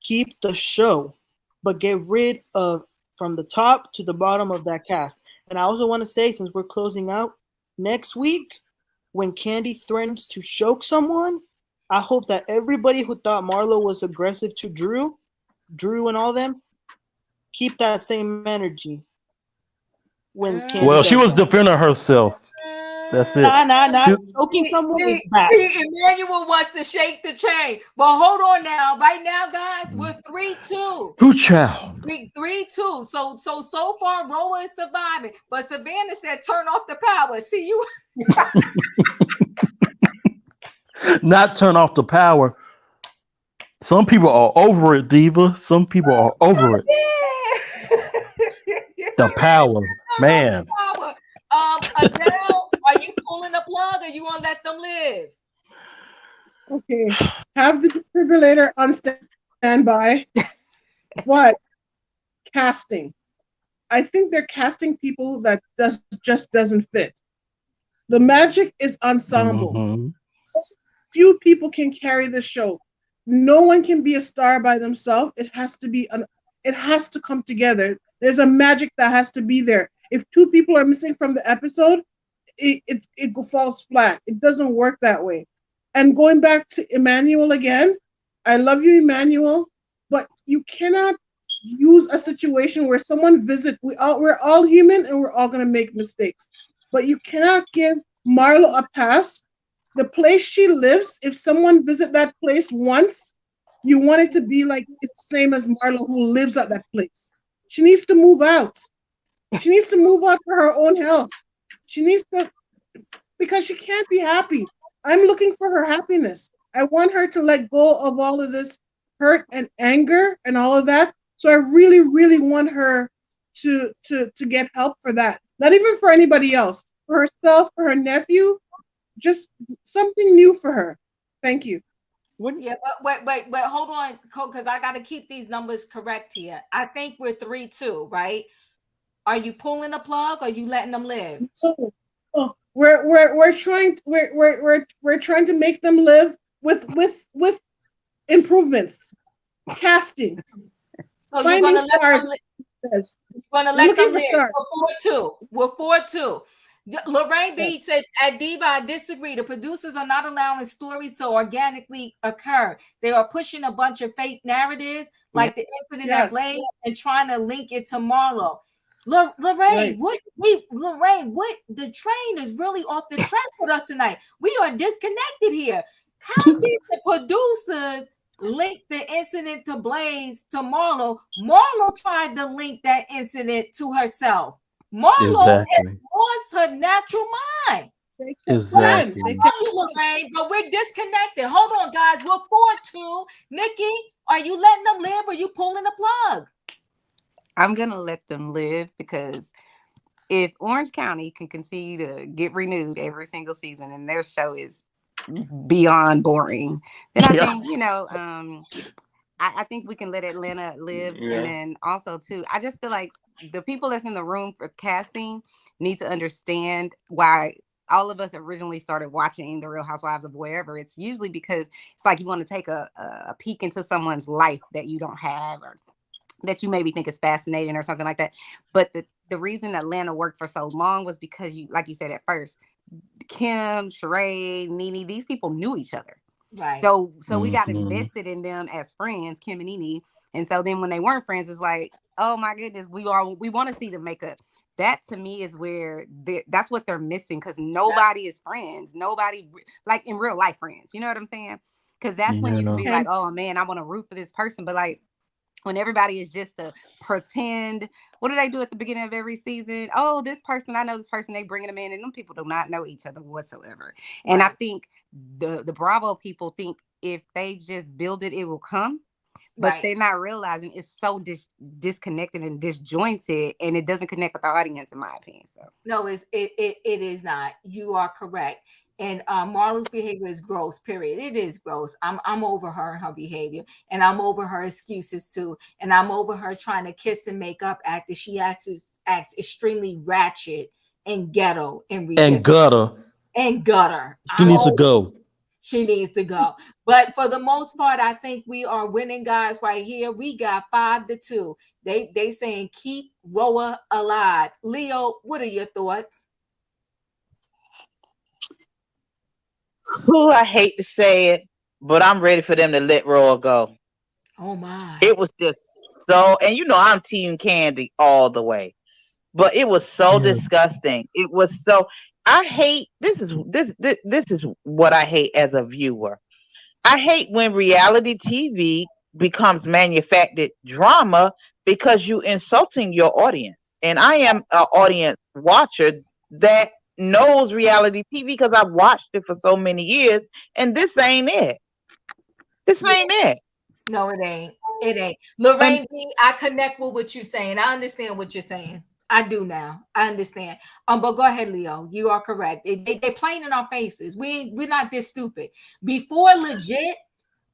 Keep the show, but get rid of from the top to the bottom of that cast. And I also want to say, since we're closing out next week, when Kandi threatens to choke someone, I hope that everybody who thought Marlo was aggressive to Drew and all them, keep that same energy. When Kandi well, she was that. defending herself. That's it. Nah. Choking someone is bad. Emmanuel wants to shake the chain. But hold on now. Right now, guys, we're 3-2. Who child? We 3-2. So far, RHOA is surviving. But Savannah said, turn off the power. See you. Not turn off the power. Some people are over it, Diva. Some people are over it. The power, man. Adele, are you pulling the plug or you want to let them live? Okay, have the defibrillator on standby. But casting, I think they're casting people that just doesn't fit. The magic is ensemble. Mm-hmm. Few people can carry the show. No one can be a star by themselves. It has to come together. There's a magic that has to be there. If 2 people are missing from the episode, it falls flat. It doesn't work that way. And going back to Emmanuel again, I love you, Emmanuel, but you cannot use a situation where someone visits. We're all human and we're all gonna make mistakes. But you cannot give Marlo a pass. The place she lives, if someone visit that place once, you want it to be like it's the same as Marlo who lives at that place. She needs to move out. She needs to move out for her own health. She needs to, because she can't be happy. I'm looking for her happiness. I want her to let go of all of this hurt and anger and all of that. So I really, really want her to get help for that. Not even for anybody else. For herself, for her nephew, just something new for her. Thank you. Yeah, but hold on, because I got to keep these numbers correct here. I think we're 3-2, right? Are you pulling the plug or are you letting them live? Oh, we're trying to make them live with improvements, casting. So you're gonna let them live. You're gonna let them live. We're 4-2. Lorraine B said, at Diva, I disagree. The producers are not allowing stories to organically occur. They are pushing a bunch of fake narratives, like the incident at Blaze, and trying to link it to Marlo. Lorraine, what the train is really off the track with us tonight. We are disconnected here. How did the producers link the incident to Blaze to Marlo? Marlo tried to link that incident to herself. Marlo has lost her natural mind. They can Exactly. plan. They I can love you, Lorraine, but we're disconnected. Hold on, guys. We're 4-2. Nikki, are you letting them live or you pulling the plug? I'm gonna let them live because if Orange County can continue to get renewed every single season and their show is beyond boring, then I think, I think we can let Atlanta live. Yeah. And then also too, I just feel like the people that's in the room for casting need to understand why all of us originally started watching The Real Housewives of wherever. It's usually because it's like you want to take a peek into someone's life that you don't have, or that you maybe think is fascinating or something like that. But the reason Atlanta worked for so long was because you, like you said at first, Kim, Sheree, Nene, these people knew each other. Right. So we got invested in them as friends, Kim and Nene. And so then when they weren't friends, it's like, oh my goodness, we want to see them make up. That to me is where that's what they're missing, because nobody is friends. Nobody, like in real life friends. You know what I'm saying? Because that's when you can be like, oh man, I want to root for this person. But like, when everybody is just a pretend, what do they do at the beginning of every season? Oh, this person, I know this person, they bringing them in, and them people do not know each other whatsoever. And I think the Bravo people think if they just build it, it will come. But they're not realizing it's so disconnected and disjointed, and it doesn't connect with the audience, in my opinion. So no, it is not. You are correct. And Marlo's behavior is gross, period. It is gross. I'm over her and her behavior, and I'm over her excuses too, and I'm over her trying to kiss and make up act. She acts extremely ratchet and ghetto and ridiculous. And gutter. She needs to go. She needs to go. But for the most part, I think we are winning, guys, right here. We got 5-2. They saying keep RHOA alive. Leo, what are your thoughts? I hate to say it, but I'm ready for them to let RHOA go. Oh my. It was just so, and you know I'm team Kandi all the way. But it was so disgusting. It was so, I hate this is what I hate as a viewer. I hate when reality TV becomes manufactured drama because you insulting your audience. And I am an audience watcher that knows reality TV because I've watched it for so many years, and this ain't it. This ain't it. No, it ain't. It ain't. Lorraine B, I connect with what you're saying. I understand what you're saying. I do now. I understand. But go ahead, Leo. You are correct. They're playing in our faces. We're not this stupid. Before legit,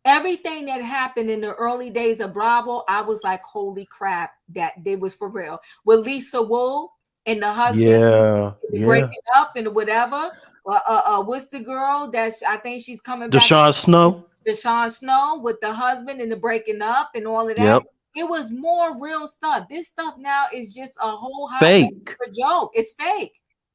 everything that happened in the early days of Bravo, I was like, holy crap, that it was for real. With Lisa Wu and the husband breaking up and whatever. What's the girl that's, I think she's coming back? Deshaun Snow. Deshaun Snow with the husband and the breaking up and all of that. Yep. It was more real stuff. This stuff now is just a whole Fake. joke. It's fake.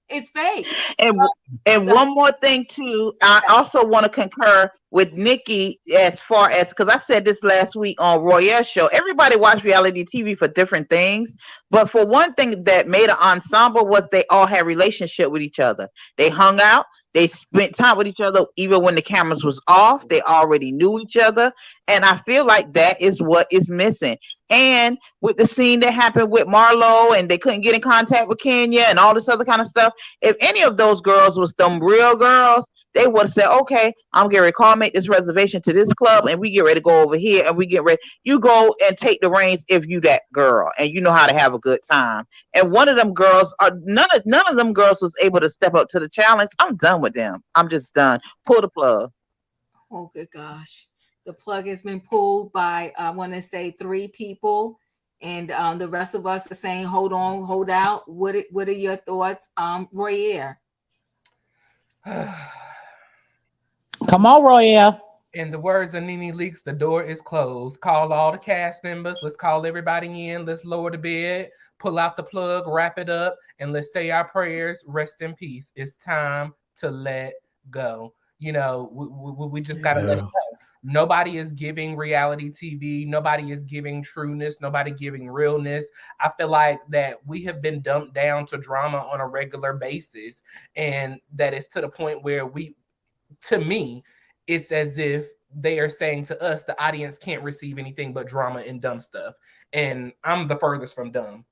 It's fake. And one more thing too, I also want to concur with Nikki as far as, because I said this last week on Royale's show, everybody watch reality TV for different things, but for one thing that made an ensemble was they all had relationship with each other. They hung out, they spent time with each other even when the cameras was off. They already knew each other, and I feel like that is what is missing. And with the scene that happened with Marlo and they couldn't get in contact with Kenya and all this other kind of stuff, if any of those girls was them real girls, they would have said, okay, I'm getting ready to call, make this reservation to this club, and we get ready to go over here, and we get ready. You go and take the reins if you that girl and you know how to have a good time. And one of them girls, none of them girls was able to step up to the challenge. I'm done with them. I'm just done. Pull the plug. Oh good gosh. The plug has been pulled by, I want to say 3 people, and the rest of us are saying, hold on, hold out. What are your thoughts, Royer? Come on, Royale. In the words of Nene Leakes, the door is closed. Call all the cast members. Let's call everybody in. Let's lower the bed, pull out the plug, wrap it up, and let's say our prayers. Rest in peace. It's time to let go. You know, we just got to let it go. Nobody is giving reality TV. Nobody is giving trueness. Nobody giving realness. I feel like that we have been dumped down to drama on a regular basis, and that it's to the point where to me, it's as if they are saying to us, the audience can't receive anything but drama and dumb stuff. And I'm the furthest from dumb.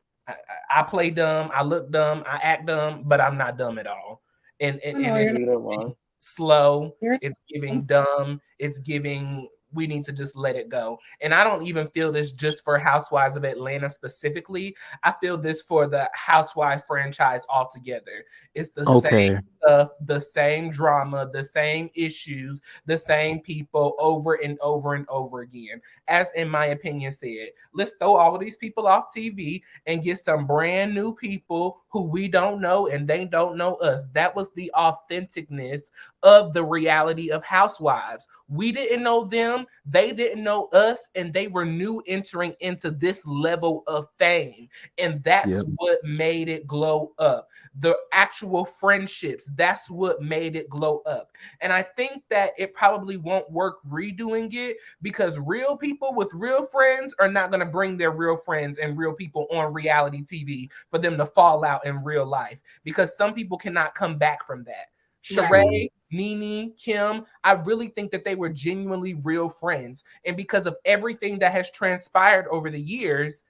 I play dumb. I look dumb. I act dumb, but I'm not dumb at all. and No, it's slow. It's giving dumb. It's giving. We need to just let it go. And I don't even feel this just for Housewives of Atlanta specifically. I feel this for the Housewife franchise altogether. It's the same stuff, the same drama, the same issues, the same people over and over and over again. As in my opinion said, let's throw all of these people off TV and get some brand new people who we don't know and they don't know us. That was the authenticness of the reality of Housewives. We didn't know them, they didn't know us, and they were new entering into this level of fame. And that's what made it glow up. The actual friendships, that's what made it glow up. And I think that it probably won't work redoing it because real people with real friends are not going to bring their real friends and real people on reality TV for them to fall out in real life because some people cannot come back from that. Sheree, Nene, Kim, I really think that they were genuinely real friends. And because of everything that has transpired over the years,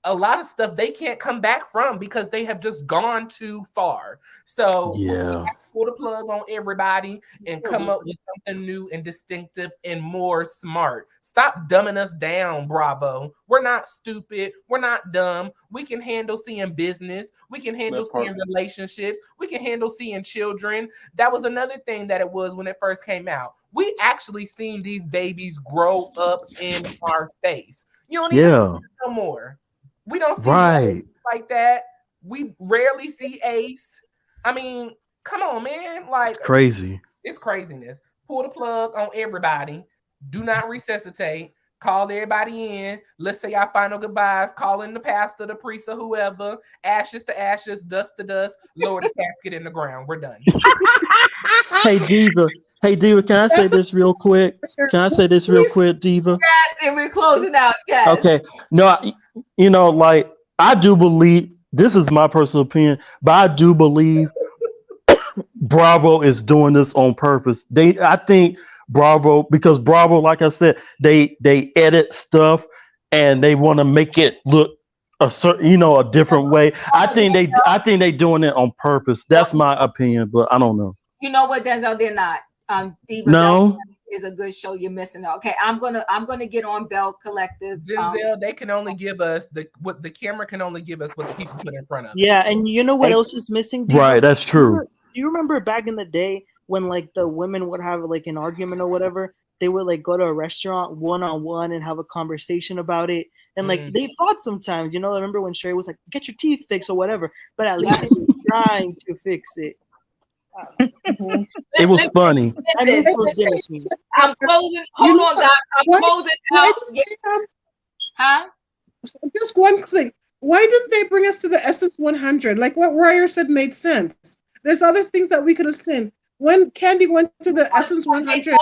a lot of stuff they can't come back from because they have just gone too far. So we have to pull the plug on everybody and come up with something new and distinctive and more smart. Stop dumbing us down, Bravo. We're not stupid. We're not dumb. We can handle seeing business. We can handle seeing relationships. We can handle seeing children. That was another thing that it was when it first came out. We actually seen these babies grow up in our face. You don't even see it no more. We don't see like that. We rarely see Ace. I mean, come on, man. Like crazy. It's craziness. Pull the plug on everybody. Do not resuscitate. Call everybody in. Let's say our final goodbyes. Call in the pastor, the priest, or whoever. Ashes to ashes, dust to dust. Lower the casket in the ground. We're done. Hey Diva. Hey Diva, can I say this real quick? Diva? Yes, and we're closing out. Yes. Okay. No, like I do believe this is my personal opinion, but I do believe Bravo is doing this on purpose. I think Bravo, because Bravo, like I said, they edit stuff and they want to make it look a certain, a different way. I think they doing it on purpose. That's my opinion, but I don't know. You know what, Denzel? They're not. Diva No. is a good show. You're missing it. Okay, I'm gonna get on Bell Collective. Denzel, they can only give us what the camera can only give us what the people put in front of. Yeah, and you know what else is missing? Diva? Right, that's true. Do you remember back in the day when like the women would have like an argument or whatever? They would like go to a restaurant one-on-one and have a conversation about it. And like they fought sometimes, I remember when Sheree was like, get your teeth fixed or whatever. But at least they were trying to fix it. It was funny. I'm closing. Hold on, guys. I'm closing out. Huh? Just one thing. Why didn't they bring us to the Essence 100? Like what Royer said made sense. There's other things that we could have seen. When Kandi went to the Essence 100, because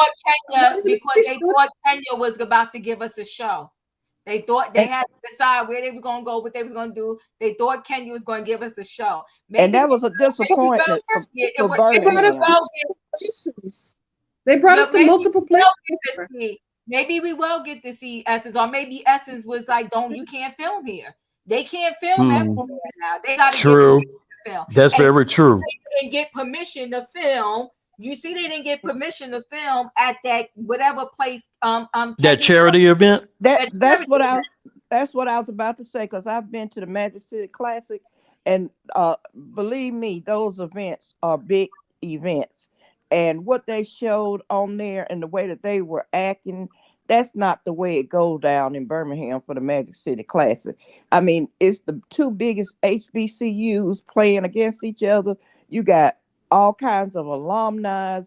they thought Kenya was about to give us a show. They thought they had to decide where they were going to go, what they was going to do. They thought Kenya was going to give us a show. Maybe and that was a disappointment for They brought us to multiple places. Maybe we will get to see Essence, or maybe Essence was like, you can't film here. They can't film everywhere now. They got to get film. That's very true. They didn't get permission to film. You see, they didn't get permission to film at that whatever place. That charity event. That's what I was about to say, because I've been to the Magic City Classic, and believe me, those events are big events. And what they showed on there and the way that they were acting, that's not the way it goes down in Birmingham for the Magic City Classic. I mean, it's the two biggest HBCUs playing against each other. You got all kinds of alumni,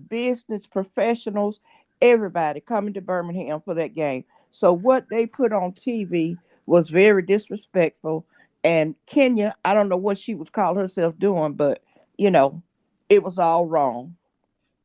business professionals, everybody coming to Birmingham for that game. So what they put on TV was very disrespectful. And Kenya, I don't know what she was calling herself doing, but, it was all wrong.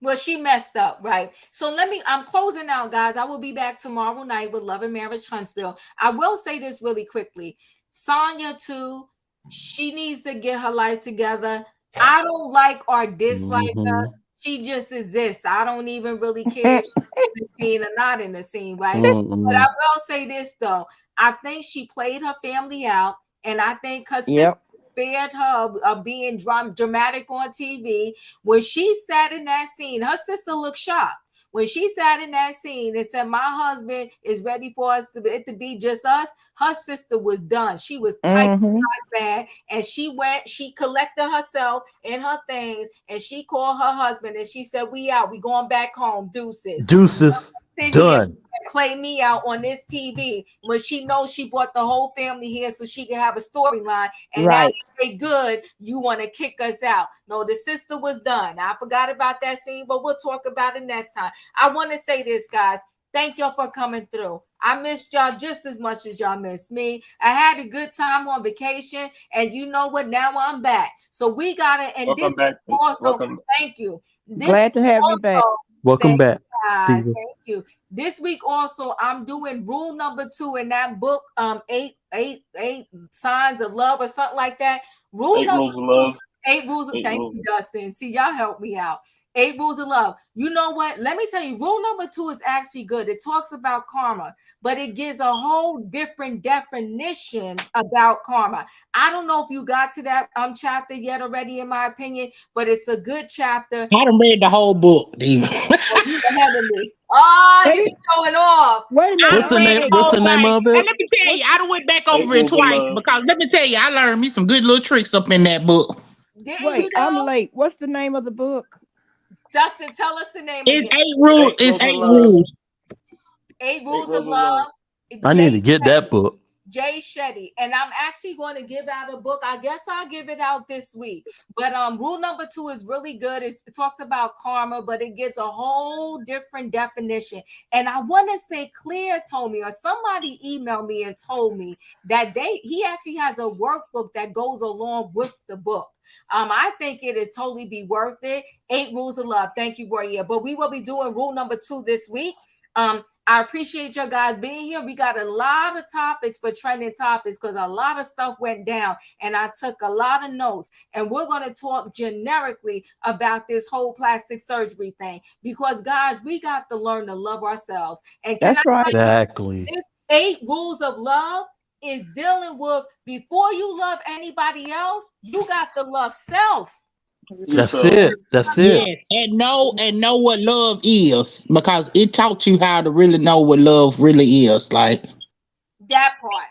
Well, she messed up, right? So I'm closing out, guys. I will be back tomorrow night with Love and Marriage Huntsville. I will say this really quickly. Sanya, too, she needs to get her life together. I don't like or dislike her. She just exists. I don't even really care if she's in the scene or not in the scene, right? But I will say this, though. I think she played her family out, and I think her sister spared her of being dramatic on TV. When she sat in that scene, her sister looked shocked. When she sat in that scene and said, "My husband is ready for it to be just us," her sister was done. She was typed bad, and she collected herself and her things, and she called her husband and she said, "We out. We going back home. Deuces." Done. Play me out on this TV when she knows she brought the whole family here so she can have a storyline, and now you say good, you want to kick us out. No, the sister was done. I forgot about that scene, but we'll talk about it next time. I want to say this, guys. Thank y'all for coming through. I missed y'all just as much as y'all missed me. I had a good time on vacation, and you know what? Now I'm back. So we gotta, and Welcome this back. also, Welcome. thank you. Glad to have you back. Welcome back, guys. Diva. Thank you. This week also, I'm doing rule number 2 in that book, eight signs of love or something like that. Rule number rules of love. 8 rules of thank you, Dustin. See, y'all help me out. 8 rules of love. You know what? Let me tell you, rule number 2 is actually good. It talks about karma, but it gives a whole different definition about karma. I don't know if you got to that chapter yet already, in my opinion, but it's a good chapter. I done read the whole book, Diva. Oh, he's going off. Wait a minute. What's the name of it? And let me tell you, I done went back over it twice because let me tell you, I learned me some good little tricks up in that book. Wait, I'm late. What's the name of the book? Dustin, tell us the name again. It's 8 rules. It's 8 rules. 8 rules of love. I need to get that book. Jay Shetty, and I'm actually going to give out a book. I guess I'll give it out this week. But rule number 2 is really good. It talks about karma, but it gives a whole different definition. And I want to say Claire told me, or somebody emailed me and told me that he actually has a workbook that goes along with the book. I think it is totally be worth it. 8 rules of love. Thank you, Roya. But we will be doing rule number 2 this week. I appreciate you guys being here. We got a lot of topics for trending topics because a lot of stuff went down and I took a lot of notes. And we're going to talk generically about this whole plastic surgery thing because, guys, we got to learn to love ourselves. And that's right. Exactly. This 8 rules of love is dealing with before you love anybody else, you got to love self. That's it. Yes, and know what love is because it taught you how to really know what love really is. Like that part.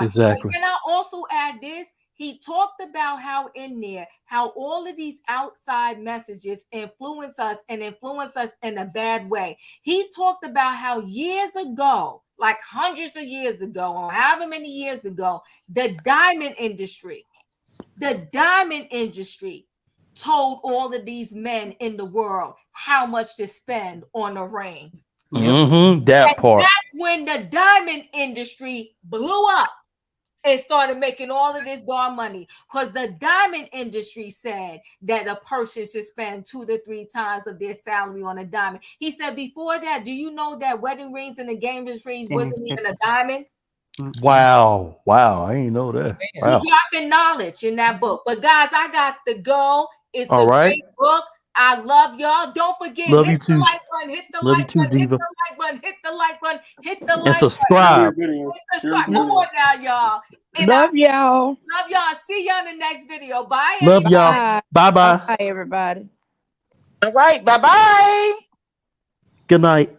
Exactly. And I also add this. He talked about how all of these outside messages influence us and influence us in a bad way. He talked about how years ago, like hundreds of years ago, or however many years ago, the diamond industry told all of these men in the world how much to spend on a ring. That part. That's when the diamond industry blew up and started making all of this darn money because the diamond industry said that a person should spend 2 to 3 times of their salary on a diamond. He said before that, do you know that wedding rings and the engagement rings wasn't even a diamond? Wow. I didn't know that. Wow. We dropping knowledge in that book. But guys, I got to go. It's all a right. great book. I love y'all. Don't forget, love hit the like button, hit the like button, hit the like button, hit the like button, hit the like button. And subscribe. Come on now, y'all. And love y'all. Love y'all. See y'all in the next video. Bye. Love y'all. Bye. Bye, everybody. All right. Bye-bye. Good night.